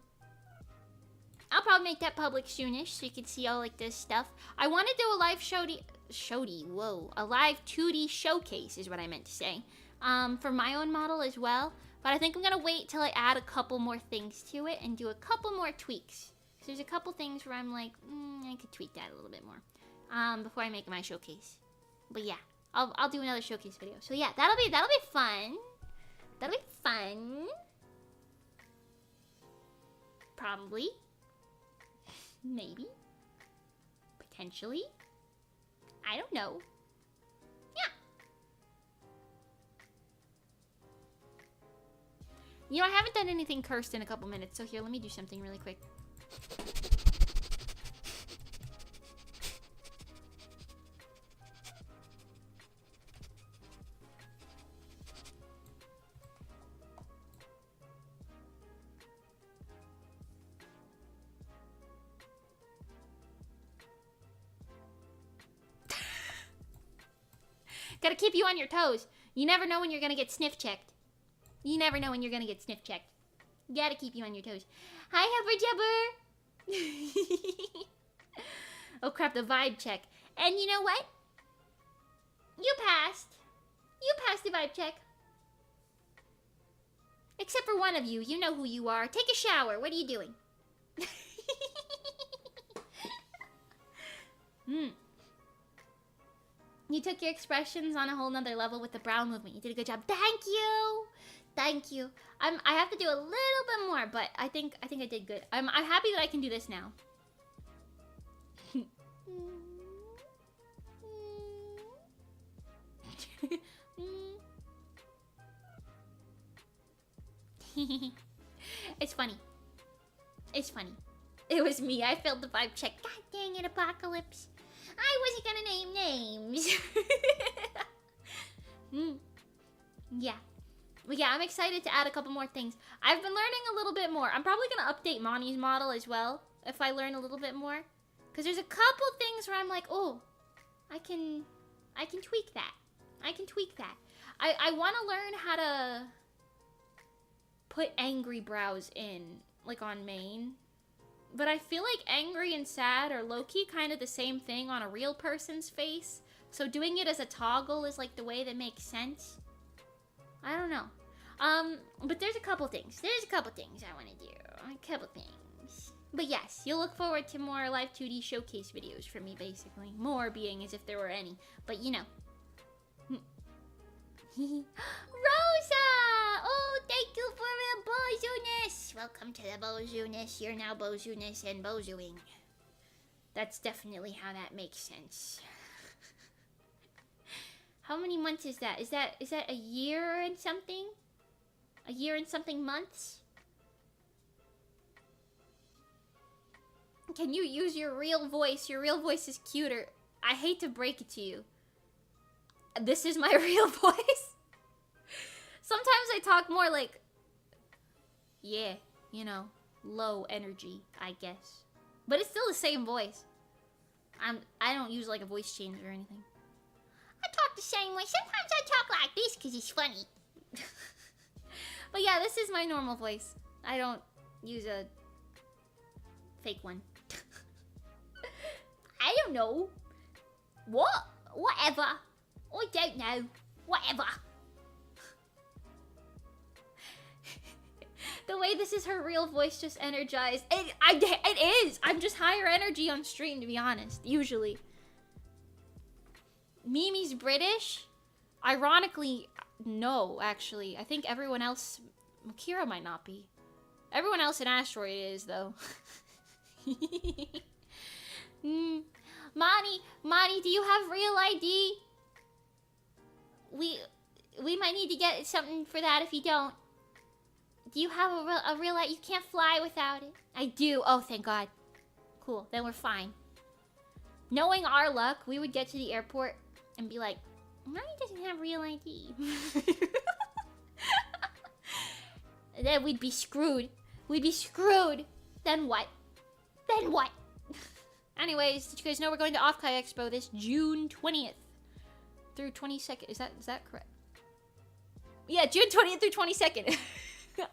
probably make that public soonish, so you can see all, like, this stuff. I want to do a live a live 2D showcase is what I meant to say. For my own model as well. But I think I'm going to wait till I add a couple more things to it and do a couple more tweaks. So there's a couple things where I'm like, I could tweak that a little bit more. Before I make my showcase. But, yeah. I'll do another showcase video. So yeah, that'll be fun. That'll be fun. Probably. Maybe. Potentially. I don't know. Yeah. You know, I haven't done anything cursed in a couple minutes, so here, let me do something really quick. Gotta keep you on your toes. You never know when you're gonna get sniff checked. You never know when you're gonna get sniff checked. Gotta keep you on your toes. Hi, Hubber Jubber. Oh crap, the vibe check. And you know what? You passed. You passed the vibe check. Except for one of you. You know who you are. Take a shower. What are you doing? You took your expressions on a whole nother level with the brow movement. You did a good job. Thank you. Thank you. I have to do a little bit more, but I think I did good. I'm happy that I can do this now. It's funny. It's funny. It was me. I failed the vibe check. God dang it, Apocalypse. I wasn't gonna name names. Yeah. But yeah, I'm excited to add a couple more things. I've been learning a little bit more. I'm probably gonna update Monii's model as well if I learn a little bit more. Because there's a couple things where I'm like, oh, I can tweak that. I can tweak that. I want to learn how to put angry brows in, like on main. But I feel like angry and sad are low-key kind of the same thing on a real person's face. So doing it as a toggle is like the way that makes sense. I don't know. But there's a couple things. There's a couple things I want to do. A couple things. But yes, you'll look forward to more live 2D showcase videos from me, basically. More being as if there were any. But you know. Rosa! Oh, thank you for the Bozu-ness! Welcome to the Bozu-ness. You're now Bozu-ness and Bozuing. That's definitely how that makes sense. How many months is that? Is that a year and something? A year and something months? Can you use your real voice? Your real voice is cuter. I hate to break it to you. This is my real voice. Sometimes I talk more like, yeah, you know, low energy, I guess. But it's still the same voice. I don't use like a voice change or anything. I talk the same way. Sometimes I talk like this because it's funny. But yeah, this is my normal voice. I don't use a fake one. I don't know. What? Whatever. I don't know. Whatever. The way this is her real voice just energized. It is. I'm just higher energy on stream, to be honest. Usually. Mimi's British? Ironically, no, actually. I think everyone else... Makira might not be. Everyone else in Asteroid is, though. Monii, do you have real ID? We might need to get something for that if you don't. Do you have a real ID? You can't fly without it. I do. Oh, thank God. Cool. Then we're fine. Knowing our luck, we would get to the airport and be like, Monii doesn't have real ID. Then we'd be screwed. We'd be screwed. Then what? Then what? Anyways, did you guys know we're going to Offkai Expo this June 20th through 22nd? Is that correct? Yeah, June 20th through 22nd.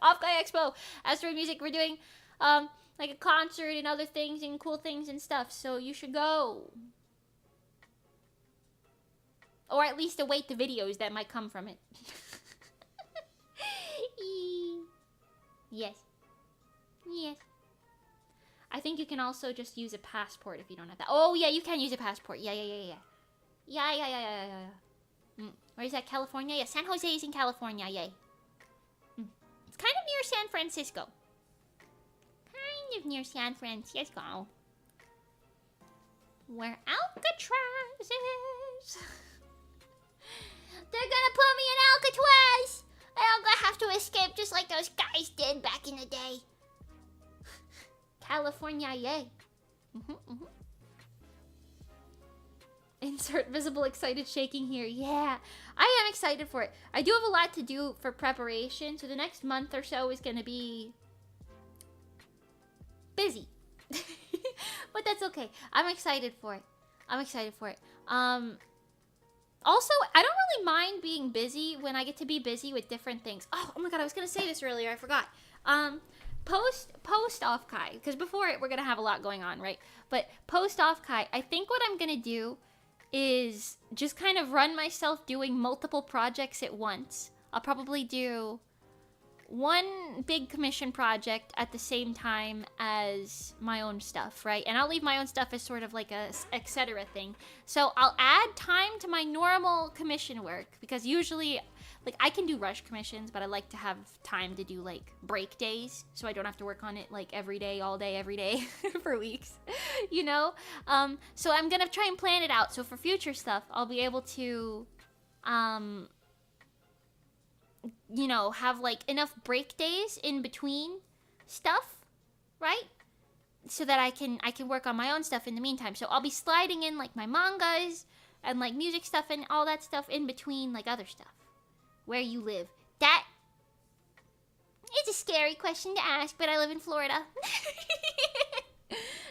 Offkai Expo. Asteroid Music, we're doing like a concert and other things and cool things and stuff, so you should go. Or at least await the videos that might come from it. Yes. Yes. I think you can also just use a passport if you don't have that. Oh, yeah, you can use a passport. Yeah. Yeah. Where is that? California? Yeah, San Jose is in California. Yay. It's kind of near San Francisco. Kind of near San Francisco. Where Alcatraz is. They're gonna put me in Alcatraz! And I'm gonna have to escape just like those guys did back in the day. California, yay. Insert visible excited shaking here. Yeah, I am excited for it. I do have a lot to do for preparation, so the next month or so is gonna be busy. But that's okay. I'm excited for it. Also, I don't really mind being busy when I get to be busy with different things. Oh my god, I was gonna say this earlier, I forgot. Post off Kai, because before it we're gonna have a lot going on, right? But post off Kai, I think what I'm gonna do is just kind of run myself doing multiple projects at once. I'll probably do one big commission project at the same time as my own stuff, right? And I'll leave my own stuff as sort of like a etc. thing. So I'll add time to my normal commission work, because usually, like, I can do rush commissions, but I like to have time to do, like, break days, so I don't have to work on it, like, every day, all day, every day, for weeks, you know? So I'm gonna try and plan it out, so for future stuff, I'll be able to, you know, have, like, enough break days in between stuff, right? So that I can work on my own stuff in the meantime. So I'll be sliding in, like, my mangas and, like, music stuff and all that stuff in between, like, other stuff. Where you live. That is a scary question to ask, but I live in Florida.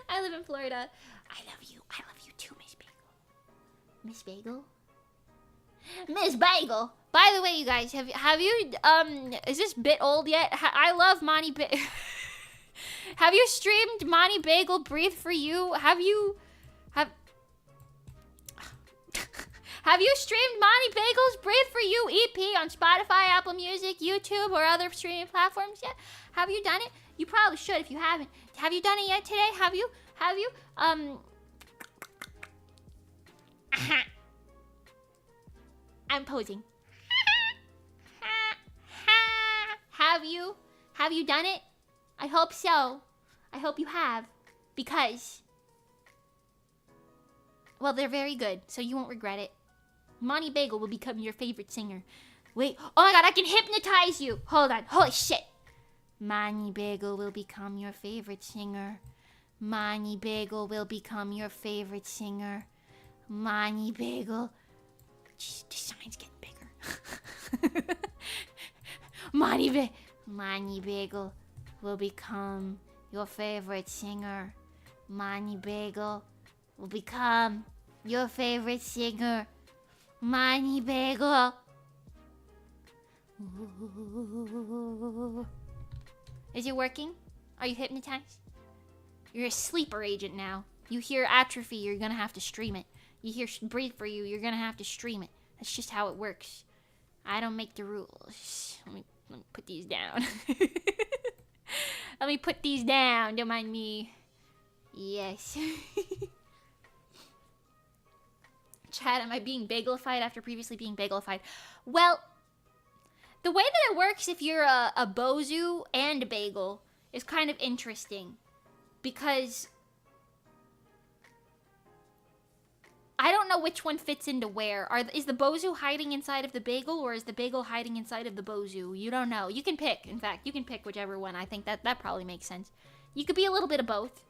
I live in Florida. I love you. I love you too, Miss Bagel. Miss Bagel? Miss Bagel! By the way, you guys, have you, is this bit old yet? I love Monii Bagel. Have you streamed Monii Bagel Breathe for You? Have you streamed Monii Bagel's Breathe for You EP on Spotify, Apple Music, YouTube, or other streaming platforms yet? Have you done it? You probably should if you haven't. Have you done it yet today? Have you? I'm posing. Have you done it? I hope so. I hope you have. Because, well, they're very good, so you won't regret it. Monii Bagel will become your favorite singer. Wait, oh my god, I can hypnotize you. Hold on, holy shit. Monii Bagel will become your favorite singer. Monii Bagel will become your favorite singer. Monii Bagel. Jeez, the sign's getting bigger. Monii Bagel will become your favorite singer. Monii Bagel will become your favorite singer. Monii Bagel. Ooh. Is it working? Are you hypnotized? You're a sleeper agent now. You hear atrophy, you're gonna have to stream it. You hear Breathe for You, you're gonna have to stream it. That's just how it works. I don't make the rules. Let me put these down. Let me put these down. Don't mind me. Yes. Chat, am I being bagelified after previously being bagelified? Well, the way that it works if you're a Bozu and a bagel is kind of interesting. Because I don't know which one fits into where. Is the Bozu hiding inside of the bagel, or is the bagel hiding inside of the Bozu? You don't know. You can pick. In fact, you can pick whichever one. I think that probably makes sense. You could be a little bit of both.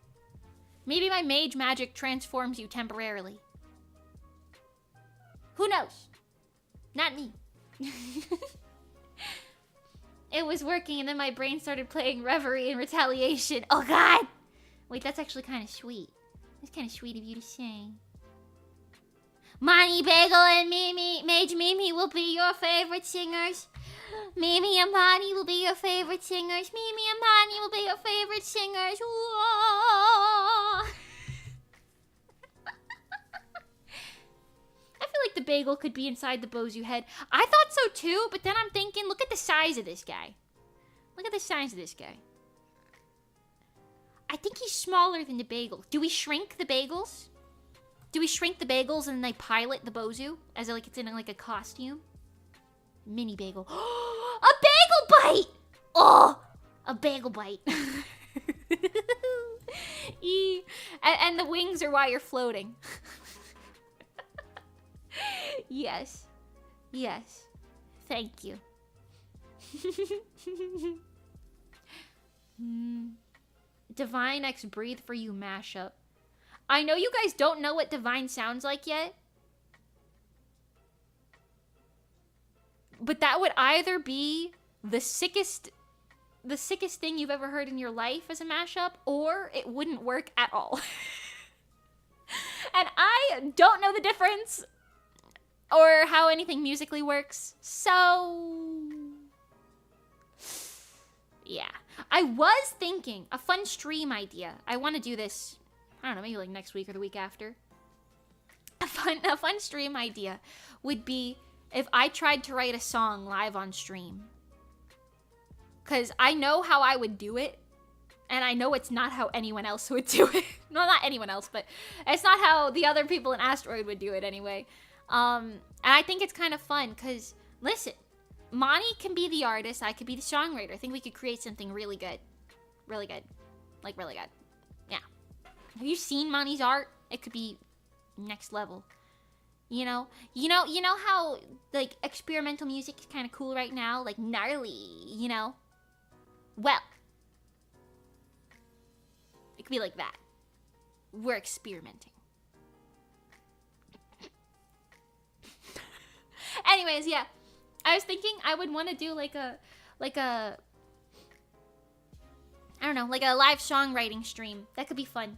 Maybe my mage magic transforms you temporarily. Who knows? Not me. It was working, and then my brain started playing Reverie in retaliation. Oh, God! Wait, that's actually kind of sweet. That's kind of sweet of you to say. Monii Bagel and Mage Mimi will be your favorite singers. Mimi and Monii will be your favorite singers. Mimi and Monii will be your favorite singers. Whoa. I feel like the bagel could be inside the Bozu head. I thought so too, but then I'm thinking, look at the size of this guy. Look at the size of this guy. I think he's smaller than the bagel. Do we shrink the bagels? Do we shrink the bagels and they pilot the Bozu as like it's in like a costume? Mini bagel. A bagel bite! Oh, a bagel bite. And the wings are why you're floating. Yes. Yes. Thank you. JasonXed Breathe for You mashup. I know you guys don't know what Divine sounds like yet. But that would either be the sickest thing you've ever heard in your life as a mashup, or it wouldn't work at all. And I don't know the difference. or how anything musically works. So, yeah. I was thinking a fun stream idea. I want to do this, I don't know, maybe like next week or the week after. A fun stream idea would be if I tried to write a song live on stream. Because I know how I would do it. And I know it's not how anyone else would do it. No, not anyone else, but it's not how the other people in Asteroid would do it anyway. And I think it's kind of fun because, listen, Monii can be the artist, I could be the songwriter. I think we could create something really good. Really good. Like, really good. Yeah. Have you seen Monii's art? It could be next level. You know how, like, experimental music is kind of cool right now? Like, gnarly, you know? Well, it could be like that. We're experimenting. Anyways, yeah. I was thinking I would want to do like a I don't know, like a live songwriting stream. That could be fun.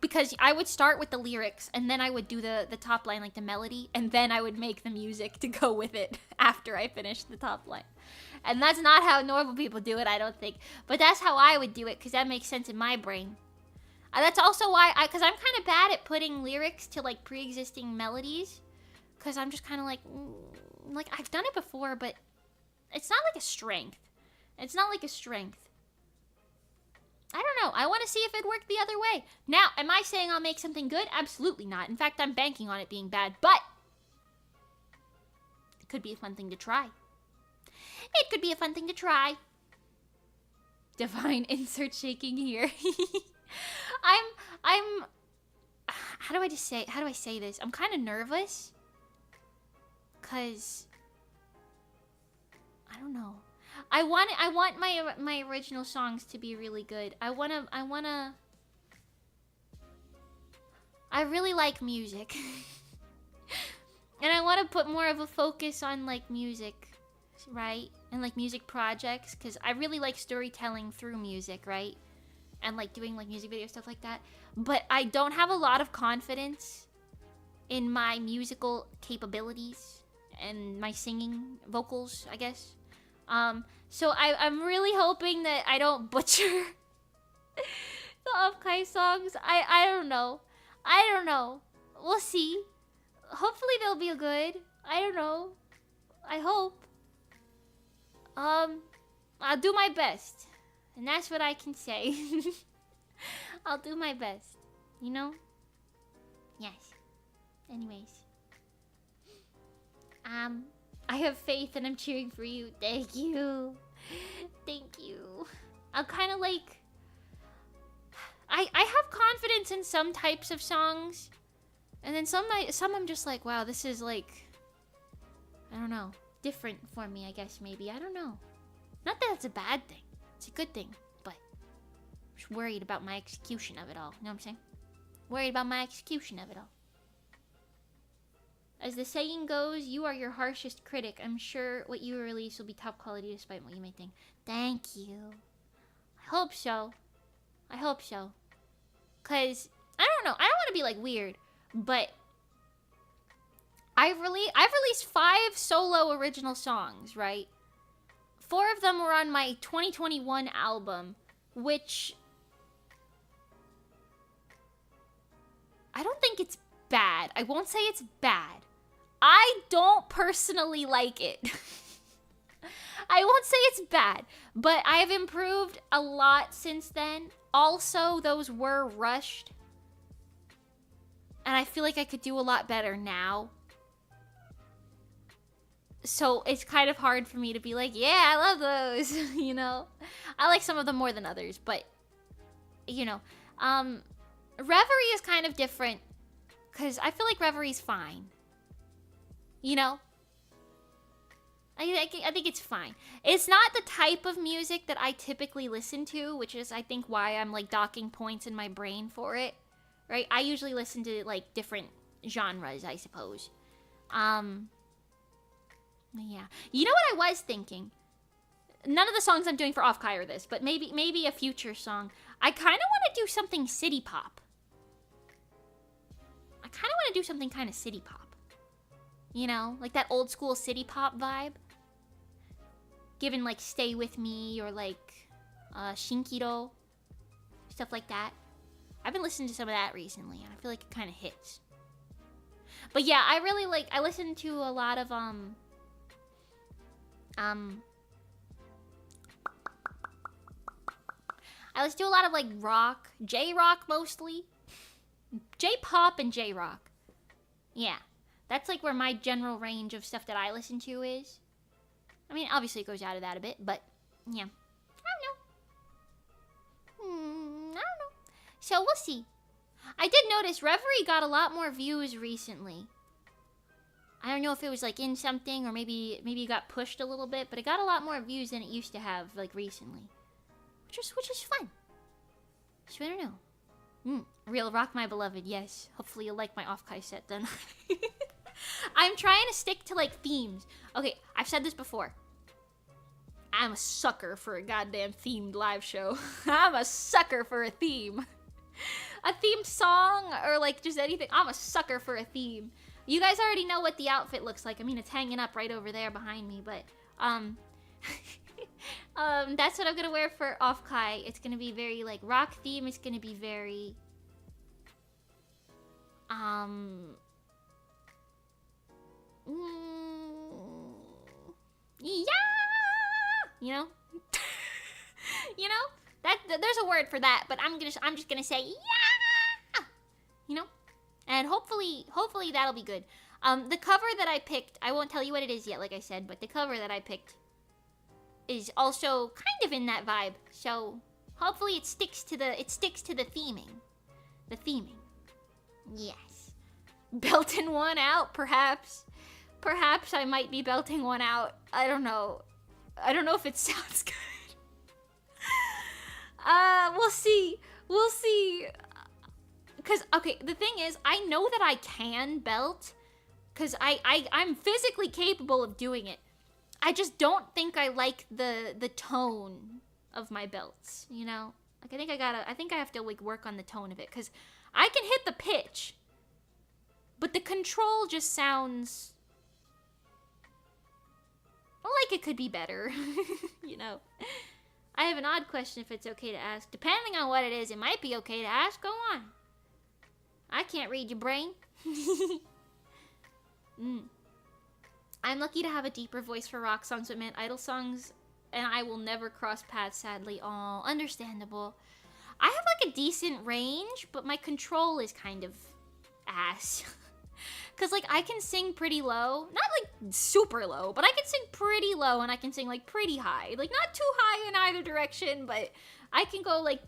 Because I would start with the lyrics, and then I would do the top line, like the melody, and then I would make the music to go with it after I finished the top line. And that's not how normal people do it, I don't think. But that's how I would do it, because that makes sense in my brain. That's also why, because I'm kind of bad at putting lyrics to, like, pre-existing melodies. Because I'm just kind of like, I've done it before, but it's not like a strength. It's not like a strength. I don't know. I want to see if it worked the other way. Now, am I saying I'll make something good? Absolutely not. In fact, I'm banking on it being bad, but it could be a fun thing to try. It could be a fun thing to try. Divine insert shaking here. I'm how do I say this? I'm kind of nervous. Cause I don't know. I want my original songs to be really good. I really like music. And I want to put more of a focus on, like, music, right? And, like, music projects, because I really like storytelling through music, right? And, like, doing, like, music video stuff like that. But I don't have a lot of confidence in my musical capabilities and my singing vocals, I guess. So I'm really hoping that I don't butcher the Offkai songs. I don't know. We'll see. Hopefully they'll be good. I don't know. I hope. I'll do my best. And that's what I can say. I'll do my best. You know? Yes. Anyways. I have faith and I'm cheering for you. Thank you. Thank you. I'm kind of like... I have confidence in some types of songs. And then some I'm just like, wow, this is like... I don't know. Different for me, I guess, maybe. I don't know. Not that it's a bad thing. It's a good thing. But I'm just worried about my execution of it all. You know what I'm saying? Worried about my execution of it all. As the saying goes, you are your harshest critic. I'm sure what you release will be top quality despite what you may think. Thank you. I hope so. I hope so. Because, I don't know. I don't want to be, like, weird. But I've released 5 solo original songs, right? 4 of them were on my 2021 album, which... I don't think it's bad. I won't say it's bad. I don't personally like it. I won't say it's bad, but I have improved a lot since then. Also, those were rushed. And I feel like I could do a lot better now. So it's kind of hard for me to be like, yeah, I love those, you know? I like some of them more than others, but, you know. Reverie is kind of different, because I feel like Reverie's fine. You know? I think it's fine. It's not the type of music that I typically listen to, which is, I think, why I'm, like, docking points in my brain for it. Right? I usually listen to, like, different genres, I suppose. Yeah. You know what I was thinking? None of the songs I'm doing for Offkai are this, but maybe a future song. I kind of want to do something city pop. I kind of want to do something kind of city pop. You know, like that old school city pop vibe. Given like Stay With Me or like Shinkiro. Stuff like that. I've been listening to some of that recently and I feel like it kind of hits. But yeah, I really like, I listen to a lot of I listen to a lot of like rock, J-rock mostly. J-pop and J-rock. Yeah. That's like where my general range of stuff that I listen to is. I mean, obviously it goes out of that a bit, but yeah. I don't know. So we'll see. I did notice Reverie got a lot more views recently. I don't know if it was like in something or maybe it got pushed a little bit, but it got a lot more views than it used to have like recently. Which is fun. So I don't know. Real Rock My Beloved, yes. Hopefully you'll like my off-kai set then. I'm trying to stick to like themes. Okay, I've said this before. I'm a sucker for a goddamn themed live show. I'm a sucker for a theme. A themed song or like just anything. I'm a sucker for a theme. You guys already know what the outfit looks like. I mean, it's hanging up right over there behind me, but that's what I'm gonna wear for off-kai. It's gonna be very like rock theme. It's gonna be very yeah, you know. You know, that there's a word for that, but I'm just gonna say yeah, you know, and hopefully that'll be good. The cover that I picked, I won't tell you what it is yet, like I said, but the cover that I picked is also kind of in that vibe. So hopefully it sticks to the theming, Yes, belting one out, perhaps I might be belting one out. I don't know if it sounds good. We'll see. Cause okay, the thing is, I know that I can belt, cause I'm physically capable of doing it. I just don't think I like the tone of my belts, you know? Like I think I have to like work on the tone of it, cause I can hit the pitch, but the control just sounds like it could be better, you know? I have an odd question if it's okay to ask. Depending on what it is, it might be okay to ask. Go on. I can't read your brain. I'm lucky to have a deeper voice for rock songs, but man, idol songs and I will never cross paths, sadly. Aw, understandable. I have like a decent range, but my control is kind of ass. Cause like I can sing pretty low, not like super low, but I can sing pretty low and I can sing like pretty high. Like not too high in either direction, but I can go like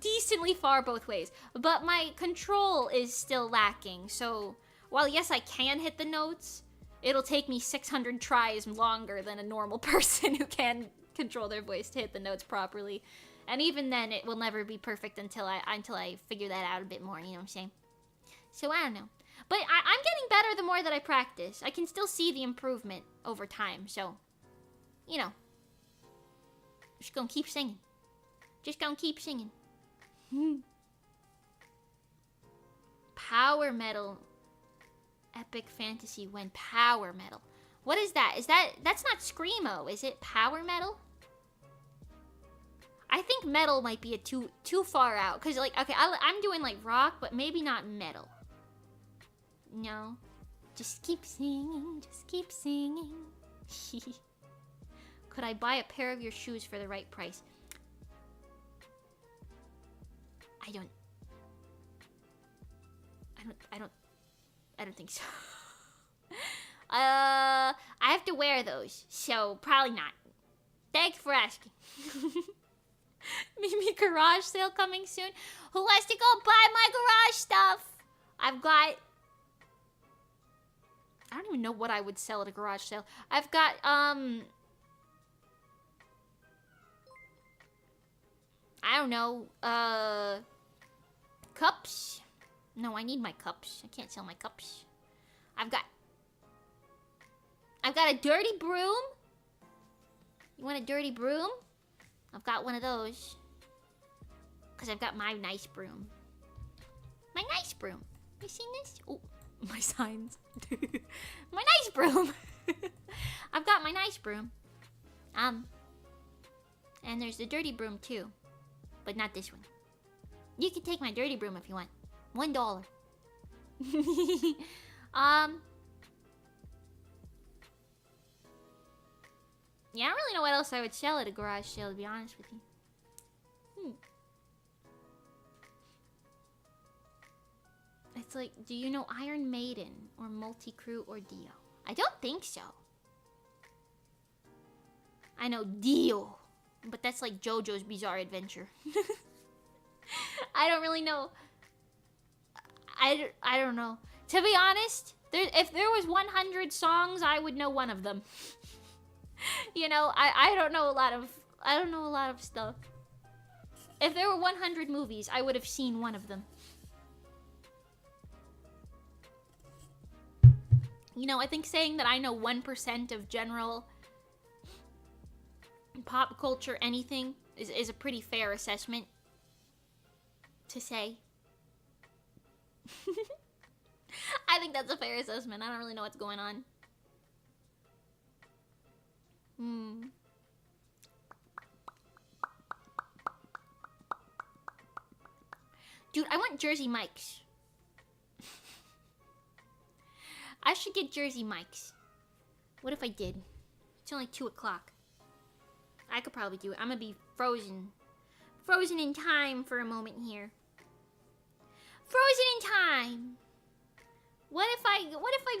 decently far both ways. But my control is still lacking. So while yes, I can hit the notes, it'll take me 600 tries longer than a normal person who can control their voice to hit the notes properly. And even then, it will never be perfect until I figure that out a bit more, you know what I'm saying? So I don't know. But I'm getting better the more that I practice. I can still see the improvement over time, so, you know. Just gonna keep singing. Power metal. Epic fantasy when power metal. What is that? That's not screamo, is it? Power metal? I think metal might be a too far out. Because, like, okay, I'm doing, like, rock, but maybe not metal. No. Just keep singing. Could I buy a pair of your shoes for the right price? I don't think so. I have to wear those, so probably not. Thanks for asking. Mimi garage sale coming soon. Who wants to go buy my garage stuff? I've got... I don't even know what I would sell at a garage sale. I've got, I don't know, cups? No, I need my cups. I can't sell my cups. I've got a dirty broom. You want a dirty broom? I've got one of those. Because I've got my nice broom. My nice broom. You seen this? Oh, my signs. My nice broom. I've got my nice broom. And there's the dirty broom too, but not this one. You can take my dirty broom if you want. $1. Yeah, I don't really know what else I would sell at a garage sale, to be honest with you. It's like, do you know Iron Maiden or Multi-Crew or Dio? I don't think so. I know Dio, but that's like JoJo's Bizarre Adventure. I don't really know. I don't know. To be honest, if there was 100 songs, I would know one of them. You know, I don't know a lot of stuff. If there were 100 movies, I would have seen one of them. You know, I think saying that I know 1% of general pop culture anything is a pretty fair assessment to say. I think that's a fair assessment. I don't really know what's going on. Dude, I want Jersey Mike's. I should get Jersey Mike's. What if I did? It's only 2 o'clock. I could probably do it. I'm gonna be frozen. Frozen in time for a moment here. Frozen in time! What if I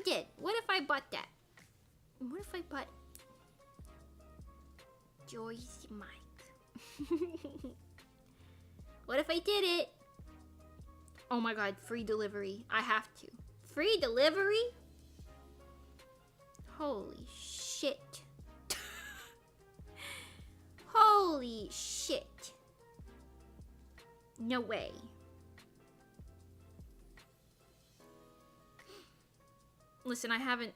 did? What if I bought that? What if I bought Jersey Mike? What if I did it? Oh my god, free delivery. I have to. Free delivery? Holy shit. Holy shit. No way. Listen, I haven't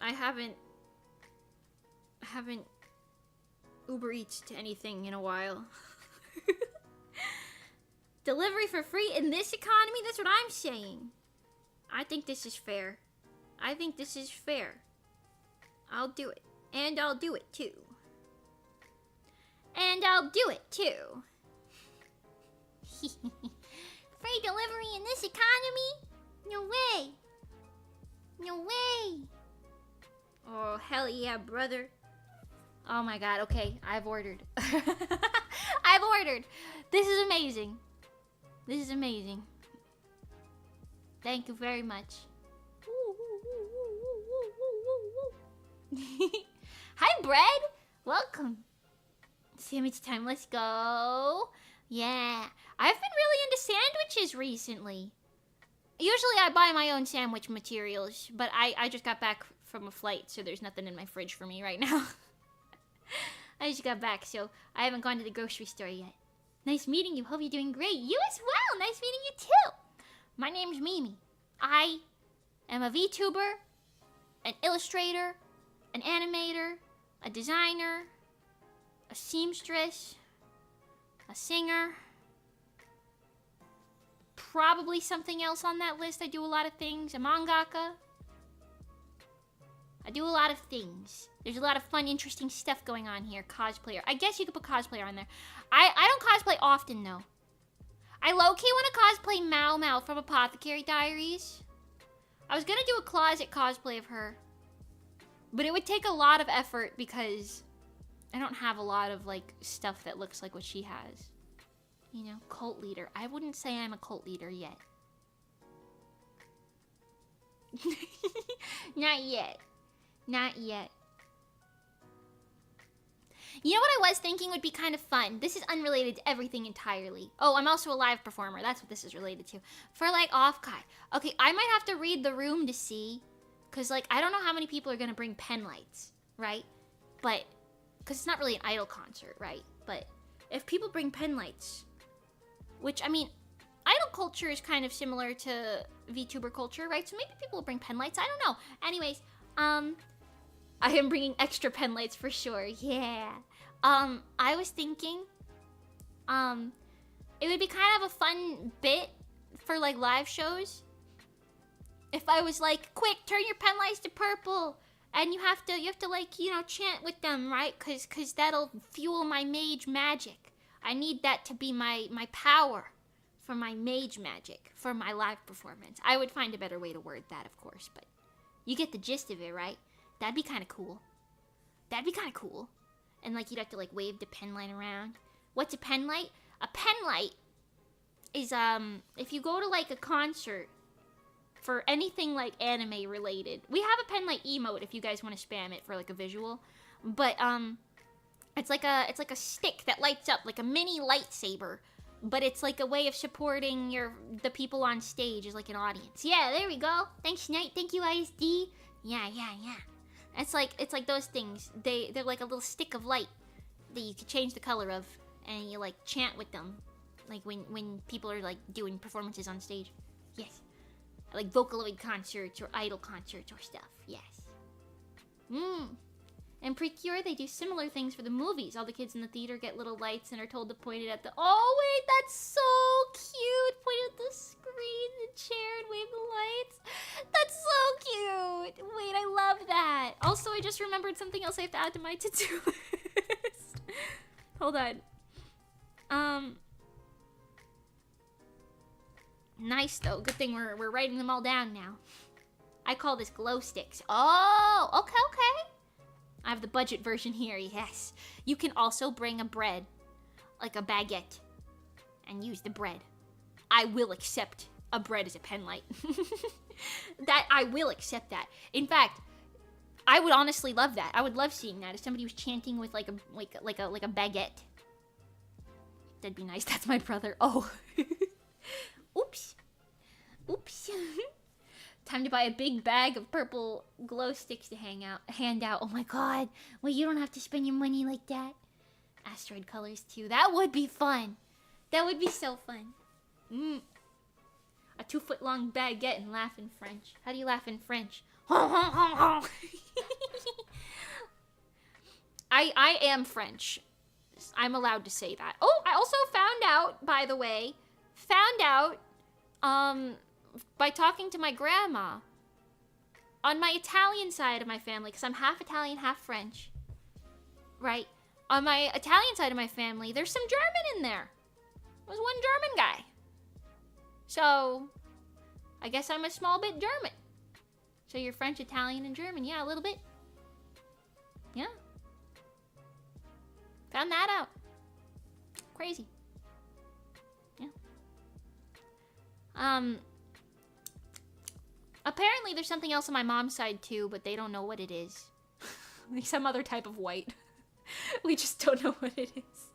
Uber Eats to anything in a while. Delivery for free in this economy? That's what I'm saying. I think this is fair. I think this is fair. I'll do it. And I'll do it too. And I'll do it too. Free delivery in this economy? No way. No way. Oh, hell yeah, brother. Oh my god, okay, I've ordered. I've ordered. This is amazing. This is amazing. Thank you very much. Hi, Bread. Welcome. Sandwich time, let's go. Yeah. I've been really into sandwiches recently. Usually I buy my own sandwich materials, but I just got back from a flight, so there's nothing in my fridge for me right now. I just got back, so I haven't gone to the grocery store yet. Nice meeting you. Hope you're doing great. You as well. Nice meeting you too. My name's Mimi. I am a VTuber, an illustrator, an animator, a designer, a seamstress, a singer, probably something else on that list. I do a lot of things. A mangaka. I do a lot of things. There's a lot of fun, interesting stuff going on here. Cosplayer. I guess you could put cosplayer on there. I don't cosplay often, though. I low-key want to cosplay Mau Mau from Apothecary Diaries. I was gonna do a closet cosplay of her. But it would take a lot of effort because I don't have a lot of, like, stuff that looks like what she has. You know, cult leader. I wouldn't say I'm a cult leader yet. Not yet. Not yet. You know what I was thinking would be kind of fun? This is unrelated to everything entirely. Oh, I'm also a live performer. That's what this is related to. For, like, Offkai. Okay, I might have to read the room to see. Because, like, I don't know how many people are going to bring pen lights, right? But, because it's not really an idol concert, right? But if people bring pen lights, which, I mean, idol culture is kind of similar to VTuber culture, right? So maybe people will bring pen lights. I don't know. Anyways, I am bringing extra pen lights for sure. Yeah. I was thinking, it would be kind of a fun bit for, like, live shows if I was like, quick, turn your pen lights to purple, and you have to like, you know, chant with them, right? Cause that'll fuel my mage magic. I need that to be my power for my mage magic, for my live performance. I would find a better way to word that, of course, but you get the gist of it, right? That'd be kind of cool. That'd be kind of cool. And like, you'd have to like wave the pen light around. What's a pen light? A pen light is, if you go to like a concert for anything like anime related. We have a pen light emote if you guys want to spam it for like a visual. But, it's like a stick that lights up like a mini lightsaber. But it's like a way of supporting the people on stage as like an audience. Yeah, there we go. Thanks, Knight. Thank you, ISD. Yeah. It's like those things. They're like a little stick of light that you can change the color of, and you like chant with them, like when people are like doing performances on stage. Yes, like Vocaloid concerts or Idol concerts or stuff. Yes. And Precure, they do similar things for the movies. All the kids in the theater get little lights and are told to point it at the... Oh, wait, that's so cute. Point it at the screen, the chair, and wave the lights. That's so cute. Wait, I love that. Also, I just remembered something else I have to add to my to-do list. Hold on. Nice, though. Good thing we're writing them all down now. I call this glow sticks. Oh, okay. I have the budget version here, yes. You can also bring a bread, like a baguette, and use the bread. I will accept a bread as a pen light. I will accept that. In fact, I would honestly love that. I would love seeing that if somebody was chanting with like a baguette. That'd be nice. That's my brother. Oh. Oops. Time to buy a big bag of purple glow sticks to hand out. Oh my god. Wait, you don't have to spend your money like that. Asteroid colors too. That would be fun. That would be so fun. A 2-foot long baguette and laugh in French. How do you laugh in French? I am French. I'm allowed to say that. Oh, I also found out, by the way, by talking to my grandma, on my Italian side of my family, because I'm half Italian, half French, right? On my Italian side of my family, there's some German in there. There's one German guy. So, I guess I'm a small bit German. So you're French, Italian, and German. Yeah, a little bit. Yeah. Found that out. Crazy. Yeah. Apparently there's something else on my mom's side too, but they don't know what it is. Like some other type of white. We just don't know what it is.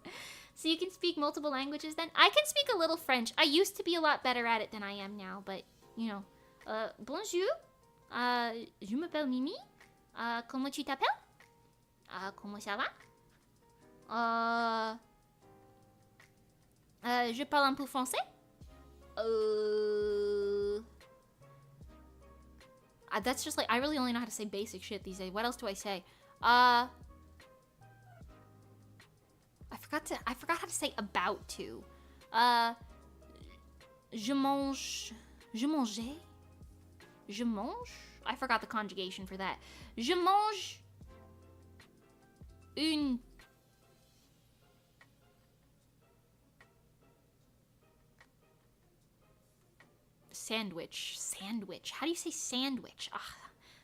So you can speak multiple languages then? I can speak a little French. I used to be a lot better at it than I am now, but, you know. Bonjour. Je m'appelle Mimi. Comment tu t'appelles? Comment ça va? Je parle un peu français. That's just like, I really only know how to say basic shit these days. What else do I say? I forgot how to say about to. Je mange. I forgot the conjugation for that. Je mange une sandwich. How do you say sandwich?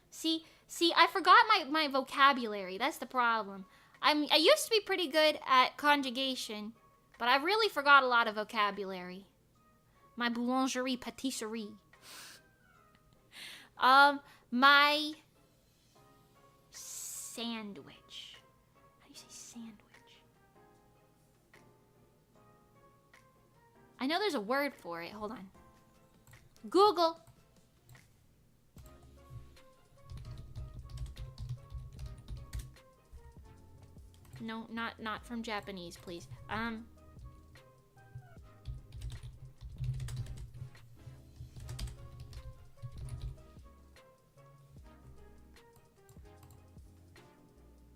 See, I forgot my vocabulary. That's the problem. I used to be pretty good at conjugation, but I really forgot a lot of vocabulary. My boulangerie, patisserie. My sandwich. How do you say sandwich? I know there's a word for it. Hold on. Google. No, not from Japanese, please.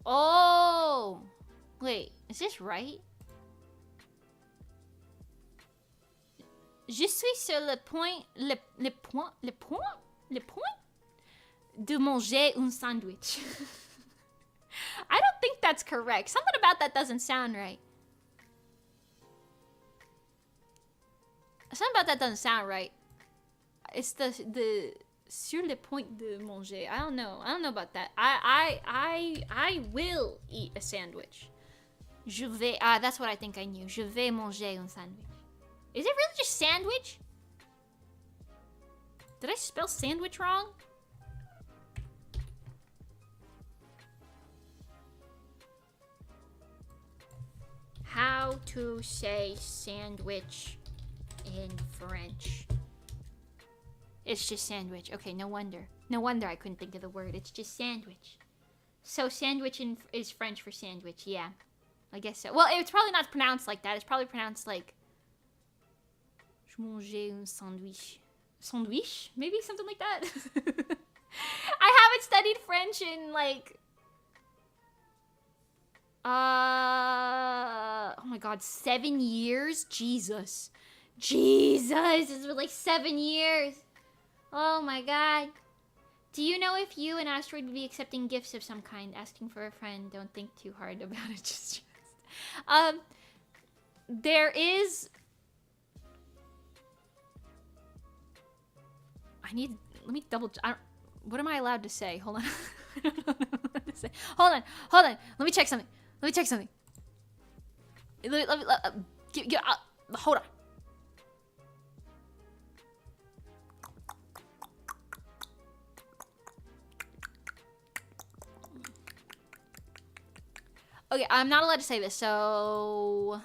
Oh, wait, is this right? Je suis sur le point. le point de manger un sandwich. I don't think that's correct. Something about that doesn't sound right. Something about that doesn't sound right. It's the sur le point de manger. I don't know. I don't know about that. I will eat a sandwich. Je vais. That's what I think I knew. Je vais manger un sandwich. Is it really just sandwich? Did I spell sandwich wrong? How to say sandwich in French? It's just sandwich. Okay, no wonder. No wonder I couldn't think of the word. It's just sandwich. So sandwich is French for sandwich. Yeah, I guess so. Well, it's probably not pronounced like that. It's probably pronounced like je mangeais un sandwich. Sandwich? Maybe something like that. I haven't studied French in like oh my god, 7 years? Jesus. It's been like 7 years. Oh my god. Do you know if you and Asteroid would be accepting gifts of some kind? Asking for a friend. Don't think too hard about it. Just. There is. Let me double. What am I allowed to say? Hold on. I don't know what I'm allowed to say. Hold on. Let me check something. Hold on. Okay, I'm not allowed to say this, so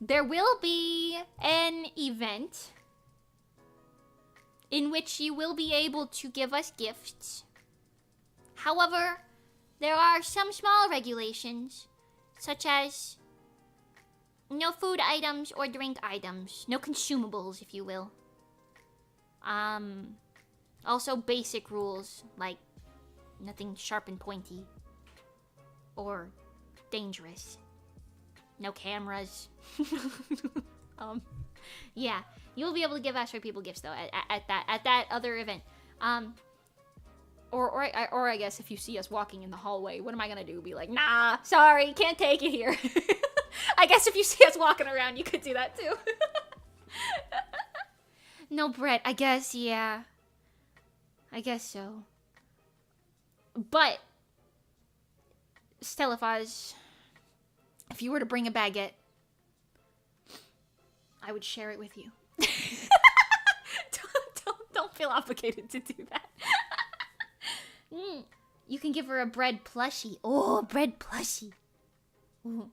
there will be an event in which you will be able to give us gifts. However, there are some small regulations, such as no food items or drink items, no consumables, if you will. Also basic rules, like nothing sharp and pointy or dangerous. No cameras. Yeah, you'll be able to give Asteroid people gifts though at that other event. Or I guess if you see us walking in the hallway, what am I gonna do? Be like, nah, sorry, can't take it here. I guess if you see us walking around, you could do that too. No bread, I guess, yeah. I guess so. But Stelifaz, if you were to bring a baguette, I would share it with you. Don't feel obligated to do that. You can give her a bread plushie. Oh, a bread plushie. Ooh.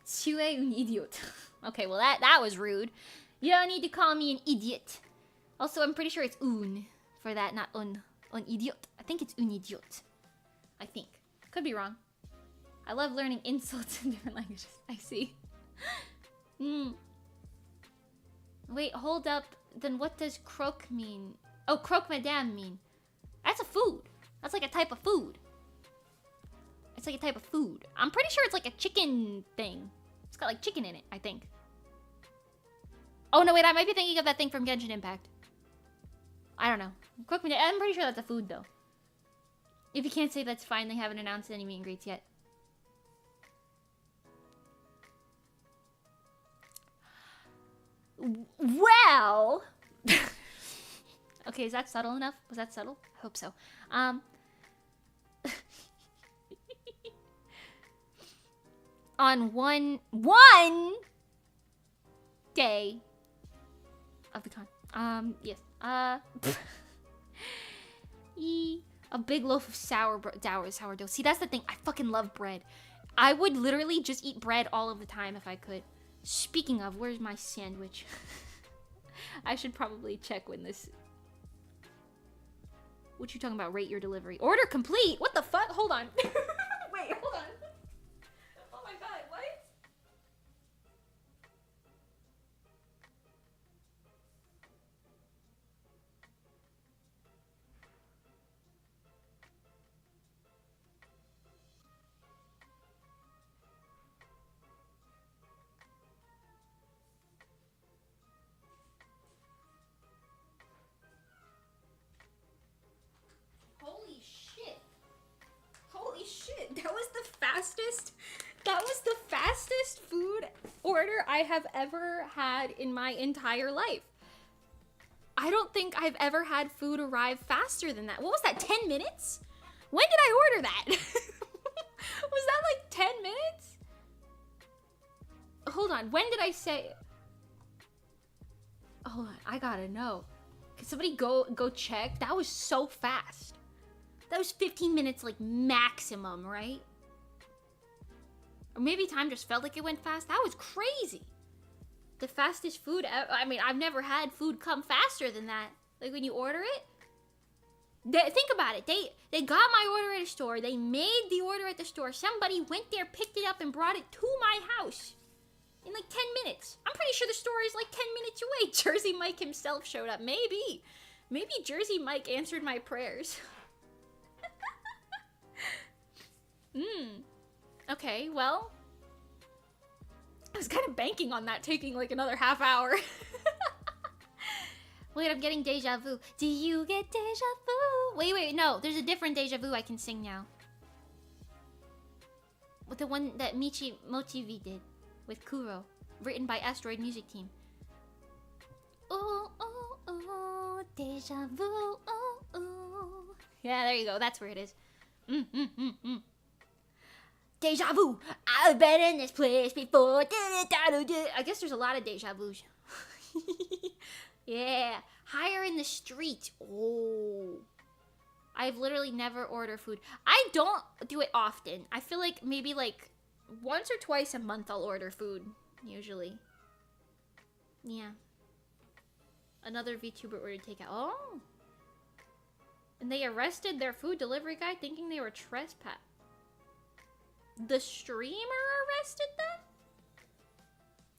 Tu es un idiot. Okay, well that was rude. You don't need to call me an idiot. Also, I'm pretty sure it's un for that, not un idiot. I think it's un idiot. I think. Could be wrong. I love learning insults in different languages. I see. Wait, hold up. Then what does croque mean? Oh, croque madame mean. That's a food. That's like a type of food. It's like a type of food. I'm pretty sure it's like a chicken thing. It's got like chicken in it, I think. Oh, no, wait. I might be thinking of that thing from Genshin Impact. I don't know. Croque madame. I'm pretty sure that's a food, though. If you can't say, that's fine. They haven't announced any meet and greets yet. Well... Okay, is that subtle enough? Was that subtle? I hope so. On one day of the con. Yes. A big loaf of sourdough. See, that's the thing. I fucking love bread. I would literally just eat bread all of the time if I could. Speaking of, where's my sandwich? I should probably check when this... What you talking about? Rate your delivery. Order complete? What the fuck? Hold on. Wait, hold on. Oh my god, what? order I have ever had in my entire life. I don't think I've ever had food arrive faster than that. What was that, 10 minutes? When did I order that? Was that like 10 minutes? Hold on, when did I say? Hold on, I gotta know. Can somebody go check? That was so fast. That was 15 minutes like maximum, right? Or maybe time just felt like it went fast. That was crazy. The fastest food, I mean, I've never had food come faster than that. Like when you order it. Think about it. They got my order at a store. They made the order at the store. Somebody went there, picked it up, and brought it to my house in like 10 minutes. I'm pretty sure the store is like 10 minutes away. Jersey Mike himself showed up. Maybe Jersey Mike answered my prayers. Okay, well, I was kind of banking on that taking like another half hour. Wait, I'm getting deja vu. Do you get deja vu? Wait, no. There's a different deja vu I can sing now. With the one that Michi Motivi did with Kuro. Written by Asteroid Music Team. Oh, oh, oh, deja vu, oh, oh. Yeah, there you go. That's where it is. Deja vu. I've been in this place before. I guess there's a lot of deja vus. Yeah. Higher in the street. Oh. I've literally never ordered food. I don't do it often. I feel like maybe like once or twice a month I'll order food. Usually. Yeah. Another VTuber ordered takeout. Oh. And they arrested their food delivery guy thinking they were trespassing. The streamer arrested them?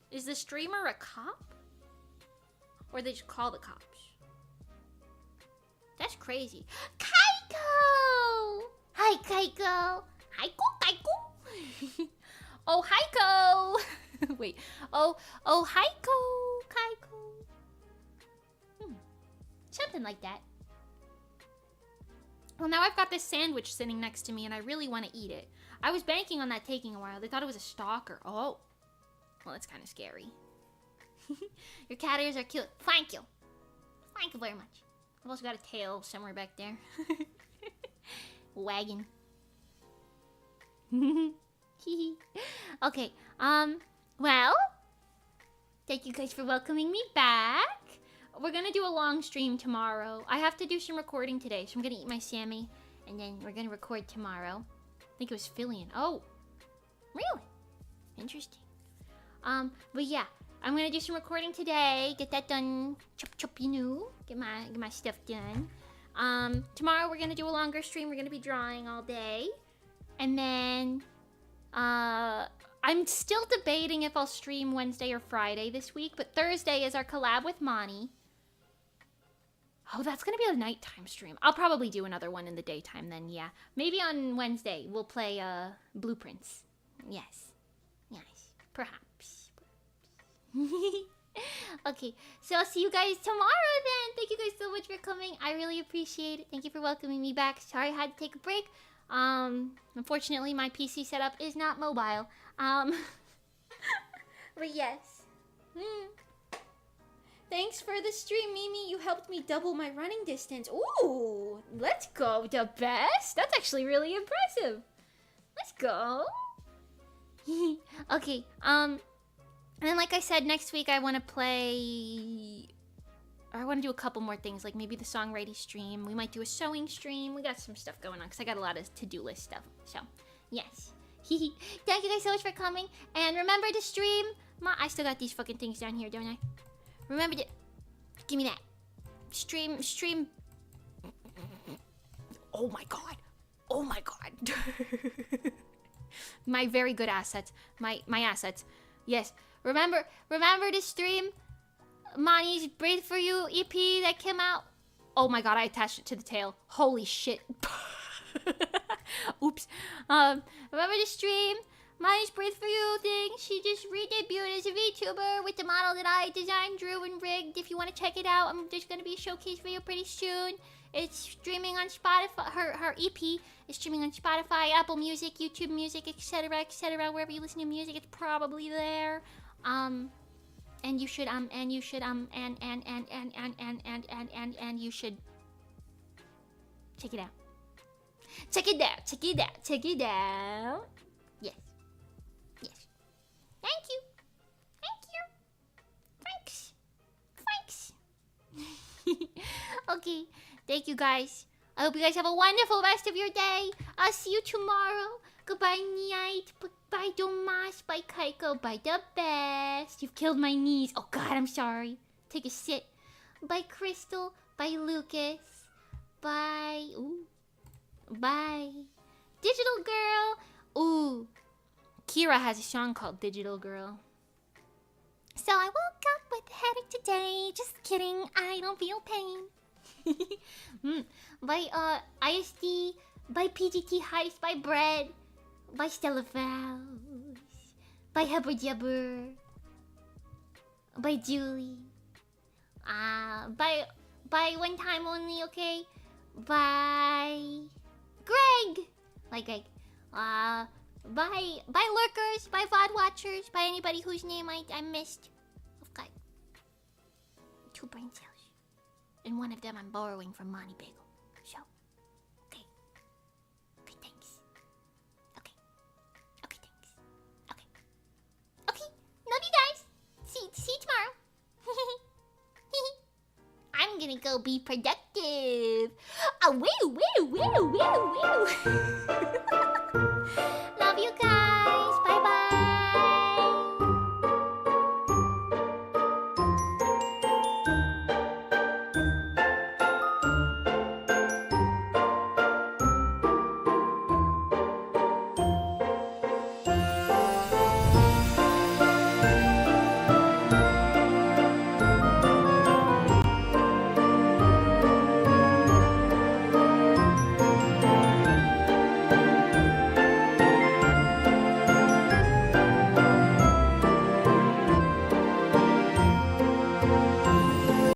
Is the streamer a cop? Or they just call the cops? That's crazy. Kaiko! Hi, Kaiko! Kaiko! Oh, Heiko! Wait. Oh, Heiko! Kaiko! Something like that. Well, now I've got this sandwich sitting next to me and I really want to eat it. I was banking on that taking a while. They thought it was a stalker. Oh. Well, that's kind of scary. Your cat ears are cute. Thank you. Thank you very much. I've also got a tail somewhere back there. Wagging. Okay. Well. Thank you guys for welcoming me back. We're gonna do a long stream tomorrow. I have to do some recording today, so I'm gonna eat my Sammy. And then we're gonna record tomorrow. I think it was Phillian. Oh. Really? Interesting. But yeah. I'm gonna do some recording today. Get that done. Chop, you know. Get my stuff done. Tomorrow we're gonna do a longer stream. We're gonna be drawing all day. And then, I'm still debating if I'll stream Wednesday or Friday this week. But Thursday is our collab with Monii. Oh, that's gonna be a nighttime stream. I'll probably do another one in the daytime then, yeah. Maybe on Wednesday we'll play, Blueprints. Yes. Perhaps. Okay, so I'll see you guys tomorrow then. Thank you guys so much for coming. I really appreciate it. Thank you for welcoming me back. Sorry I had to take a break. Unfortunately my PC setup is not mobile. But yes. Thanks for the stream, Mimi. You helped me double my running distance. Ooh, let's go. The best? That's actually really impressive. Let's go. Okay, and then like I said, next week I want to play... Or I want to do a couple more things, like maybe the songwriting stream. We might do a sewing stream. We got some stuff going on, because I got a lot of to-do list stuff. So, yes. Thank you guys so much for coming. And remember to stream... I still got these fucking things down here, don't I? Remember to... Give me that. Stream... Oh my god. Oh my god. My very good assets. My assets. Yes. Remember to stream Monii's Breathe For You EP that came out. Oh my god, I attached it to the tail. Holy shit. Oops. Remember to stream Monii's Breathe For You thing. She just re-debuted as a VTuber with the model that I designed, drew, and rigged. If you want to check it out, there's going to be a showcase video pretty soon. It's streaming on Spotify. Her EP is streaming on Spotify, Apple Music, YouTube Music, etc., etc. Wherever you listen to music, it's probably there. And you should and you should check it out. Check it out. Check it out. Check it out. Yes. Yes. Thank you. Thank you. Thanks. Okay. Thank you guys. I hope you guys have a wonderful rest of your day. I'll see you tomorrow. Goodbye, night. Bye, Domas. Bye, Kaiko. Bye, the best. You've killed my knees. Oh, God, I'm sorry. Take a sit. Bye, Crystal. Bye, Lucas. Bye. Ooh. Bye. Digital Girl. Ooh. Kira has a song called Digital Girl. So I woke up with a headache today. Just kidding. I don't feel pain. By ISD, by PGT Heist, by Bread, by Stella Vows, by Hubber Jubber, by Julie, by One Time Only, okay, by Greg, like Greg, by Lurkers, by VOD Watchers, by anybody whose name I missed. I've got 2 brain cells. And one of them I'm borrowing from Monii Bagel. So, okay. Okay, thanks. Okay. Okay, thanks. Okay. Okay, love you guys. See you tomorrow. I'm gonna go be productive. Woo. Love you guys.